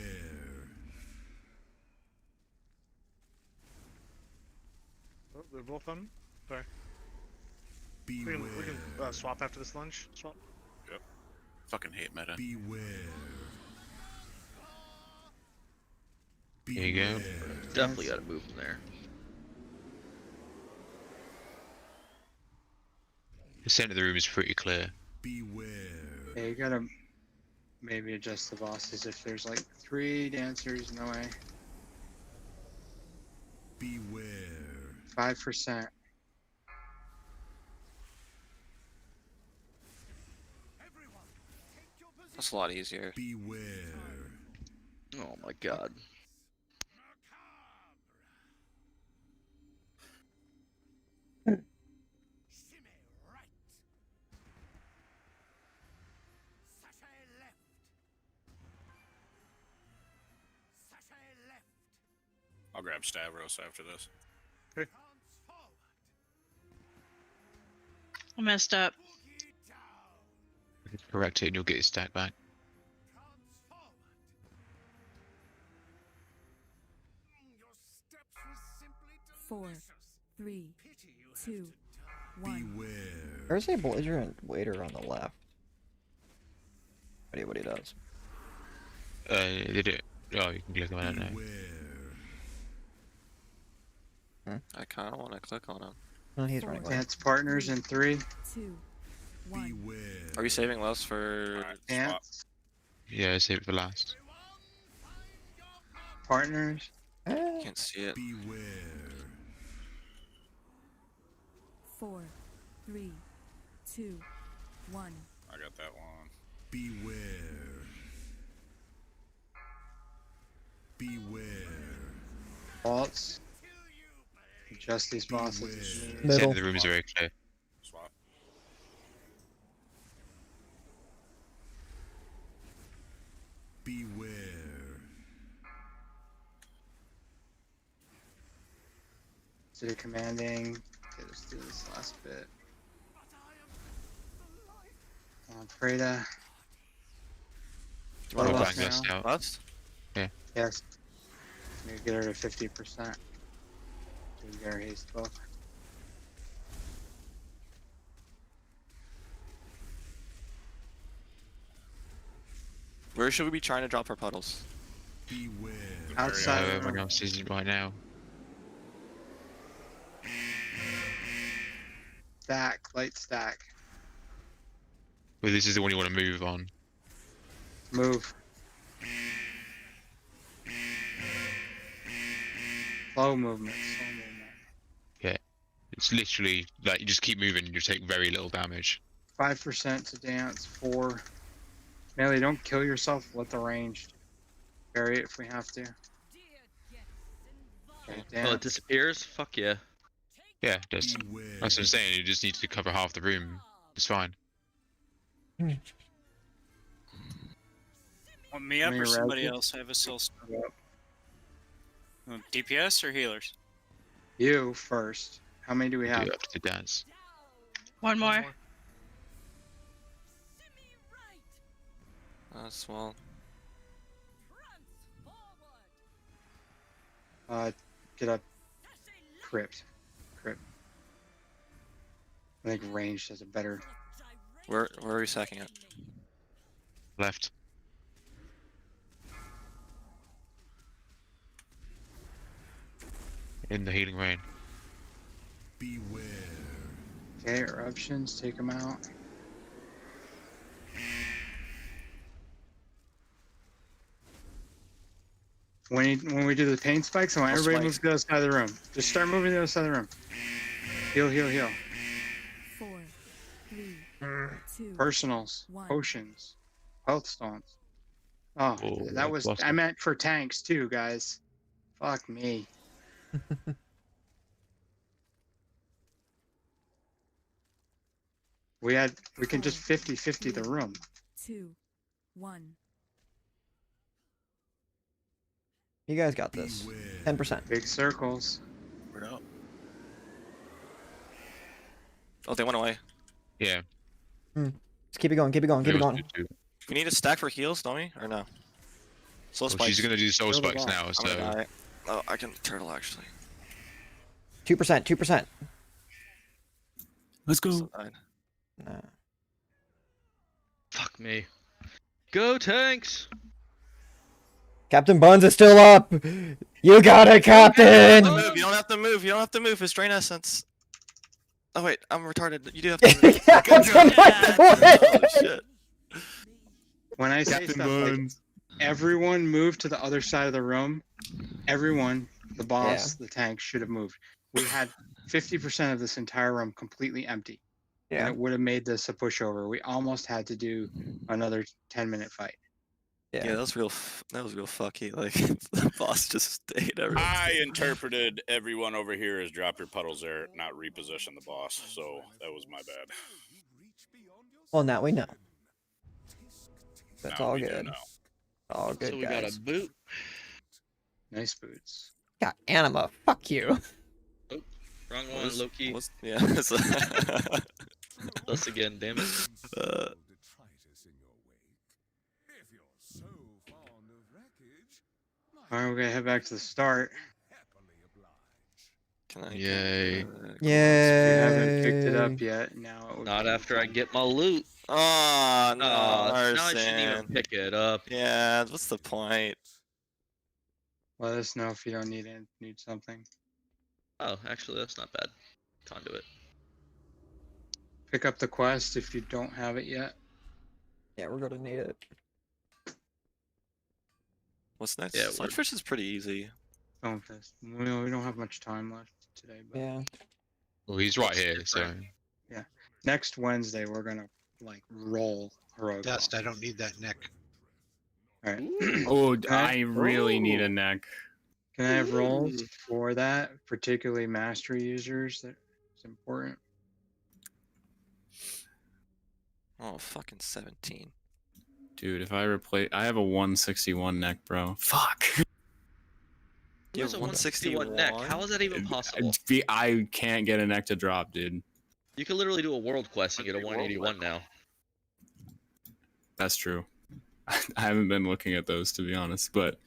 Oh, they're both on. Sorry. We Beware. can swap after this lunge. Swap. Yep. Fucking hate meta. Beware. There you go. Definitely got to move from there. The center of the room is pretty clear. Beware. Yeah, you gotta maybe adjust the bosses if there's like 3 dancers, no way. Beware. 5%. That's a lot easier. Beware. Oh my god. I'll grab Stavros after this. I messed up. Correct it and you'll get your stack back. Four, 3, 2, There's a belligerent waiter on the left. What he does. Did it? Oh, you can click on it now. I kind of want to click on him. Oh, he's running away. Dance partners in 3. 2, 1. Are we saving less for Dance Yeah, save it for last. partners. Can't see it. 4, 3, 2, 1. I got that one. Vaults. Adjust these bosses. as needed. Middle. The rooms are very clear. Swap. City commanding. Okay, let's do this last bit. Preda. Do you want to Last bang us now. out? Last? Yes. Maybe get her to 50%. So we get her haste buff. Where should we be trying to drop our puddles? Outside of the Everyone room. else is right now. Stack, light stack. Well, this is the one you want to move on. Move. Slow movement, slow movement. Yeah. It's literally like you just keep moving and you take very little damage. 5% to dance, 4. Melee, don't kill yourself, let the ranged. Bury it if we have to. Okay, Oh, it dance. disappears? Fuck yeah. Yeah, that's what I'm saying. You just need to cover half the room. It's fine. Want me up Give me or a somebody res- else? I have a soul stone. DPS or healers? You first. How many do we Do have? up to the dance. One more. That's well. Get up. Crypt. I think ranged has a better. Where are we sacking it? Left. In the healing rain. Okay, eruptions, take them out. When we do the pain spikes, I want everybody to move to the other side of the room. Just start moving to the other side of the room. Heal. 4, 3, 2. Personals, One. potions, health stones. Oh, Oh, that was. awesome. I meant for tanks too, guys. Fuck me. We can just 50-50 the room. 2, 1. You guys got this. 10%. Big circles. We're up. Oh, they went away. Yeah. Just keep it going. We need a stack for heals, don't we? Or no? Soul Well, spikes. she's gonna do soul Kill the spikes boss. now, I'm so gonna die. Oh, I can turtle actually. 2%. Let's go. Still died. Nah. Fuck me. Go tanks! Captain Buns is still up. You got it, Captain. You don't have to move. You don't have to move. It's drain essence. Oh wait, I'm retarded. You do have to move. Captain Oh shit. When I say Captain stuff like Buns. everyone move to the other side of the room, everyone, the boss, the tank should have moved. We had 50% of this entire room completely empty. And Yeah. it would have made this a pushover. We almost had to do another 10-minute fight. Yeah, that was real fucky. Like the boss just stayed everywhere. I interpreted everyone over here as drop your puddles there, not reposition the boss. So that was my bad. Well, now we know. That's Now all we do good. know. All good, So we guys. got a boot. Nice boots. Got anima. Fuck you. Wrong one, Loki. Yeah. Us again, damn it. All right, we're gonna head back to the start. Can I Yay. If you haven't picked it up Yay. yet, now it would Not be after I time. get my loot. Oh no, Now I shouldn't even Arson. pick it up. Yeah, what's the point? Let us know if you don't need something. Oh, actually, that's not bad. Conduit. Pick up the quest if you don't have it yet. Yeah, we're gonna need it. What's next? Yeah, Slugfish is pretty easy. Stone Fist. We don't have much time left today, but Yeah. Well, he's right here, so. yeah. Next Wednesday we're gonna like roll heroic. Dust, I don't need that neck. All right. Oh, Can I really need a Ooh. neck. Can I have rolls for that, particularly mastery users? That's important. Oh, fucking 17. Dude, if I replace, I have a 161 neck, bro. Fuck. You have Where's a 161 neck? How is that even possible? I can't get a neck to drop, dude. You can literally do a world quest and get a 181 now. That's true. I haven't been looking at those, to be honest, but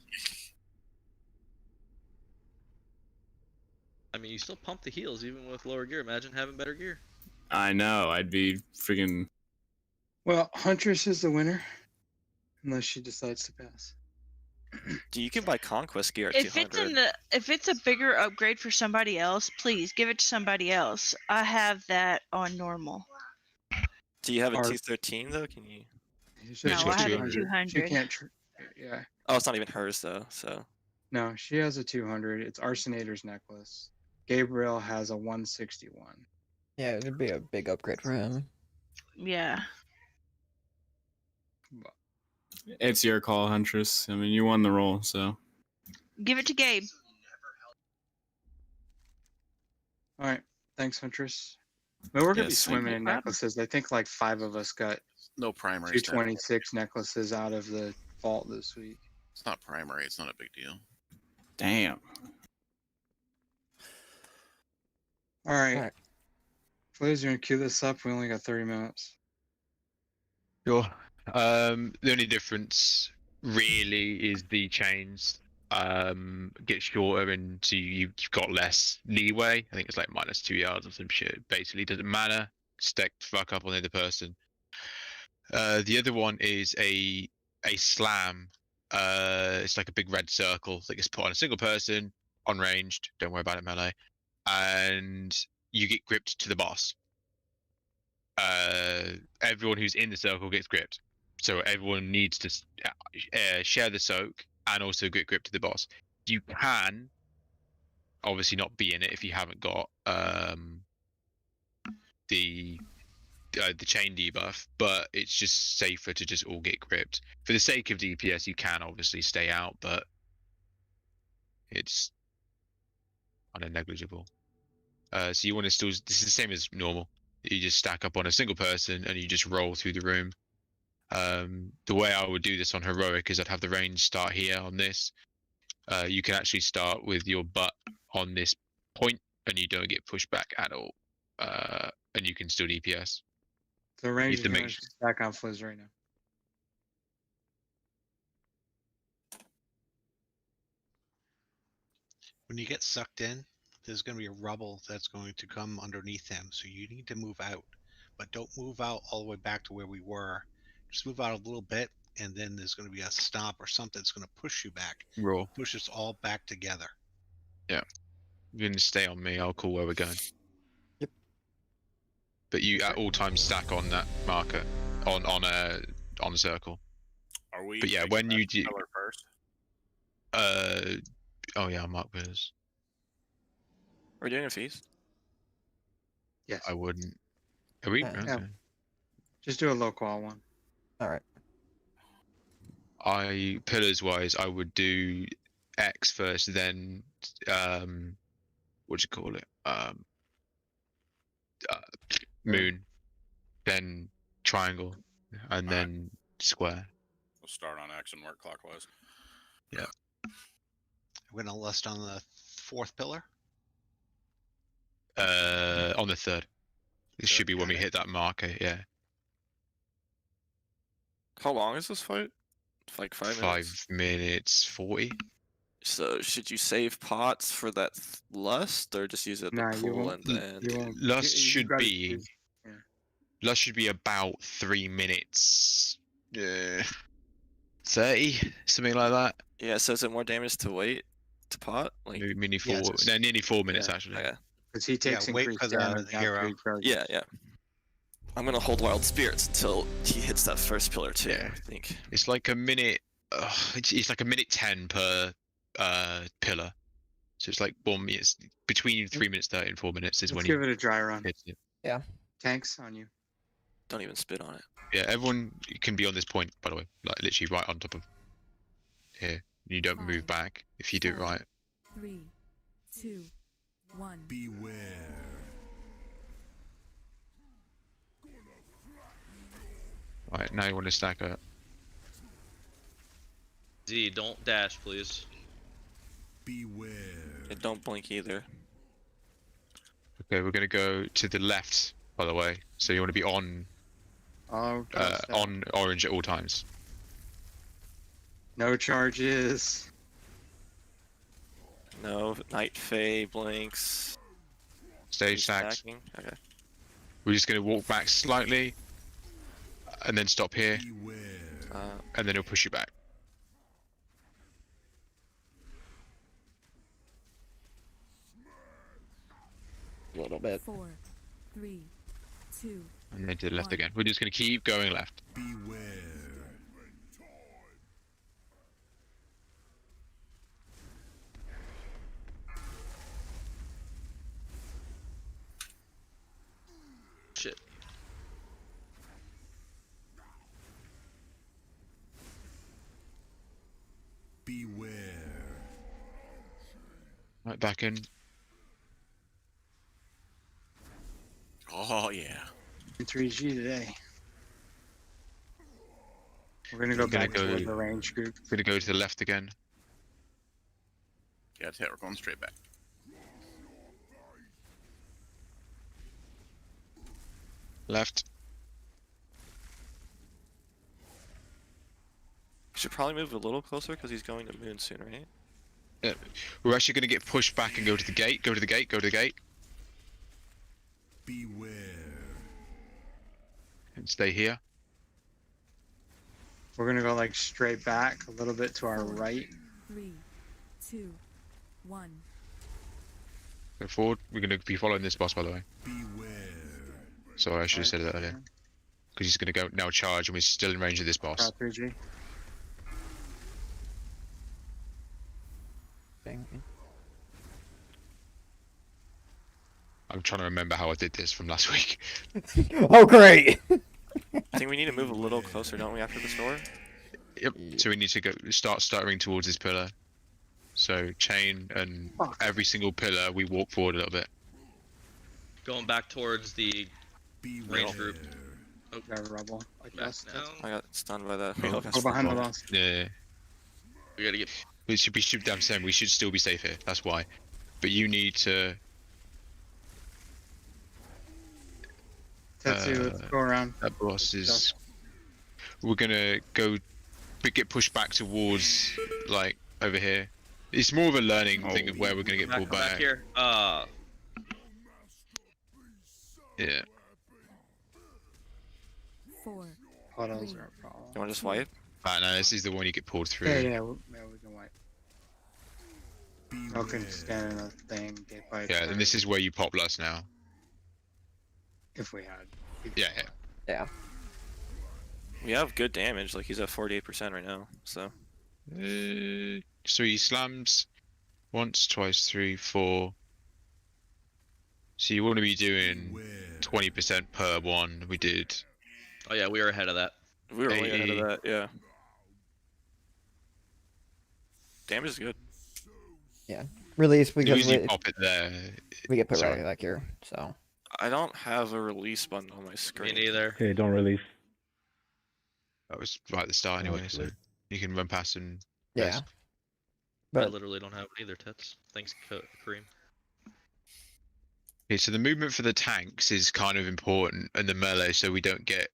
I mean, you still pump the heals even with lower gear. Imagine having better gear. I know I'd be freaking. Well, Huntress is the winner, unless she decides to pass. You can buy conquest gear at If 200. if it's a bigger upgrade for somebody else, please give it to somebody else. I have that on normal. Do you have a Our- 213 though? Can you? She No, I have a 200. 200. She can't. Yeah. Oh, it's not even hers though. So No, she has a 200. It's Arsenator's necklace. Gabriel has a 161. Yeah, it'd be a big upgrade for him. Yeah. It's your call, Huntress. I mean, you won the roll, so. Give it to Gabe. All right. Thanks, Huntress. Well, we're gonna be Yes, swimming in necklaces. I think like 5 of us got No primary. 226 necklaces out of the vault this week. It's not primary. It's not a big deal. Damn. All right. All right. Flays, you gonna cue this up? We only got 30 minutes. Sure. The only difference really is the chains get shorter, and so you've got less leeway. I think it's like -2 yards or some shit. Basically, doesn't matter. Stack the fuck up on the other person. The other one is a slam. It's like a big red circle that gets put on a single person, on ranged. Don't worry about it, melee. And you get gripped to the boss. Everyone who's in the circle gets gripped. So everyone needs to share the soak and also get gripped to the boss. You can obviously not be in it if you haven't got the chain debuff, but it's just safer to just all get gripped. For the sake of DPS, you can obviously stay out, but it's kind of negligible. So you want to still, this is the same as normal. You just stack up on a single person and you just roll through the room. The way I would do this on heroic is I'd have the range start here on this. You can actually start with your butt on this point and you don't get pushed back at all. And you can still DPS. The You range have to make is back on Fliz right now. When you get sucked in, there's going to be a rubble that's going to come underneath them. So you need to move out, but don't move out all the way back to where we were. Just move out a little bit, and then there's going to be a stop or something that's going to push you back. Raw. Push us all back together. Yeah. You're gonna stay on me, I'll call where we're going. Yep. But you at all times stack on that marker on a circle. Are we? But yeah, taking when that you do pillar first? oh yeah, I'll mark pillars. Are we doing a feast? Yes. I wouldn't. Are we? Yeah. Yeah. Okay. Just do a low qual one. All right. Pillars wise, I would do X first, then what do you call it? Moon, then triangle, and then square. We'll start on X and work clockwise. Yeah. We're going to list on the 4th pillar. On the 3rd. This should be when we hit that marker. Yeah. How long is this fight? Like 5 minutes. 5 minutes 40. So should you save pots for that lust, or just use it at Nah, the you pool won't. and then? You won't. Lust you should gotta be choose- yeah. Lust should be about 3 minutes. 30, something like that. Yeah. So is it more damage to wait to pot? Like Nearly Yeah, 4. it's No, nearly 4 minutes yeah, actually. okay. Because he takes wait increased for the damage after hero. he charges. Yeah, yeah. I'm gonna hold wild spirits until he hits that first pillar too. Yeah. I think. It's like a minute. It's like a minute 10 per pillar. So it's like 1 minute. Between 3 minutes 30 and 4 minutes is Let's when give you it a dry run. hit it. Yeah. Tanks on you. Don't even spit on it. Yeah, everyone can be on this point, by the way. Like literally right on top of here. You don't move back if you do it right. 3, 2, 1. Beware. Right, now you want to stack up. Z, don't dash, please. Beware. And don't blink either. Okay, we're gonna go to the left, by the way. So you want to be on orange at all times. No charges. No night fae blinks. Stage stacks. Stacking. Okay. We're just gonna walk back slightly, and then stop here, and then it'll push you back. A little bit. 4, 3, 2. And then to the left again. We're just gonna keep going left. Beware. Shit. Beware. Right back in. Oh yeah. 3G today. We're gonna go back to the range group. We're gonna go to the left again. Yeah, it's hit. We're going straight back. Left. Should probably move a little closer because he's going to moon soon, right? Yeah. We're actually gonna get pushed back and go to the gate. Go to the gate. Go to the gate. Beware. And stay here. We're gonna go like straight back a little bit to our right. 3, 2, 1. Go forward. We're gonna be following this boss, by the way. Beware. Sorry, I should have said it earlier. Because he's gonna go now charge, and we're still in range of this boss. 3G. I'm trying to remember how I did this from last week. Oh, great! I think we need to move a little closer, don't we, after the store? Yep. So we need to go start stuttering towards this pillar. So chain and every single pillar we walk forward a little bit. Going back towards the range group. Oh, got a rubble. I guess. I got stunned by that. Go behind the boss. Yeah. We gotta get. We should be damn same. We should still be safe here. That's why. But you need to. Tetsu, let's go around. That boss is. We're gonna go. Get pushed back towards like over here. It's more of a learning thing of where we're gonna get pulled Come back. back here. Yeah. 4. Puddles are a problem. You want to just wipe? No, this is the one you get pulled through. Yeah, we can wipe. No can stand in a thing. Get by Yeah, and this is where you pop lust now. if we had. Yeah, yeah. Yeah. We have good damage. Like he's at 48% right now. So. So he slams once, twice, 3, 4. So you want to be doing 20% per one. We did. Oh yeah, we were ahead of that. We were way ahead of that. Yeah. Damage is good. Yeah. Release because usually pop it there. we get put Sorry. right back here. So. I don't have a release button on my screen. Me neither. Okay, don't release. That was right at the start anyway, so you can run past and. Yeah. rest. I But literally don't have it either, Tets. Thanks, Kareem. Okay, so the movement for the tanks is kind of important, and the melee, so we don't get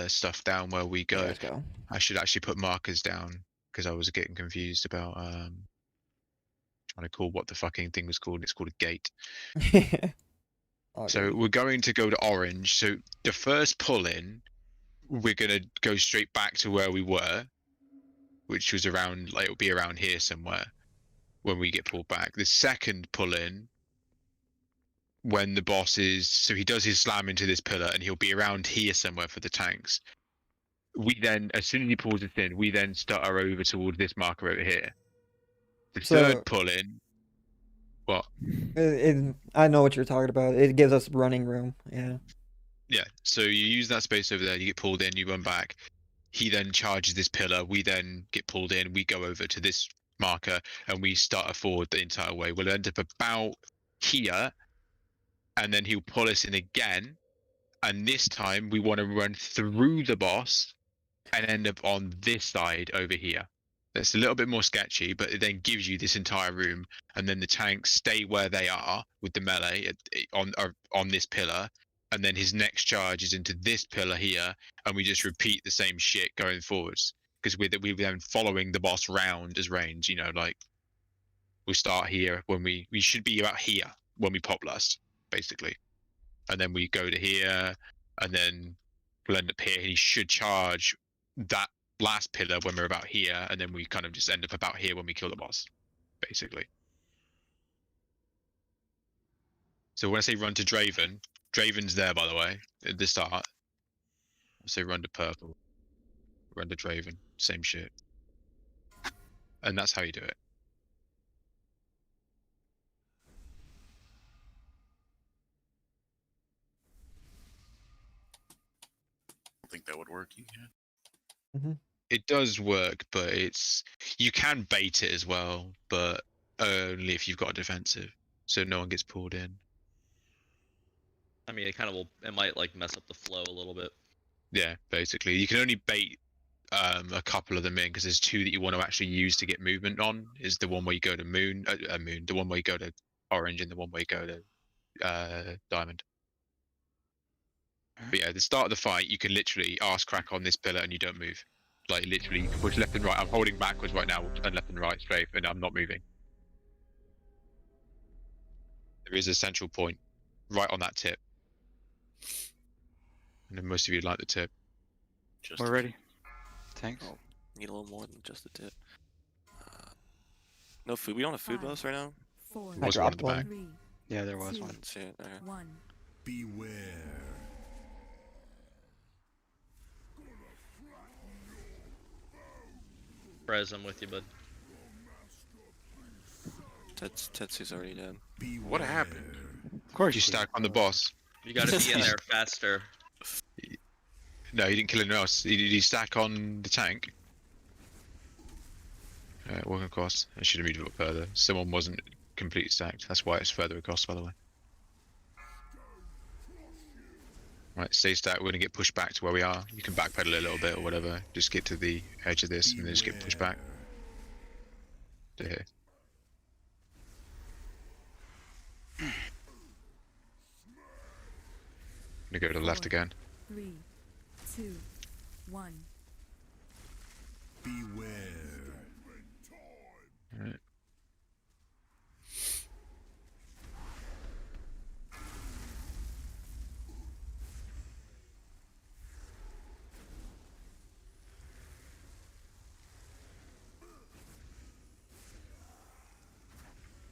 stuff down where we go. let's go. I should actually put markers down because I was getting confused about trying to call what the fucking thing was called. It's called a gate. Oh, So dude. we're going to go to orange. So the first pull in, we're gonna go straight back to where we were, which was around, like, it'll be around here somewhere when we get pulled back. The second pull in, when the boss is, so he does his slam into this pillar and he'll be around here somewhere for the tanks. We then, as soon as he pulls us in, we then stutter over towards this marker over here. The So- third pull in, what? I know what you're talking about. It gives us running room. Yeah. Yeah, so you use that space over there, you get pulled in, you run back. He then charges this pillar, we then get pulled in, we go over to this marker, and we stutter forward the entire way. We'll end up about here, and then he'll pull us in again, and this time we want to run through the boss and end up on this side over here. That's a little bit more sketchy, but it then gives you this entire room, and then the tanks stay where they are with the melee on this pillar, and then his next charge is into this pillar here, and we just repeat the same shit going forwards, because we're then following the boss round as range. You know, like we start here when we should be about here when we pop lust, basically, and then we go to here, and then we'll end up here, and he should charge that last pillar when we're about here, and then we kind of just end up about here when we kill the boss, basically. So when I say run to Draven, Draven's there, by the way, at the start. I say run to purple, run to Draven, same shit. And that's how you do it. I think that would work. Yeah. It does work, but you can bait it as well, but only if you've got a defensive, so no one gets pulled in. I mean, it might like mess up the flow a little bit. Yeah, basically, you can only bait a couple of them in, because there's two that you want to actually use to get movement on. Is the one where you go to moon, the one where you go to orange, and the one where you go to diamond. But yeah, at the start of the fight, you can literally arse crack on this pillar and you don't move. Like, literally, you can push left and right. I'm holding backwards right now, and left and right straight, and I'm not moving. There is a central point right on that tip. And then most of you like the tip. We're ready. Tanks. Oh, need a little more than just the tip. No food. We don't have food buffs right now. Was one at the back. Yeah, there was one. See it there. Beware. Prez, I'm with you, bud. Tetsu's already dead. What happened? Of course, you stack on the boss. You gotta be in there faster. No, he didn't kill anyone else. Did he stack on the tank? Walking across. I should have moved it further. Someone wasn't completely stacked. That's why it's further across, by the way. Right, stay stacked. We're gonna get pushed back to where we are. You can backpedal a little bit or whatever. Just get to the edge of this and then just get pushed back to here. I'm gonna go to the left again. 3, 2, 1. Beware. Alright.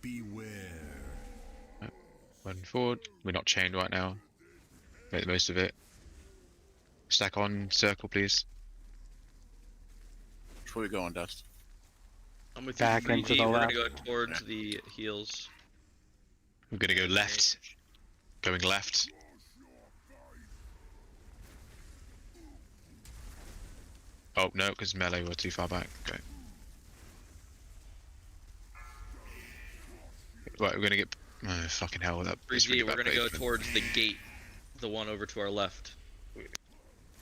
Beware. Run forward. We're not chained right now. Make the most of it. Stack on circle, please. Which way we going, Dust? I'm with Back you. into the We're left. gonna go towards the heels. We're gonna go left. Going left. Oh no, because melee we're too far back. Okay. Right, we're gonna get. Oh, fucking hell! That. it's 3D, really we're bad gonna go placement. towards the gate, the one over to our left.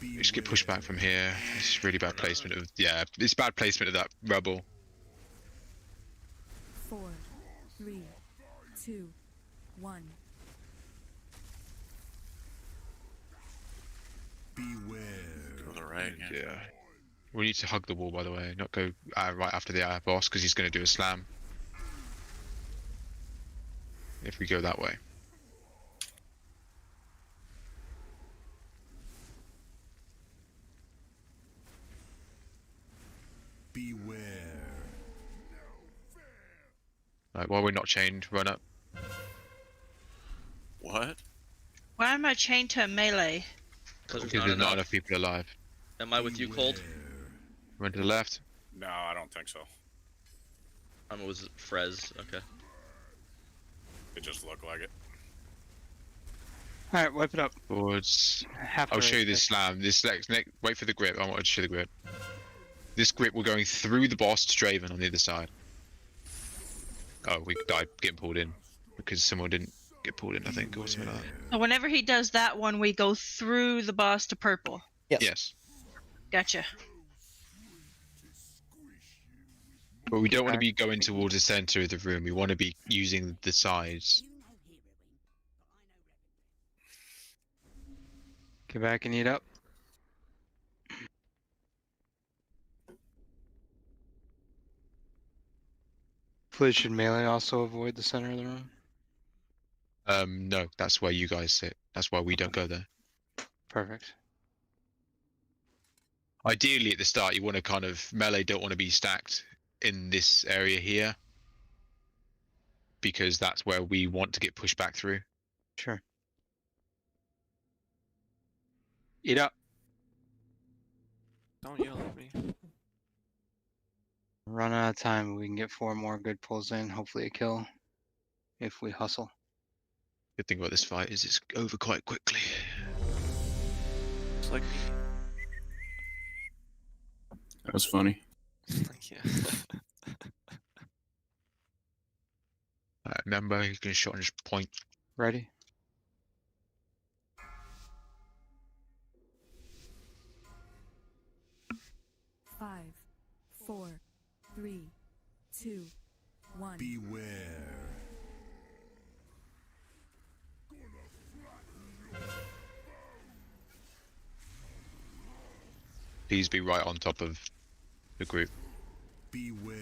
We just get pushed back from here. It's really bad placement of. Yeah, it's bad placement of that rubble. 4, 3, 2, 1. Beware. To the right. Yeah. Yeah. We need to hug the wall, by the way, not go right after the boss, because he's going to do a slam. if we go that way. Beware. Like, while we're not chained, run up. What? Why am I chained to a melee? Because There's not enough people alive. Am I with you, Cold? Run to the left. No, I don't think so. I'm with Frez. Okay. It just looked like it. All right, wipe it up. Forwards. Halfway I'll show you this right. slam. This next, wait for the grip. I want to show the grip. This grip, we're going through the boss to Draven on the other side. Oh, we died getting pulled in because someone didn't get pulled in, I think, or something like that. So whenever he does that one, we go through the boss to purple. Yes. Gotcha. But we don't want to be going towards the center of the room. We want to be using the sides. Get back and eat up. Please should melee also avoid the center of the room? No, that's where you guys sit. That's why we don't go there. Perfect. Ideally, at the start, you want to kind of melee don't want to be stacked in this area here, because that's where we want to get pushed back through. Sure. Eat up. Don't yell at me. Run out of time. We can get 4 more good pulls in. Hopefully a kill if we hustle. Good thing about this fight is it's over quite quickly. It's like me. That was funny. Thank you. Remember, you can shot on his point. Ready? Five, 4, 3, 2, 1. Beware. Please be right on top of the group. Beware.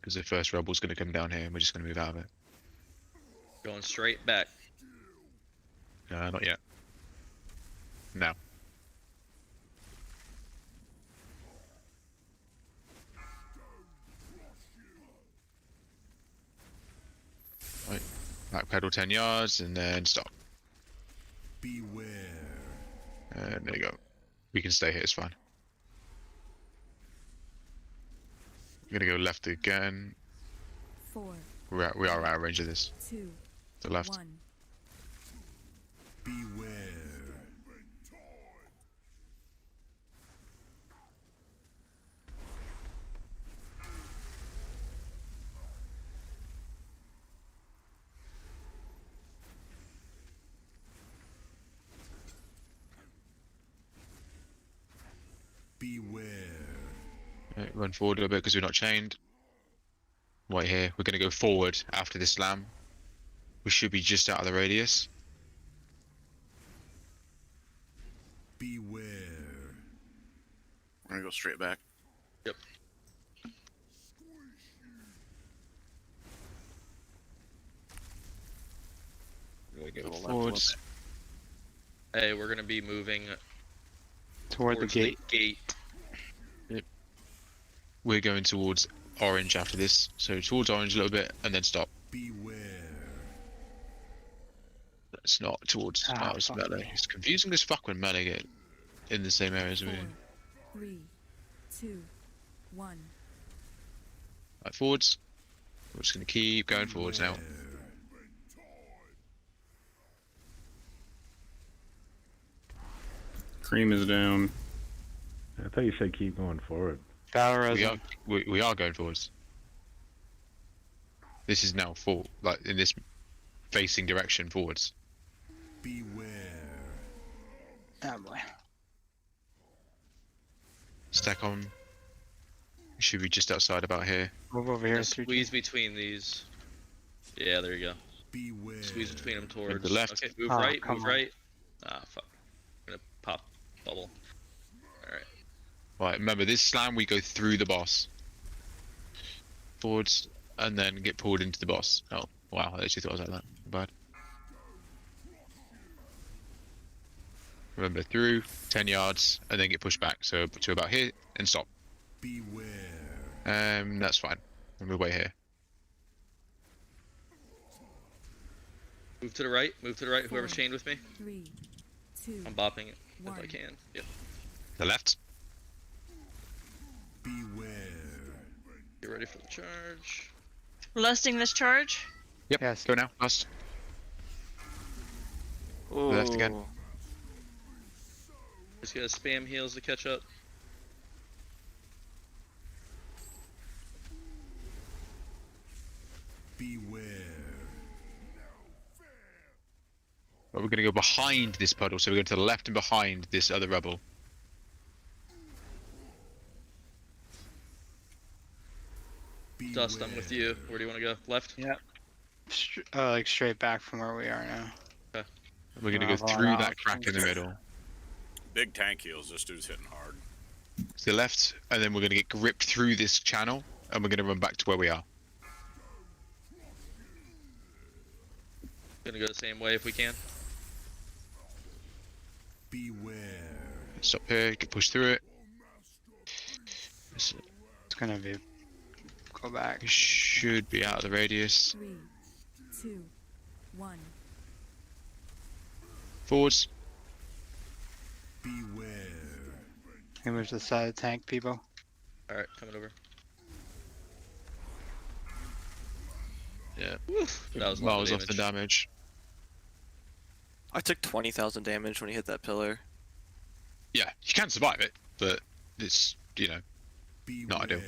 Because the first rebel's going to come down here and we're just going to move out of it. Going straight back. Not yet. Now. Right. Back pedal 10 yards and then stop. Beware. And there you go. We can stay here, it's fine. We're gonna go left again. 4. We are out of range of this. 2. The left. 1. Beware. Beware. Right, run forward a little bit because we're not chained. Right here, we're gonna go forward after this slam. We should be just out of the radius. Beware. We're gonna go straight back. Yep. We go left a forwards. Hey, we're gonna be moving Toward the towards gate. Yep. We're going towards orange after this. So towards orange a little bit and then stop. Beware. That's not towards ours melee. It's confusing as fuck when melee get in the same area as we do. 3, 2, 1. Right, forwards. We're just gonna keep going forwards now. Cream is down. I thought you said keep going forward. We are going forwards. This is now full, like in this facing direction forwards. Beware. Oh boy. Stack on. Should be just outside about here. Move over here. Yeah, squeeze between these. Yeah, there you go. Beware. Squeeze between them towards the left. Okay, move Oh, right, come move on. right. Ah, fuck. I'm gonna pop bubble. Alright. Right, remember this slam we go through the boss. Forwards. and then get pulled into the boss. Oh, wow, I actually thought I was like that. Bad. Remember, through 10 yards, and then get pushed back. So to about here, and stop. Beware. That's fine. We'll wait here. Move to the right. Move to the right. Whoever's chained with me. 3, 2, I'm bopping it if 1. I can. Yep. The left. Beware. Get ready for the charge. Lusting this charge. Yep. Yes. Go now. Last. Left again. Just gonna spam heals to catch up. Beware. But we're going to go behind this puddle, so we're going to the left and behind this other rubble. Dust, I'm with you. Where do you want to go? Left? Yep. Like straight back from where we are now. Okay. We're going to go through that crack in the middle. Big tank heals. This dude's hitting hard. To the left, and then we're going to get gripped through this channel, and we're going to run back to where we are. Gonna go the same way if we can. Beware. Stop here, get pushed through it. It's gonna be go back. We should be out of the radius. 3, 2, 1. Forwards. Beware. Can we move to the side of the tank, people? Alright, coming over. Yeah. That was off the damage. I took 20,000 damage when he hit that pillar. Yeah, you can survive it, but it's, you know, not ideal.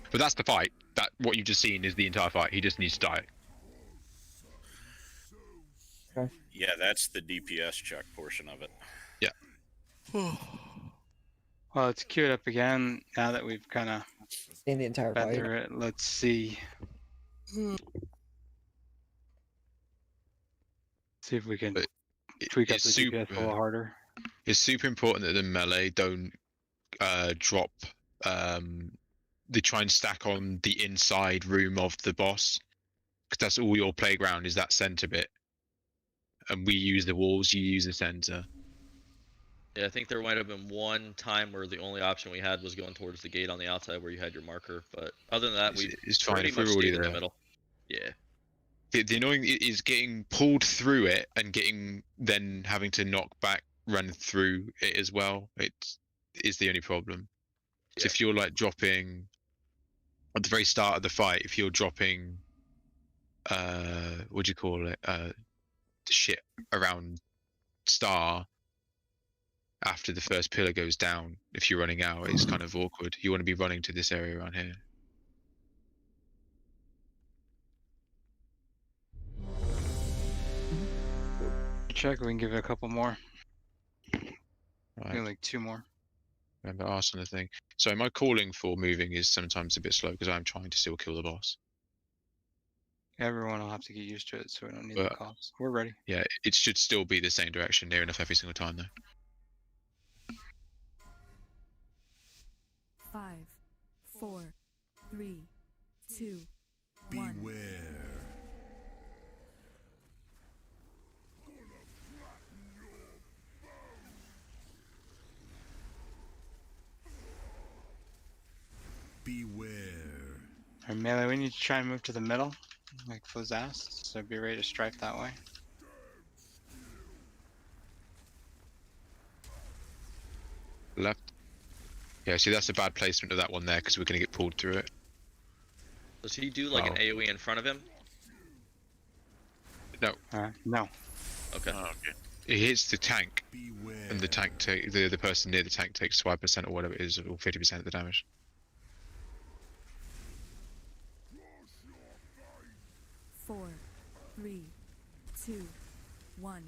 But that's the fight. That what you've just seen is the entire fight. He just needs to die. Okay. Yeah, that's the DPS check portion of it. Yeah. Well, it's queued up again now that we've kind of In the entire been fight. through it. Let's see. See if we can tweak up the DPS a little harder. It's super important that the melee don't drop. They try and stack on the inside room of the boss, because that's all your playground is, that center bit. And we use the walls, you use the center. Yeah, I think there might have been one time where the only option we had was going towards the gate on the outside where you had your marker, but other than that, It's fine pretty if we're much already stayed in the there. middle. Yeah. The annoying is getting pulled through it and then having to knock back, run through it as well. It is the only problem. So if you're like dropping at the very start of the fight, if you're dropping, what do you call it, shit around Star after the first pillar goes down, if you're running out, it's kind of awkward. You want to be running to this area around here. Check. We can give it a couple more. Right. Maybe like 2 more. Remember Arsenal thing. So my calling for moving is sometimes a bit slow because I'm trying to still kill the boss. Everyone will have to get used to it, so we don't need the But- calls. We're ready. Yeah, it should still be the same direction near enough every single time though. 5, 4, 3, 2, 1. Beware. Beware. Our melee, we need to try and move to the middle, like Fuzz asked, so be ready to strike that way. Left. Yeah, see that's a bad placement of that one there because we're going to get pulled through it. Does he do like an AoE in front of him? No. No. Okay. Oh, okay. It hits the tank, and the tank the person near the tank takes 5% or whatever it is, or 50% of the damage. Four, 3, 2, 1.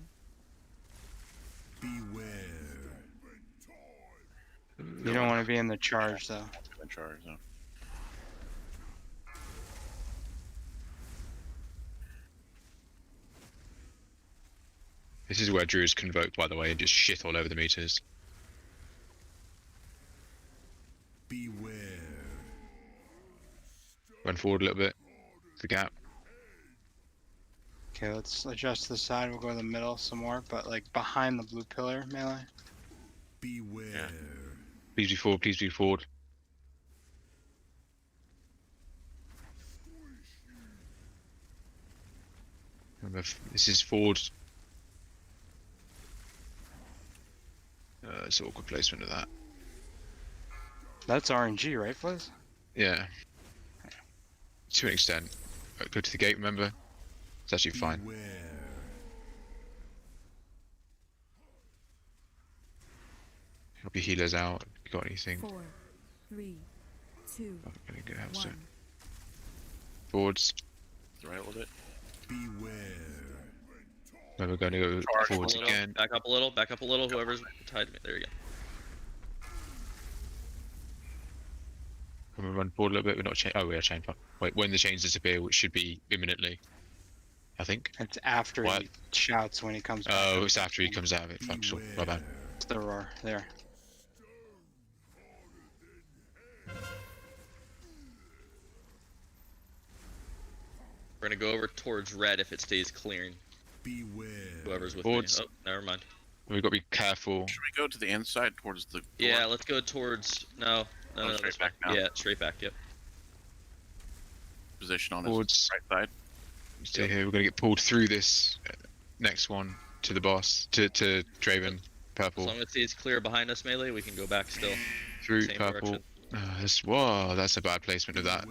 Beware. You don't want to be in the charge, though. In charge, though. This is where Druids convoke, by the way, and just shit all over the meters. Beware. Run forward a little bit. The gap. Okay, let's adjust to the side. We'll go to the middle some more, but like behind the blue pillar melee. Beware. Yeah. Please be forward. Please be forward. Remember, this is forward. It's an awkward placement of that. That's RNG, right, Fliz? Yeah. To an extent. Go to the gate, remember? It's actually fine. Help your healers out if you got anything. 4, 3, 2, Oh, really good help, so. 1. Forwards. Right a little bit. Beware. Then we're going to go Charge forwards a little, again. Back up a little. Back up a little. Whoever's tied to me. There you go. Can we run forward a little bit? We're not oh, we are chain. Wait, when the chains disappear, which should be imminently. I think. It's after he shouts when he comes back. Oh, it's after he comes out of it. Fuck, sure. My bad. It's the roar. There. We're gonna go over towards red if it stays clearing. Beware. Whoever's with Forwards. me. Oh, never mind. We've got to be careful. Should we go to the inside towards the door? Yeah, let's go towards. No, no, straight this back way. now? Yeah, straight back. Yep. Position on Forwards. his right side. Stay here. We're going to get pulled through this next one to the boss, to Draven, As purple. long as it stays clear behind us, melee, we can go back still. Through Same purple. direction. Whoa, that's a bad placement of that.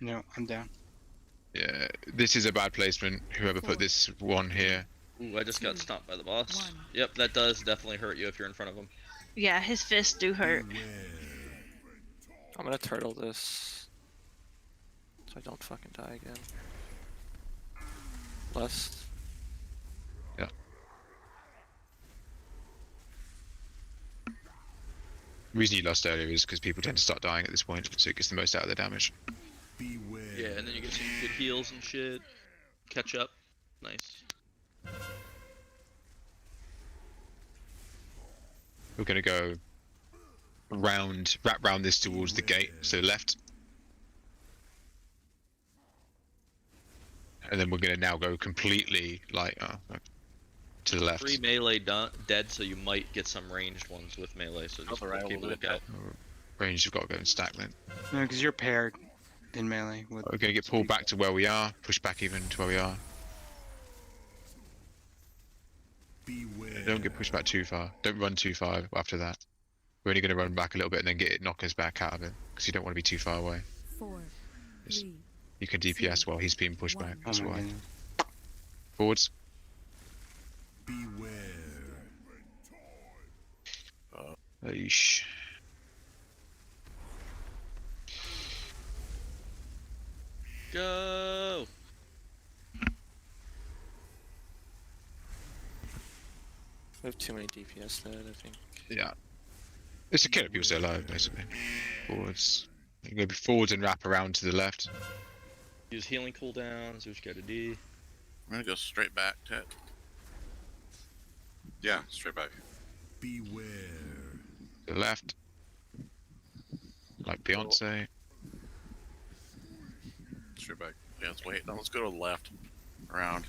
No, I'm down. Yeah, this is a bad placement. Whoever put this one here. Ooh, I just got stomped by the boss. Yep, that does definitely hurt you if you're in front of him. Yeah, his fists do hurt. I'm gonna turtle this so I don't fucking die again. Less. Yeah. The reason you lost earlier is because people tend to start dying at this point, so it gets the most out of the damage. Beware. Yeah, and then you get some good heals and shit. Catch up. Nice. We're gonna go round, wrap round this towards the gate, so left. And then we're gonna now go completely like to the left. 3 melee dead, so you might get some ranged ones with melee. So just keep a lookout. Range, you've got to go and stack then. No, because you're paired in melee. With We're gonna get pulled back to where we are, push back even to where we are. Beware. Don't get pushed back too far. Don't run too far after that. We're only gonna run back a little bit and then get it, knock us back out of it, because you don't want to be too far away. 4, Just- 3, You can DPS while he's being pushed back. That's Oh my why. goodness. Forwards. Beware. Eesh. Go! We have too many DPS there, I think. Yeah. It's a kill if people stay alive, basically. Forwards. You can go forwards and wrap around to the left. Use healing cooldowns. Who's got a D? I'm gonna go straight back, Ted. Yeah, straight back. Beware. To the left. Like Beyonce. Straight back. Yeah, let's wait. Now let's go to the left. Around.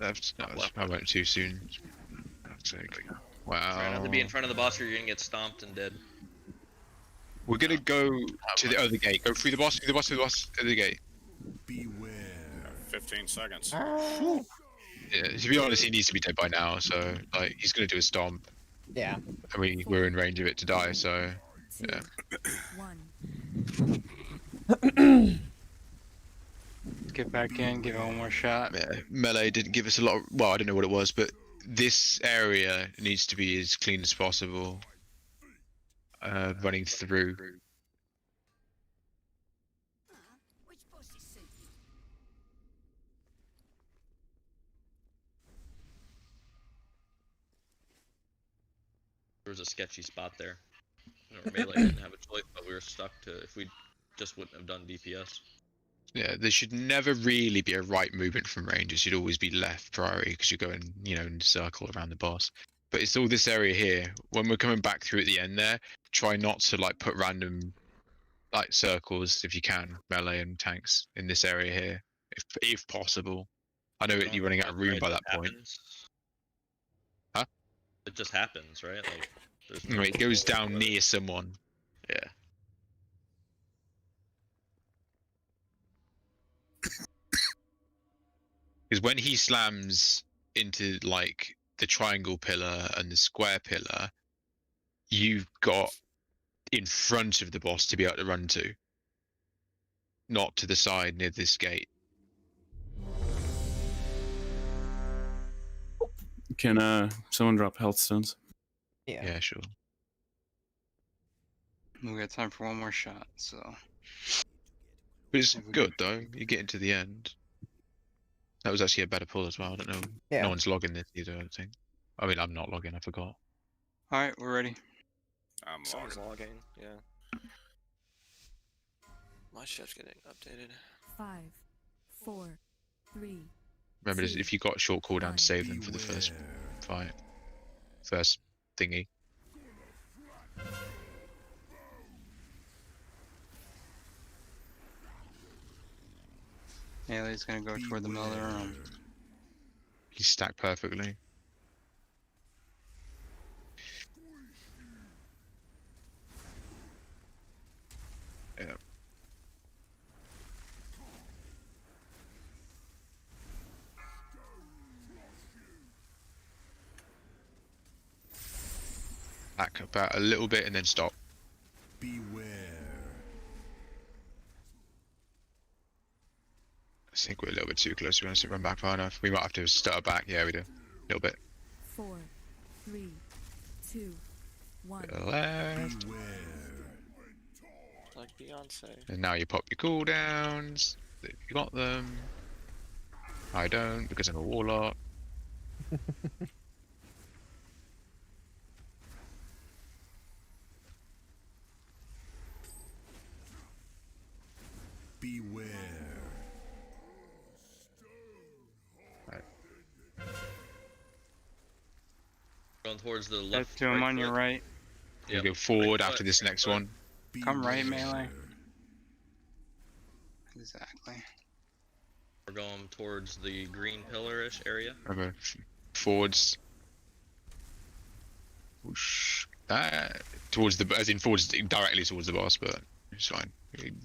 Left. No, Left. I went too soon. Fuck's sake. Try not to be Wow. in front of the boss or you're gonna get stomped and dead. We're gonna go to the other gate. Go through the boss, through the boss, through the boss, through the gate. Beware. 15 seconds. Yeah, to be honest, he needs to be dead by now, so like he's gonna do a stomp. Yeah. And we're in range of it to die, so yeah. 1. Get back in, give it one more shot. Yeah, melee didn't give us a lot of, well, I don't know what it was, but this area needs to be as clean as possible. Running through. There was a sketchy spot there. You know, melee didn't have a choice, but we were stuck to if we just wouldn't have done DPS. Yeah, there should never really be a right movement from range. It should always be left priority because you're going, in a circle around the boss. but it's all this area here. When we're coming back through at the end there, try not to like put random like circles if you can, melee and tanks in this area here, if possible. I know you're running out of room Right, by that that point. happens. Huh? It just happens, right? Like there's No, it goes down near someone. Yeah. Because when he slams into like the triangle pillar and the square pillar, you've got in front of the boss to be able to run to, not to the side near this gate. Can someone drop health stones? Yeah, sure. We got time for one more shot, so. But it's good though. You're getting to the end. That was actually a better pull as well. I don't know. Yeah. No one's logging this either, I don't think. I mean, I'm not logging. I forgot. All right, we're ready. I'm Someone's logging. logging, yeah. My shit's getting updated. 5, 4, 3. Remember, if you got short cooldown, save them for the first fight. First thingy. Melee's gonna go toward the middle of the room. He's stacked perfectly. Yeah. Back about a little bit and then stop. Beware. I think we're a little bit too close to be honest to run back far enough. We might have to stutter back. Yeah, we do. A little bit. 4, 3, 2, 1. Left. Like Beyonce. And now you pop your cooldowns. If you got them. I don't because I'm a warlock. Beware. Going towards the Head left. to him on your foot. right. You go forward after this next one. Come right, Melee. Exactly. We're going towards the green pillar-ish area. Remember, forwards. Whoosh. Towards the, as in forwards directly towards the boss, but it's fine.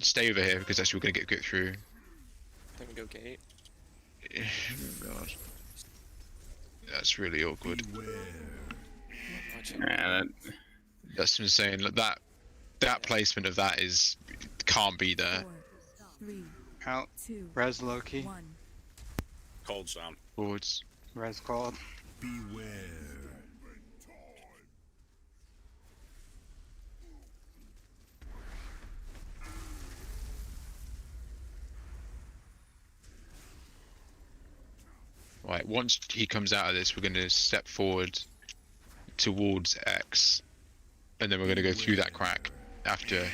Stay over here because that's what we're gonna get through. Then we go gate. Oh, God. That's really awkward. Yeah, That's what I'm saying. Look, that placement of that is can't be there. 4, 3, Out. 2, Res Loki. 1. Cold sound. Forwards. Res cold. Beware. Right, once he comes out of this, we're going to step forward towards X, and then we're going to go through that crack after.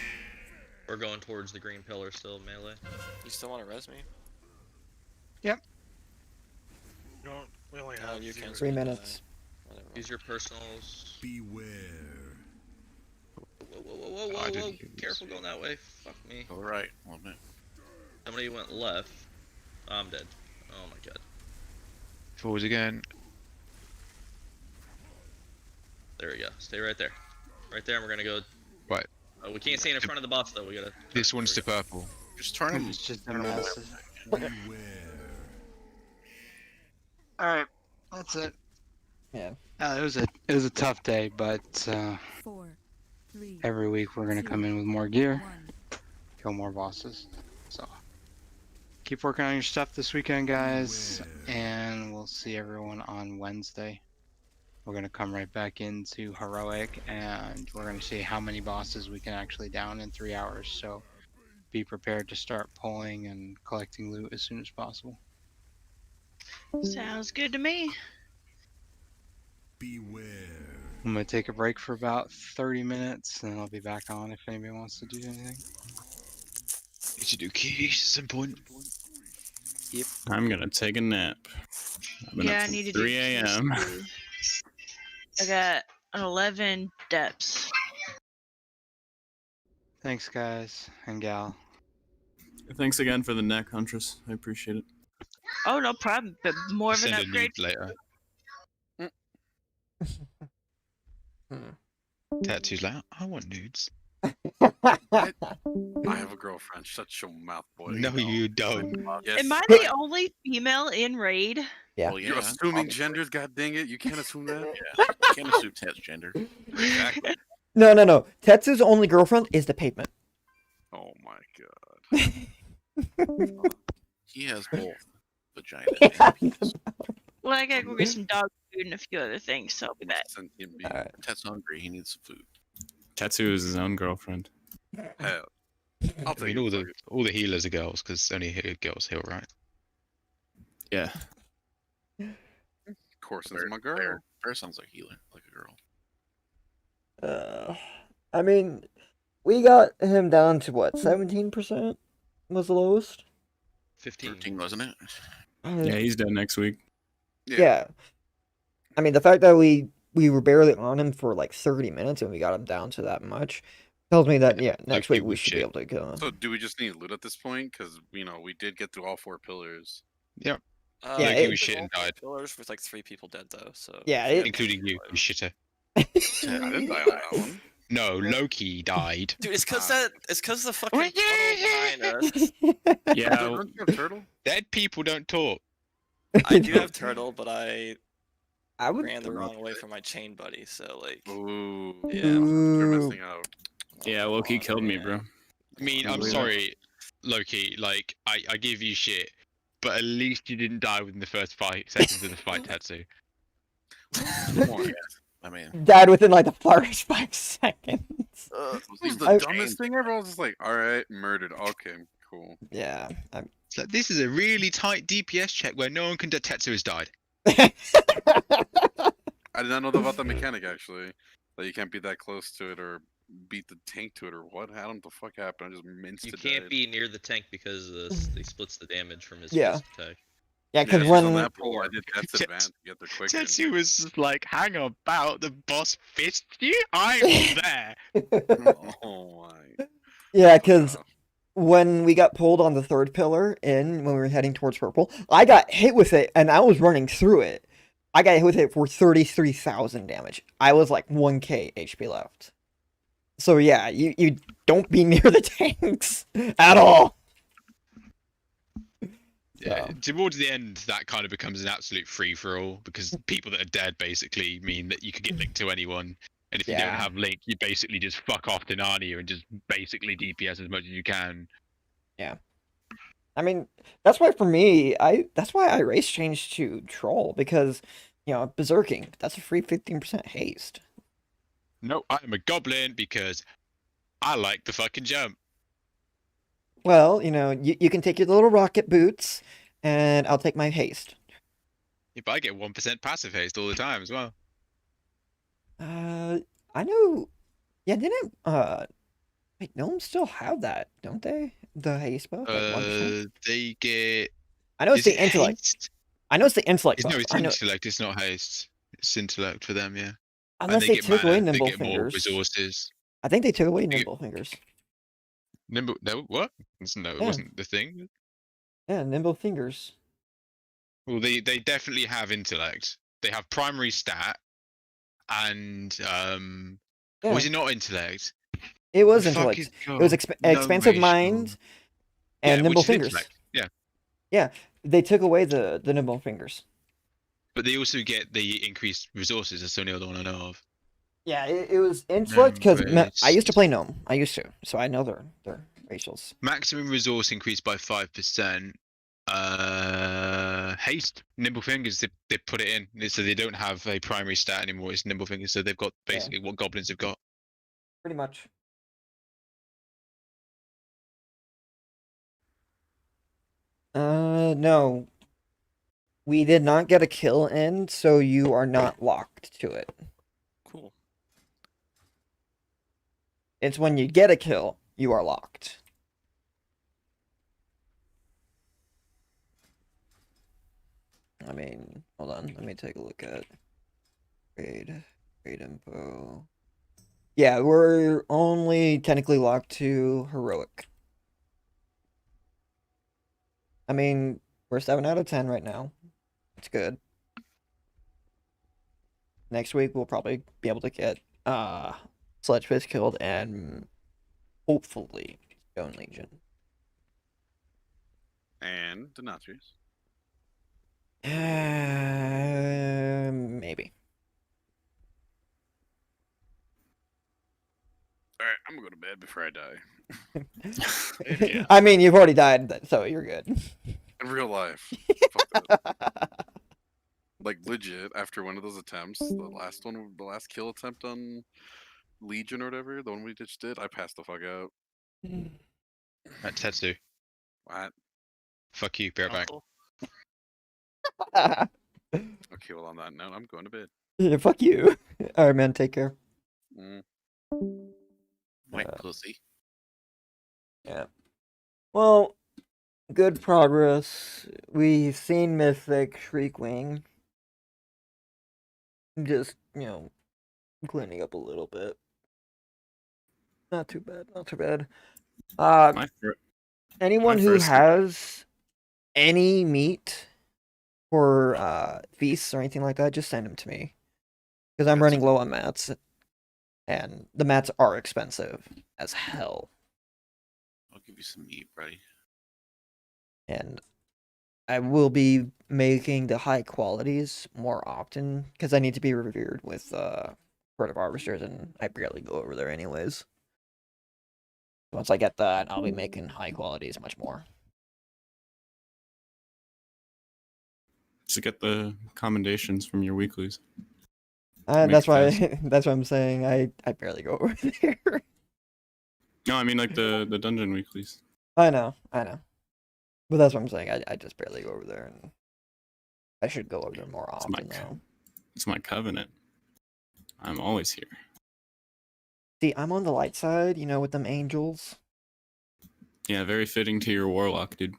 We're going towards the green pillar still, melee. You still want to res me? Yep. We only Oh, have you 0. can 3 minutes. Use your personals. Beware. Whoa, whoa, whoa, whoa, whoa, whoa. Careful going that way. Fuck me. All right, a little bit. Somebody went left. I'm dead. Oh my god. Forwards again. There we go. Stay right there. Right there, and we're gonna go. Right. We can't stay in front of the boss though. We gotta. This one's to purple. Just turn him. It's just a turn him away. mess. Beware. All right, that's it. Yeah. It was a tough day, but 4, 3, every week we're gonna come in with more gear, 1. kill more bosses. So keep working on your stuff this weekend, guys, and we'll see everyone on Wednesday. We're gonna come right back into heroic, and we're gonna see how many bosses we can actually down in 3 hours. So be prepared to start pulling and collecting loot as soon as possible. Sounds good to me. Beware. I'm gonna take a break for about 30 minutes, and I'll be back on if anybody wants to do anything. Need to do keys at some point. Yep. I'm gonna take a nap. I've been Yeah, up I since need to do 3 keys a.m. too. I got an 11 depths. Thanks, guys and gal. Thanks again for the neck, Huntress. I appreciate it. Oh, no problem. But more of an Send a upgrade. nude later. Tattoo's like, I want nudes. I have a girlfriend. Shut your mouth, boy. No, you don't. Yes. Am I the only female in raid? Yeah. Well, You're assuming genders, god dang it. You can't assume that. Yeah. You can't assume Ted's gender. Exactly. No. Tetsu's only girlfriend is the pavement. Oh my god. He has both vagina and penis. Well, I gotta go get some dog food and a few other things, so I'll be back. Alright. Ted's hungry. He needs some food. Tetsu is his own girlfriend. Hell. I'll I take mean, it. all the healers are girls because only girls heal, right? Yeah. Corson's my girl. Fair sounds like healer, like a girl. I mean, we got him down to what, 17% was the lowest? 13, wasn't it? Yeah, he's dead next week. Yeah. I mean, the fact that we were barely on him for like 30 minutes and we got him down to that much tells me that, yeah, next week we should be able to kill him. So do we just need loot at this point? Because, we did get through all 4 pillars. Yep. Yeah, he it- was shit and died. Pillars with like 3 people dead though. So Yeah, including you, you shitter. I didn't die on that one. No, Loki died. Dude, it's because the fucking tunnel behind us. Yeah. Don't you have turtle? Dead people don't talk. I do have turtle, but I would ran the wrong way for my chain buddy. So like, Ooh. yeah, You're missing out. Yeah, Loki killed me, bro. I mean, I'm sorry, Loki. Like, I give you shit, but at least you didn't die within the first 5 seconds of the fight, Tetsu. I mean, Died within like the first 5 seconds. This is the dumbest thing ever. I was just like, alright, murdered. Okay, cool. Yeah. So this is a really tight DPS check where no one can do Tetsu has died. I did not know about that mechanic, actually. That you can't be that close to it or beat the tank to it or what? I don't know what the fuck happened. I just minced You it. can't be near the tank because he splits the damage from his Yeah. fist attack. Yeah, because on when that pool, I did Death's Advance to get there quicker. Tetsu was just like, hang about, the boss fist you? I was there. Oh my. yeah, because when we got pulled on the 3rd pillar when we were heading towards purple, I got hit with it and I was running through it. I got hit with it for 33,000 damage. I was like 1k HP left. So yeah, you don't be near the tanks at all. Yeah, towards the end, that kind of becomes an absolute free-for-all because people that are dead basically mean that you could get linked to anyone. And if you don't Yeah. have link, you basically just fuck off to Narnia and just basically DPS as much as you can. Yeah. I mean, that's why for me, that's why I race changed to troll because, berserking, that's a free 15% haste. No, I'm a goblin because I like the fucking jump. Well, you can take your little rocket boots, and I'll take my haste. If I get 1% passive haste all the time as well. I know. Yeah, didn't wait, gnomes still have that, don't they? The haste buff. Like 1%? They get. I know it's Is the it intellect. haste? I know it's the intellect No, buff. it's I know, intellect. It's not haste. It's intellect for them, yeah. And unless they get took away mana, they nimble get more fingers. resources. I think they took away They get- nimble fingers. Nimble? No, what? No, it Yeah. wasn't the thing. Yeah, nimble fingers. Well, they definitely have intellect. They have primary stat, and Yeah. was it not intellect? It was The fuck intellect. is It was called? expensive No, mind Yeah, and nimble which is fingers. intellect, yeah. Yeah, they took away the nimble fingers. But they also get the increased resources. That's the only other one I know of. Yeah, it was intellect because Numbers. I used to play gnome. I used to, so I know their racials. Maximum resource increased by 5%. Haste, nimble fingers. They put it in, so they don't have a primary stat anymore. It's nimble fingers, so they've got basically what goblins have got. Pretty much. No. We did not get a kill in, so you are not locked to it. Cool. It's when you get a kill, you are locked. I mean, hold on, let me take a look at raid. Great info. Yeah, we're only technically locked to heroic. I mean, we're 7 out of 10 right now. It's good. Next week we'll probably be able to get Sledgefish killed and hopefully Stone Legion. And Denatrius. Maybe. All right, I'm gonna go to bed before I die. I mean, you've already died, so you're good. In real life. Like legit, after one of those attempts, the last kill attempt on Legion or whatever, the one we just did, I passed the fuck out. Right, Tetsu. What? Fuck you, bear back. Okay, well on that note, I'm going to bed. Yeah, fuck you. Alright, man, take care. White pussy. Yeah. Well, good progress. We've seen Mythic, Shriekwing. Just, cleaning up a little bit. Not too bad, not too bad. Anyone who has any meat for feasts or anything like that, just send them to me. Because I'm running low on mats. And the mats are expensive as hell. I'll give you some meat, buddy. And I will be making the high qualities more often because I need to be revered with Court of Harvesters, and I barely go over there anyways. Once I get that, I'll be making high qualities much more. Just get the commendations from your weeklies. That's why that's what I'm saying. I barely go over there. No, I mean like the dungeon weeklies. I know. But that's what I'm saying. I just barely go over there, and I should go over there more often now. It's my covenant. I'm always here. See, I'm on the light side, with them angels. Yeah, very fitting to your warlock, dude.